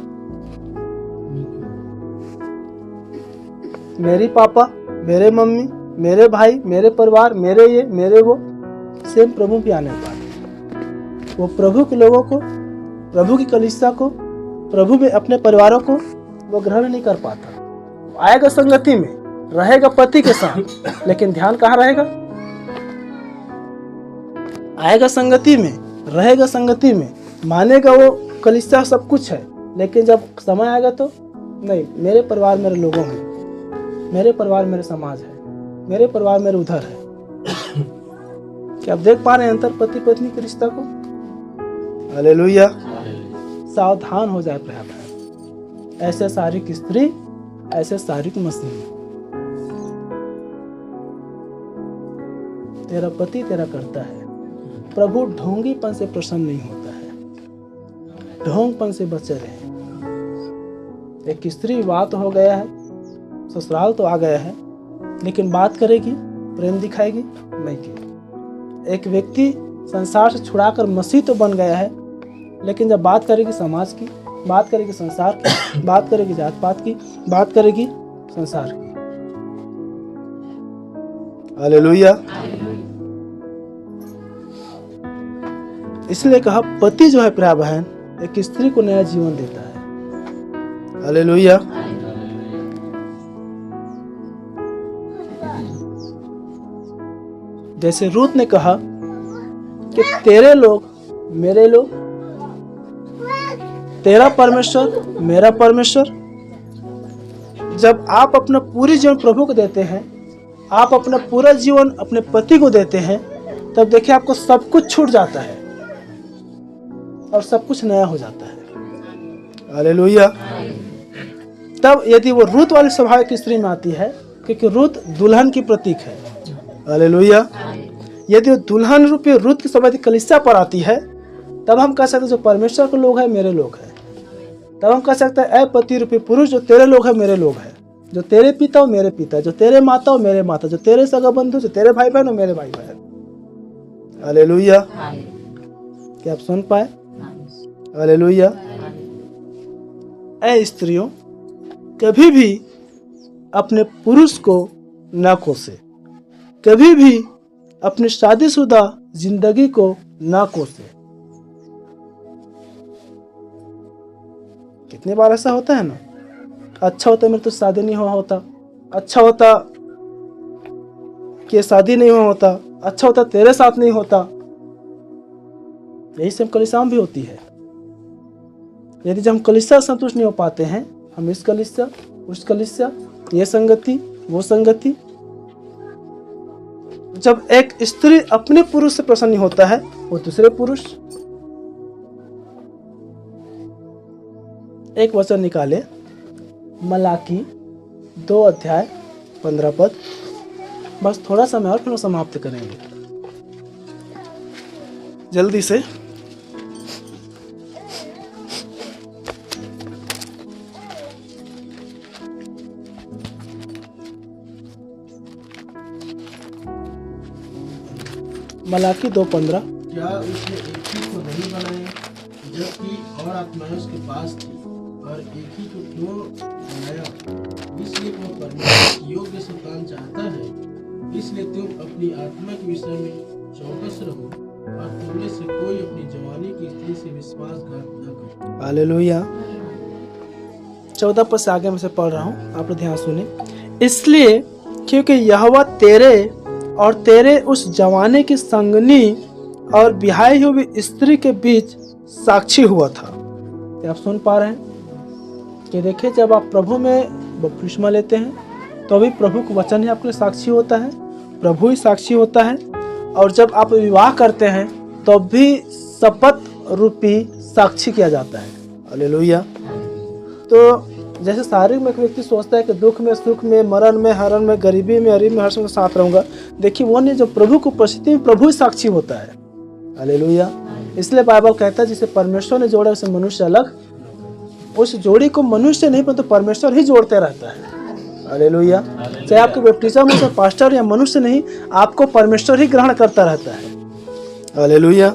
मेरी पापा, मेरे मम्मी, मेरे भाई, मेरे परिवार, मेरे ये, मेरे वो। सेम प्रभु भी आने पाते, वो प्रभु के लोगों को, प्रभु की कलीसिया को, प्रभु में अपने परिवारों को वो ग्रहण नहीं कर पाता। आएगा संगति में, रहेगा पति के साथ, लेकिन ध्यान कहाँ रहेगा? आएगा संगति में, रहेगा संगति में, मानेगा वो कलीसिया सब कुछ है, लेकिन जब समय आएगा तो नहीं, मेरे परिवार मेरे लोगों में, मेरे परिवार मेरे समाज है, मेरे परिवार मेरे उधर है। क्या आप देख पा रहे हैं अंतर पति पत्नी के रिश्ता को? हालेलुया। सावधान हो जाए प्रिय भाई, ऐसे शारीरिक स्त्री, ऐसे शारीरिक मसीह। तेरा पति तेरा करता है। प्रभु ढोंगीपन से प्रसन्न नहीं होता है, ढोंगपन से बचे रहे। एक स्त्री विवाह तो हो गया है, ससुराल तो आ गया है, लेकिन बात करेगी, प्रेम दिखाएगी नहीं की। एक व्यक्ति संसार से छुड़ाकर मसीह तो बन गया है, लेकिन जब बात करेगी समाज की, बात करेगी संसार की, बात करेगी जात पात की, बात करेगी संसार की। हालेलुया। इसलिए कहा पति जो है प्रिय बहन एक स्त्री को नया जीवन देता है। हालेलुया। जैसे रूत ने कहा कि तेरे लोग मेरे लोग, तेरा परमेश्वर मेरा परमेश्वर। जब आप अपना पूरी जीवन प्रभु को देते हैं, आप अपना पूरा जीवन अपने पति को देते हैं, तब देखिए आपको सब कुछ छूट जाता है और सब कुछ नया हो जाता है। हालेलुया। तब यदि वो रूत वाली स्वभाव की स्त्री में आती है, क्योंकि रूत दुल्हन की प्रतीक है। हालेलुया। यदि वो दुल्हन रूपी रूत की स्वभाव कलीसिया पर आती है, तब हम कह सकते हैं जो परमेश्वर के लोग हैं मेरे लोग हैं। तब हम कह सकते हैं ऐ पति रूपी पुरुष, जो तेरे लोग हैं मेरे लोग हैं, जो तेरे पिता हो मेरे पिता, जो तेरे माता हो मेरे माता, जो तेरे सगा बंधु, जो तेरे भाई बहन हो मेरे भाई बहन। हालेलुया। क्या आप सुन पाए? हालेलुया। ऐ स्त्रियों, कभी भी अपने पुरुष को ना कोसे, कभी भी अपनी शादीशुदा जिंदगी को ना कोसे। कितनी बार ऐसा होता है ना, अच्छा होता मेरे तो शादी नहीं हुआ होता, अच्छा होता कि शादी नहीं हुआ होता, अच्छा होता तेरे साथ नहीं होता। यही सब कलीसिया भी होती है। यदि जब हम कलीसिया संतुष्ट नहीं हो पाते हैं, हम इस कलीसिया उस कलीसिया, ये संगति वो संगति। जब एक स्त्री अपने पुरुष से प्रसन्न नहीं होता है, वो दूसरे पुरुष। एक वचन निकाले, मलाकी 2 अध्याय 15 पद। बस थोड़ा समय और फिर हम समाप्त करेंगे जल्दी से। मलाकी 2:15। क्या उसने एक ही को नहीं बनाया, जबकि और आत्माएं उसके पास थी, और एक ही को क्यों बनाया? इसलिए वह परमेश्वर की योग्य संतान चाहता है। इसलिए तुम अपनी आत्मा के विषय में चौकस रहो, और तुमने से कोई अपनी जवानी की स्त्री से विश्वासघात न करे। हालेलुया। 14 पद से आगे मैं से पढ़ रहा हूँ, आप लोग ध्यान सुने। इसलिए क्योंकि यहोवा तेरे और तेरे उस जवानी की संगनी और ब्याही हुई स्त्री के बीच साक्षी हुआ था। क्या आप सुन पा रहे हैं कि देखिए, जब आप प्रभु में बपतिस्मा लेते हैं तो अभी प्रभु का वचन ही आपके लिए साक्षी होता है, प्रभु ही साक्षी होता है। और जब आप विवाह करते हैं तो भी शपथ रूपी साक्षी किया जाता है। हालेलुया। तो जैसे शारीरिक में एक व्यक्ति सोचता है कि दुख में, सुख में, मरण में, हरण में, गरीबी में, अरीब में, हर समय साथ रहूंगा, देखिए वो नहीं, जो प्रभु को परिस्थिति में प्रभु ही साक्षी होता है। हालेलुया। इसलिए बाइबल कहता है जिसे परमेश्वर ने जोड़ा उसे मनुष्य अलग, उस जोड़ी को मनुष्य नहीं परंतु परमेश्वर ही जोड़ते रहता है। हालेलुया। चाहे आपके बैप्टिज्म में पास्टर या मनुष्य नहीं, आपको परमेश्वर ही ग्रहण करता रहता है। हालेलुया।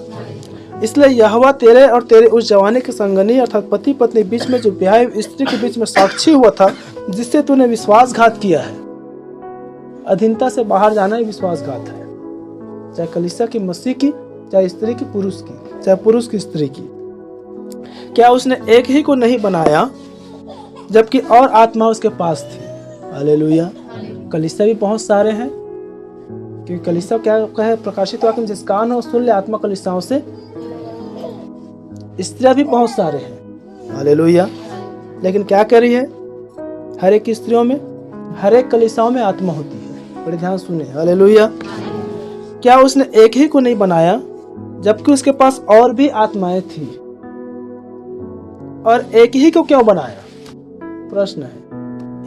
इसलिए यहोवा तेरे और तेरे उस जवानी की संगनी अर्थात पति पत्नी बीच में जो ब्याही स्त्री के बीच में साक्षी हुआ था, जिससे तूने विश्वासघात किया है। अधीनता से बाहर जाना ही विश्वासघात है, चाहे कलीसिया की मसीह की, चाहे स्त्री की पुरुष की, चाहे पुरुष की स्त्री की। क्या उसने एक ही को नहीं बनाया, जबकि और आत्मा उसके पास थी। हालेलुया। कलीसिया भी बहुत सारे हैं, क्योंकि कलीसिया क्या कहे प्रकाशित वाक्य में, जिस कान हो सुन ले आत्मा कलीसियाओं से। स्त्रियां भी बहुत सारे हैं। हालेलुया। लेकिन क्या कह रही है, हर एक स्त्रियों में, हर एक कलीसियाओं में आत्मा होती है। बड़े ध्यान सुने। हालेलुया। क्या उसने एक ही को नहीं बनाया, जबकि उसके पास और भी आत्माएं थी, और एक ही को क्यों बनाया? प्रश्न है,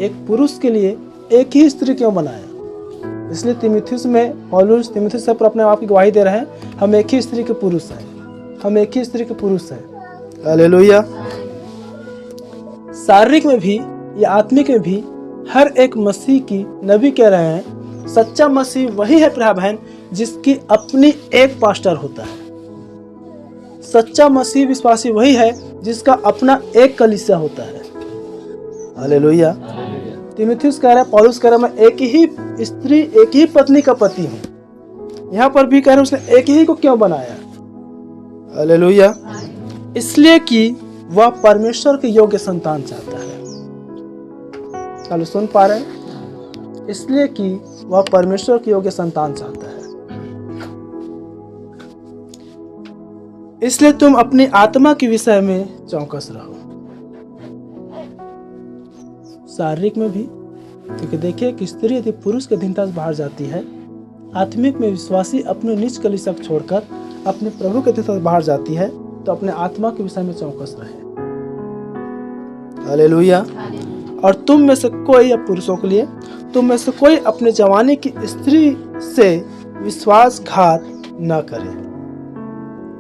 एक पुरुष के लिए एक ही स्त्री क्यों बनाया? इसलिए तीमुथियुस में पौलुस तीमुथियुस पर अपने आप की गवाही दे रहे हैं, हम एक ही स्त्री के पुरुष हैं, हम एक ही स्त्री के पुरुष हैं। हालेलुया। शारीरिक में भी या आत्मिक में भी हर एक मसीह की, नबी कह रहे हैं, सच्चा मसीह वही है प्रिय बहन जिसकी अपनी एक पास्टर होता है। सच्चा मसीह विश्वासी वही है जिसका अपना एक कलीसिया होता है। हालेलुया। तीमुथियुस कह रहा है, पौलुस कह रहा है, मैं एक ही स्त्री, एक ही पत्नी का पति हूं। यहाँ पर भी कह रहे हैं उसने एक ही को क्यों बनाया? हालेलुया। इसलिए कि वह परमेश्वर के योग्य संतान चाहता है। चलो सुन पा रहे हैं? इसलिए कि वह परमेश्वर के योग्य संतान चाहता है। इसलिए तुम अपनी आत्मा के विषय में चौकस रहो। शारीरिक में भी, क्योंकि देखिए कि स्त्री यदि पुरुष के अधीनता से बाहर जाती है, आत्मिक में विश्वासी अपने निज कलीसिया छोड़कर अपने प्रभु के अधीनता से बाहर जाती है, तो अपने आत्मा के विषय में चौकस रहे। हालेलुया। और तुम में से कोई, या पुरुषों के लिए, तुम में से कोई अपने जवानी की स्त्री से विश्वासघात न करे,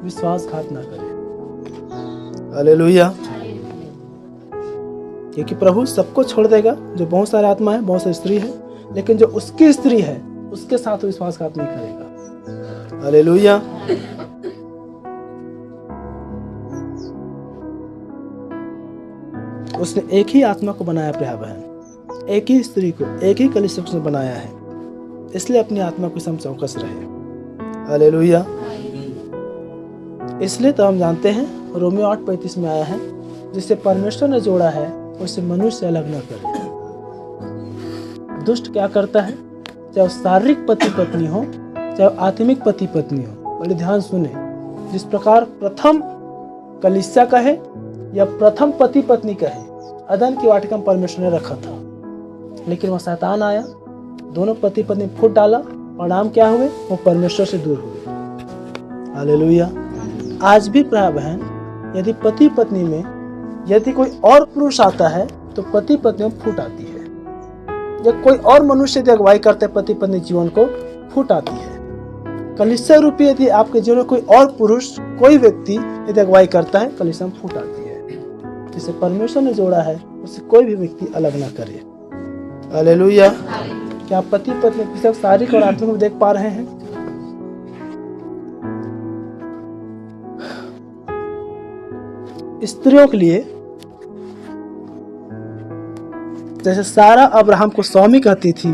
विश्वासघात न करे। हालेलुया। क्योंकि प्रभु सबको छोड़ देगा, जो बहुत सारे आत्मा है, बहुत सारी स्त्री है, लेकिन जो उसकी स्त्री है उसके साथ विश्वासघात नहीं करेगा। हालेलुया। उसने एक ही आत्मा को बनाया प्रिय बहन, एक ही स्त्री को, एक ही कलीसिया को बनाया है। इसलिए अपनी आत्मा को सम चौकस रहे। हालेलुया। इसलिए तो हम जानते हैं रोमियो 8:35 में आया है, जिसे परमेश्वर ने जोड़ा है उसे मनुष्य अलग न करे। दुष्ट क्या करता है, चाहे शारीरिक पति पत्नी हो, चाहे आत्मिक पति पत्नी हो। बड़े ध्यान सुने, जिस प्रकार प्रथम कलीसिया का है या प्रथम पति पत्नी का है, अदन की वाटिका में परमेश्वर ने रखा था, लेकिन वह शैतान आया, दोनों पति पत्नी फूट डाला, परिणाम क्या हुए, वो परमेश्वर से दूर हुए। हालेलुया। आज भी प्रिय बहन, यदि पति पत्नी में यदि कोई और पुरुष आता है तो पति पत्नी में फूट आती है। या कोई और मनुष्य यदि अगुवाई करते पति पत्नी जीवन को, फूट आती है। कलीसिया रूपी यदि आपके जीवन में कोई और पुरुष, कोई व्यक्ति यदि अगुवाई करता है, कलीसिया में फूट आती है। जिसे परमेश्वर ने जोड़ा है उसे कोई भी व्यक्ति अलग ना करे। हालेलुया। क्या आप पति पत्नी के शारीरिक और आत्मिक में देख पा रहे हैं? स्त्रियों के लिए जैसे सारा अब्राहम को स्वामी कहती थी,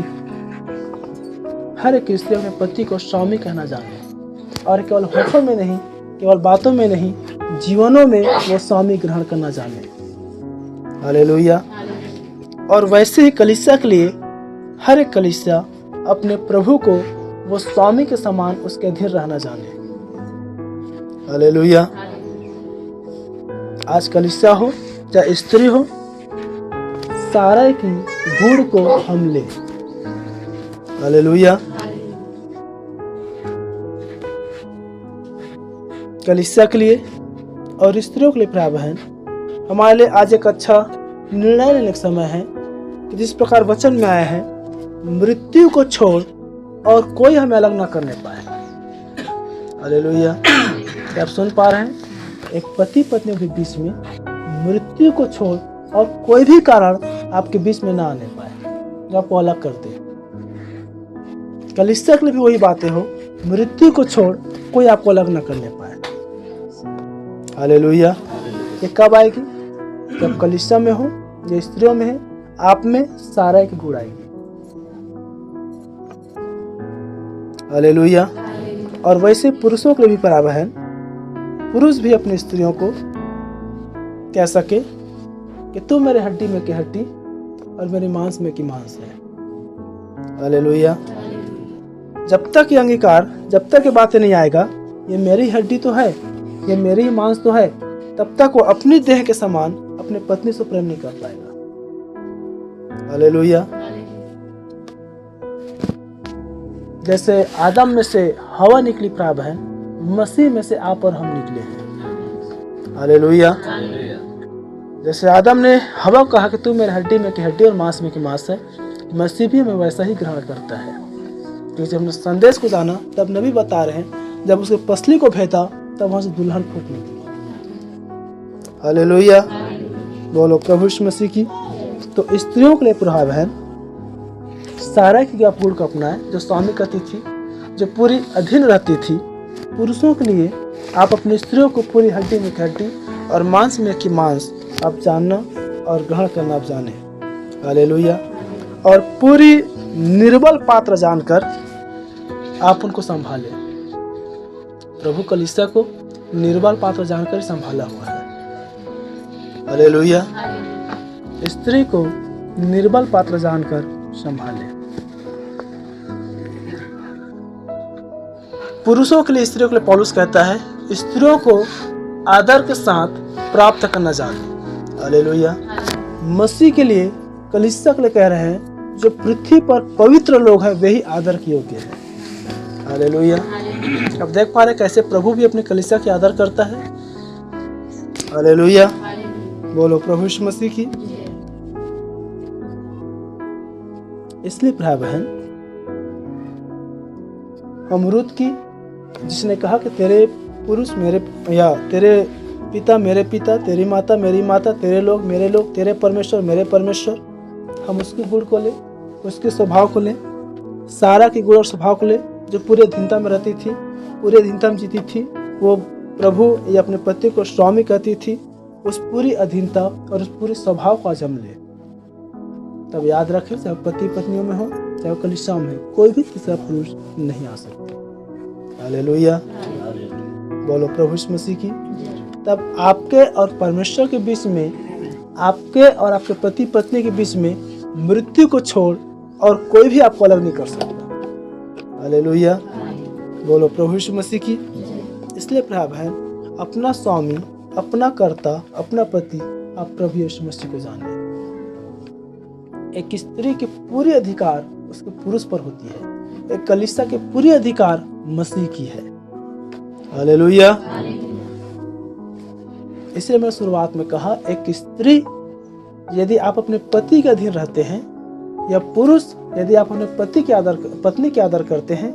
हर एक स्त्री अपने पति को स्वामी कहना जाने, और केवल होठों में नहीं, केवल बातों में नहीं, जीवनों में वो स्वामी ग्रहण करना जाने। हालेलुया। और वैसे ही कलीसिया के लिए हर एक कलीसिया अपने प्रभु को वो स्वामी के समान उसके अधीन रहना जाने। हालेलुया। आज कलीसिया हो चाहे स्त्री हो, सारा की गुण को हम ले। हालेलुया। कलीसिया के लिए और स्त्रियों के लिए प्रिय बहन, हमारे लिए आज एक अच्छा निर्णय लेने का समय है कि जिस प्रकार वचन में आया है, मृत्यु को छोड़ और कोई हमें अलग ना करने पाए। हालेलुया। क्या आप सुन पा रहे हैं? एक पति पत्नी के बीच में मृत्यु को छोड़ और कोई भी कारण आपके बीच में ना आने पाए जो आपको अलग कर दे। कलीसिया के लिए भी वही बातें हो, मृत्यु को छोड़ कोई आपको अलग ना करने पाए। हालेलुया। ये कब आएगी? जब कलीसिया में हो, जो स्त्रियों में है, आप में सारा की गुण आएगी। हालेलुया। और वैसे पुरुषों के लिए भी बराबर है, पुरुष भी अपनी स्त्रियों को कह सके कि तू मेरे हड्डी में की हड्डी और मेरे मांस में की मांस है। हालेलुया। जब तक ये अंगीकार, जब तक ये बातें नहीं आएगा, ये मेरी हड्डी तो है, ये मेरी ही मांस तो है, तब तक वो अपनी देह के समान अपने पत्नी से प्रेम नहीं कर पाएगा। हालेलुया। जैसे आदम में से हवा निकली प्राप्त है, मसीह में से आप और हम निकले हैं। हालेलुया। जैसे आदम ने हवा को कहा कि तू मेरे हड्डी में की हड्डी और मांस में की मांस है, मसीह भी हमें वैसा ही ग्रहण करता है। क्योंकि जब हमने संदेश को जाना, तब नबी बता रहे हैं, जब उसके पसली को भेदा तब वहां से दुल्हन फूट निकली। हालेलुया। बोलो प्रभु यीशु मसीह की। तो स्त्रियों के लिए प्रभाव है, सारा की आप गुण को अपनाएं, जो स्वामी कहती थी, जो पूरी अधीन रहती थी। पुरुषों के लिए आप अपनी स्त्रियों को पूरी हड्डी में की हड्डी और मांस में की मांस आप जानना और ग्रहण करना आप जाने। हालेलुया। और पूरी निर्बल पात्र जानकर आप उनको संभालें। प्रभु कलीसिया को निर्बल पात्र जानकर ही संभाला हुआ है। हालेलुया। स्त्री को निर्बल पात्र जानकर संभाले। पुरुषों के लिए, स्त्रियों के लिए पौलुस कहता है, स्त्रियों को आदर के साथ प्राप्त करना जाने। हालेलुया। मसीह के लिए, कलीसिया के लिए कह रहे हैं, जो पृथ्वी पर पवित्र लोग हैं वे ही आदर के योग्य हैं। हालेलुया। अब देख पा रहे कैसे प्रभु भी अपनी कलीसिया की आदर करता है। हालेलुया। बोलो प्रभु यीशु मसीह की। इसलिए भाई बहन, अमरूद की जिसने कहा कि तेरे पुरुष मेरे, या तेरे पिता मेरे पिता, तेरी माता मेरी माता, तेरे लोग मेरे लोग, तेरे परमेश्वर मेरे परमेश्वर, हम उसके गुण को ले, उसके स्वभाव को ले, सारा के गुण और स्वभाव को ले, जो पूरे अधीनता में रहती थी, पूरे अधीनता में जीती थी। वो प्रभु या अपने पति को स्वामी कहती थी। उस पूरी अधीनता और उस पूरे स्वभाव को आज हम ले। तब याद रखें, चाहे पति पत्नियों में हो, चाहे कलीसिया में, कोई भी तीसरा पुरुष नहीं आ सकता। हालेलुया। बोलो प्रभु यीशु मसीह की। तब आपके और परमेश्वर के बीच में, आपके और आपके पति पत्नी के बीच में मृत्यु को छोड़ और कोई भी आपको अलग नहीं कर सकता। हालेलुया। बोलो प्रभु यीशु मसीह की। इसलिए भाई बहन, अपना स्वामी, अपना कर्ता, अपना पति आप प्रभु यीशु मसीह को जाने। एक स्त्री के पूरे अधिकार उसके पुरुष पर होती है। एक कलीसिया के पूरे अधिकार मसीह की है। हालेलुया। इसलिए मैंने शुरुआत में कहा, एक स्त्री, यदि आप अपने पति के अधीन रहते हैं या पुरुष यदि आप अपने पत्नी के आदर करते हैं,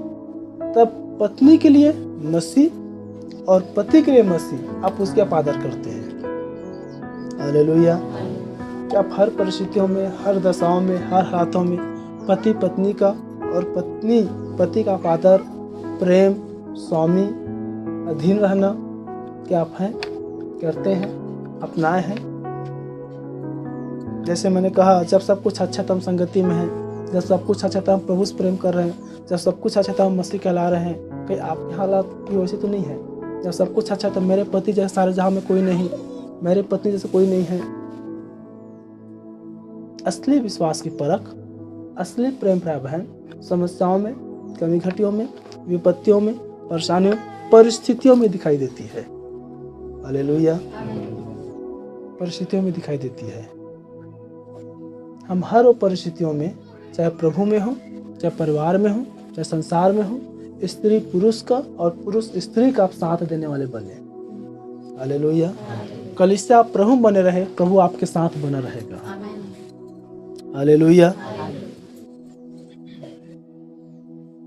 तब पत्नी के लिए मसीह और पति के लिए मसीह, आप उसके आप आदर करते हैं। हालेलुया। कि आप हर परिस्थितियों में, हर दशाओं में, हर हालातों में पति पत्नी का और पत्नी पति का आदर, प्रेम, स्वामी, अधीन रहना क्या आप हैं, करते हैं, अपनाए हैं। जैसे मैंने कहा, जब सब कुछ अच्छा था हम संगति में हैं, जब सब कुछ अच्छा था हम प्रभु से प्रेम कर रहे हैं, जब सब कुछ अच्छा था हम मसीह कहला रहे हैं। कहीं आपके हालात की वैसे तो नहीं है? जब सब कुछ अच्छा था, मेरे पति जैसे सारे जहां में कोई नहीं, मेरे पत्नी जैसे कोई नहीं है। असली विश्वास की परख, असली प्रेम प्राय बहन समस्याओं में, कमी घटियों में, विपत्तियों में, परेशानियों, परिस्थितियों में दिखाई देती है। हालेलुया। परिस्थितियों में दिखाई देती है। हम हर वो परिस्थितियों में, चाहे प्रभु में हो, चाहे परिवार में हो, चाहे संसार में हो, स्त्री पुरुष का और पुरुष स्त्री का आप साथ देने वाले बने। हालेलुया। कलीसिया आप प्रभु बने रहे, प्रभु आपके साथ बना रहेगा। हालेलुया।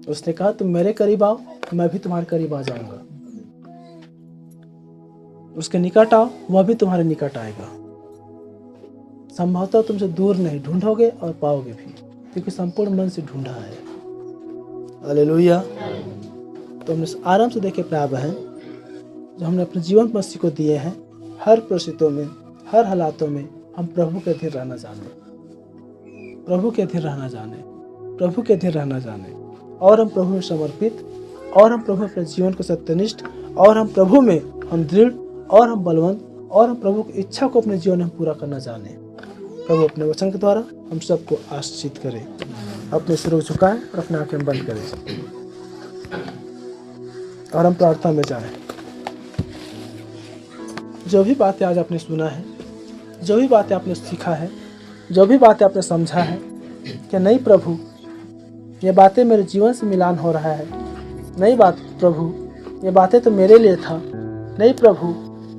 उसने कहा तुम मेरे करीब आओ, मैं भी तुम्हारे करीब आ जाऊंगा। उसके निकट आओ, वह भी तुम्हारे निकट आएगा। संभवतः तुमसे दूर नहीं, ढूंढोगे और पाओगे भी, क्योंकि संपूर्ण मन से ढूंढा है। हालेलुया। तो हमने आराम से देखे प्यार बहन, जो हमने अपने जीवन मसीह को दिए हैं, हर परिस्थितियों में, हर हालातों में हम प्रभु के अधीन रहना जाने, प्रभु के अधीन रहना जाने, प्रभु के अधीन रहना जाने, और हम प्रभु में समर्पित, और हम प्रभु अपने जीवन को सत्यनिष्ठ, और हम प्रभु में हम दृढ़, और हम बलवंत, और हम प्रभु की इच्छा को अपने जीवन में पूरा करना जाने। प्रभु अपने वचन के द्वारा हम सबको आशीषित करें। अपने सिरों झुकाएं और अपने आंखें बंद करें और हम प्रार्थना में जाएं। जो भी बातें आज आपने सुना है, जो भी बातें आपने सीखा है, जो भी बातें आपने समझा है कि नहीं प्रभु, ये बातें मेरे जीवन से मिलान हो रहा है, नहीं बात प्रभु, ये बातें तो मेरे लिए था, नहीं प्रभु,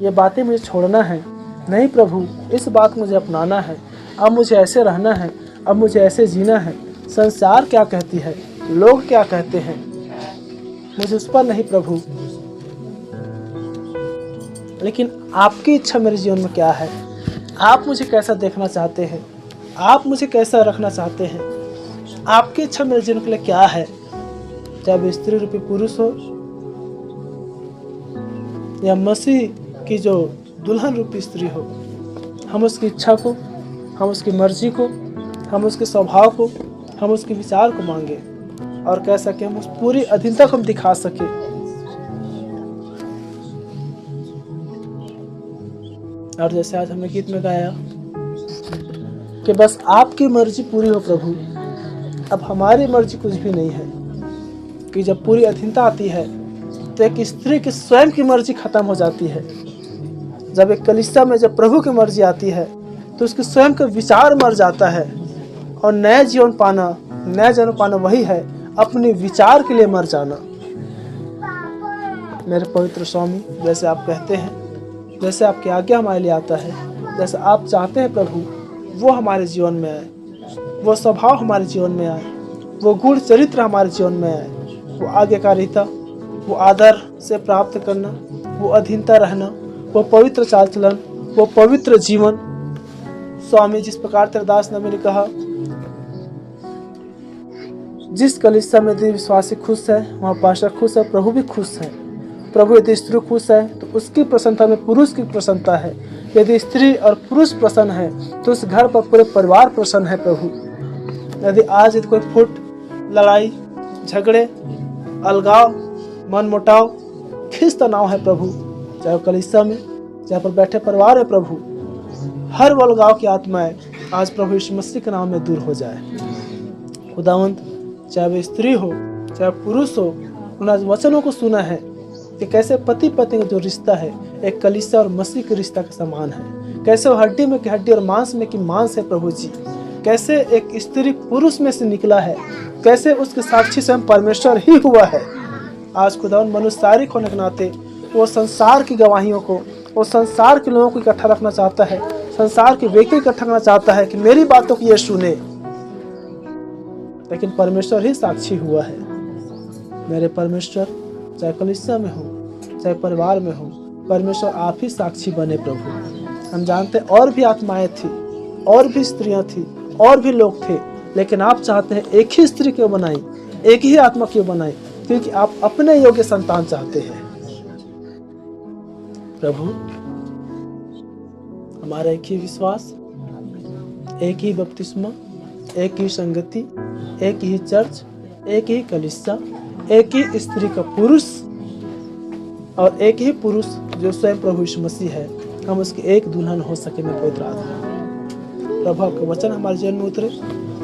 ये बातें मुझे छोड़ना है, नहीं प्रभु, इस बात मुझे अपनाना है, अब मुझे ऐसे रहना है, अब मुझे ऐसे जीना है। संसार क्या कहती है, लोग क्या कहते हैं, मुझे उस पर नहीं प्रभु, लेकिन आपकी इच्छा मेरे जीवन में क्या है, आप मुझे कैसा देखना चाहते हैं, आप मुझे कैसा रखना चाहते हैं, आपकी इच्छा मेरे जीवन के लिए क्या है। चाहे वो स्त्री रूपी पुरुष हो या मसीह की जो दुल्हन रूपी स्त्री हो, हम उसकी इच्छा को, हम उसकी मर्जी को, हम उसके स्वभाव को, हम उसके विचार को मांगे और कह सके, हम उस पूरी अधीनता को हम दिखा सके। और जैसे आज हमने गीत में गाया कि बस आपकी मर्जी पूरी हो प्रभु, अब हमारी मर्जी कुछ भी नहीं है। कि जब पूरी अधीनता आती है तो एक स्त्री की स्वयं की मर्जी खत्म हो जाती है। जब एक कलीसिया में जब प्रभु की मर्जी आती है तो उसके स्वयं का विचार मर जाता है, और नया जीवन पाना वही है अपने विचार के लिए मर जाना। मेरे पवित्र स्वामी, जैसे आप कहते हैं, जैसे आपकी आज्ञा हमारे लिए आता है, जैसे आप चाहते हैं प्रभु, वो हमारे जीवन में आए, वो स्वभाव हमारे जीवन में आए, वो गुण चरित्र हमारे जीवन में आए, वो आज्ञाकारिता, वो आदर से प्राप्त करना, वो अधीनता रहना, वो पवित्र चाल चलन, वो पवित्र जीवन। स्वामी, जिस प्रकार तेरे दास नबी ने कहा, जिस कलीसिया में यदि विश्वासी खुश है, वहाँ पास्टर खुश है, प्रभु भी खुश है। प्रभु यदि स्त्री खुश है तो उसकी प्रसन्नता में पुरुष की प्रसन्नता है। यदि स्त्री और पुरुष प्रसन्न है तो उस घर पर पूरे परिवार प्रसन्न है प्रभु। यदि आज यदि कोई फुट, लड़ाई, झगड़े, अलगाव, मनमुटाव, खींच तनाव है प्रभु, चाहे कलीसिया में, चाहे पर बैठे परिवार है प्रभु, हर वो अलगाव की आत्माएं आज प्रभु यीशु मसीह के नाम में दूर हो जाए। खुदावंत, चाहे वे स्त्री हो चाहे पुरुष हो, उन्होंने वचनों को सुना है कि कैसे पति पत्नी का जो रिश्ता है एक कलीसिया और मसीह के रिश्ता के समान है। कैसे वो हड्डी में की हड्डी और मांस में की मांस है प्रभु जी। कैसे एक स्त्री पुरुष में से निकला है, कैसे उसके साक्षी स्वयं परमेश्वर ही हुआ है। आज खुदावंत, मनुष्यसारिक होने के नाते वो संसार की गवाहियों को, वो संसार के लोगों को इकट्ठा रखना चाहता है, संसार के व्यक्ति इकट्ठा करना चाहता है कि मेरी बातों को ये सुने। लेकिन परमेश्वर ही साक्षी हुआ है। मेरे परमेश्वर, चाहे कलीसिया में हो चाहे परिवार में हो, परमेश्वर आप ही साक्षी बने प्रभु। हम जानते और भी आत्माएं थी, और भी स्त्रियां थी, और भी लोग थे, लेकिन आप चाहते हैं एक ही स्त्री क्यों बनाई, एक ही आत्मा क्यों बनाई, क्योंकि आप अपने योग्य संतान चाहते हैं। प्रभु, हमारा एक ही विश्वास, एक ही बपतिस्मा, एक ही संगति, एक ही चर्च, एक ही कलीसिया, एक ही स्त्री का पुरुष और एक ही पुरुष जो स्वयं प्रभु यीशु मसीह है, हम उसकी एक दुल्हन हो सके। मैं पवित्र आत्मा प्रभु, आपका वचन हमारे जीवन में उतरे,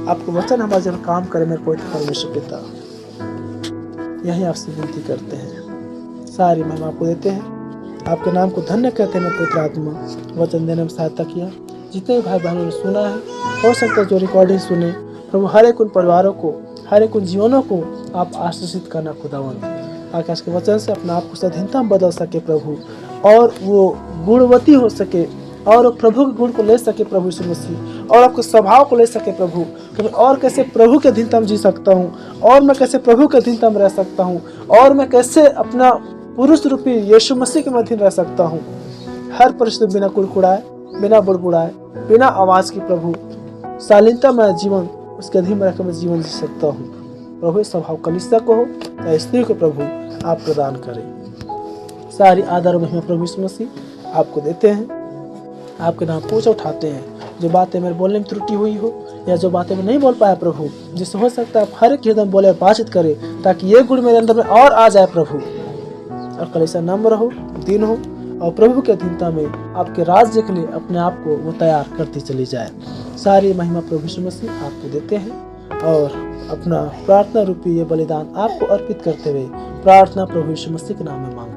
आपका वचन हमारे जीवन काम करे। मेरे पवित्र परमेश्वर पिता, यही आपसे विनती करते हैं, सारी महिमा आपको देते हैं, आपके नाम को धन्य कहते हैं। मैं पवित्र आत्मा वचन देने में सहायता किया। जितने भाई बहनों ने सुना है, हो सकता है जो रिकॉर्डिंग सुने, प्रभु हर एक उन परिवारों को, हर एक उन जीवनों को आप आशीषित करना खुदावन, ताकि आज के वचन से अपने आप को स्वाधीनता में बदल सके प्रभु, और वो गुणवती हो सके, और प्रभु के गुण को ले सके प्रभु यीशु मसीह, और आपके स्वभाव को ले सके प्रभु, कि मैं और कैसे प्रभु के अधीनता में जी सकता हूँ, और मैं कैसे प्रभु के अधीनता में रह सकता हूँ, और मैं कैसे अपना पुरुष रूपी यीशु मसीह के अधीन रह सकता हूँ। हर परिस्थिति बिना कुड़कुड़ाए, बिना बुड़बुड़ाए, बिना आवाज़ की प्रभु शालीनता में जीवन उसके अधीन में रहकर मैं जीवन जी सकता हूँ। प्रभु स्वभाव कलीसिया को हो या स्त्री को प्रभु आप प्रदान करें। सारी आदर और महिमा प्रभु यीशु मसीह आपको देते हैं, आपके नाम पूछ उठाते हैं। जो बातें मेरे बोलने में त्रुटि हुई हो या जो बातें मैं नहीं बोल पाया प्रभु, जिससे हो सकता है आप हर एक हृदय में बोले और बातचीत करें, ताकि ये गुण मेरे अंदर में और आ जाए प्रभु, और कलीसिया नम्र हो, दीन हो, और प्रभु के अधीनता में आपके राज्य के लिए अपने आप को वो तैयार करती चली जाए। सारी महिमा प्रभु यीशु मसीह आपको देते हैं, और अपना प्रार्थना रूपी ये बलिदान आपको अर्पित करते हुए प्रार्थना प्रभु यीशु मसीह के नाम में मांगते हैं।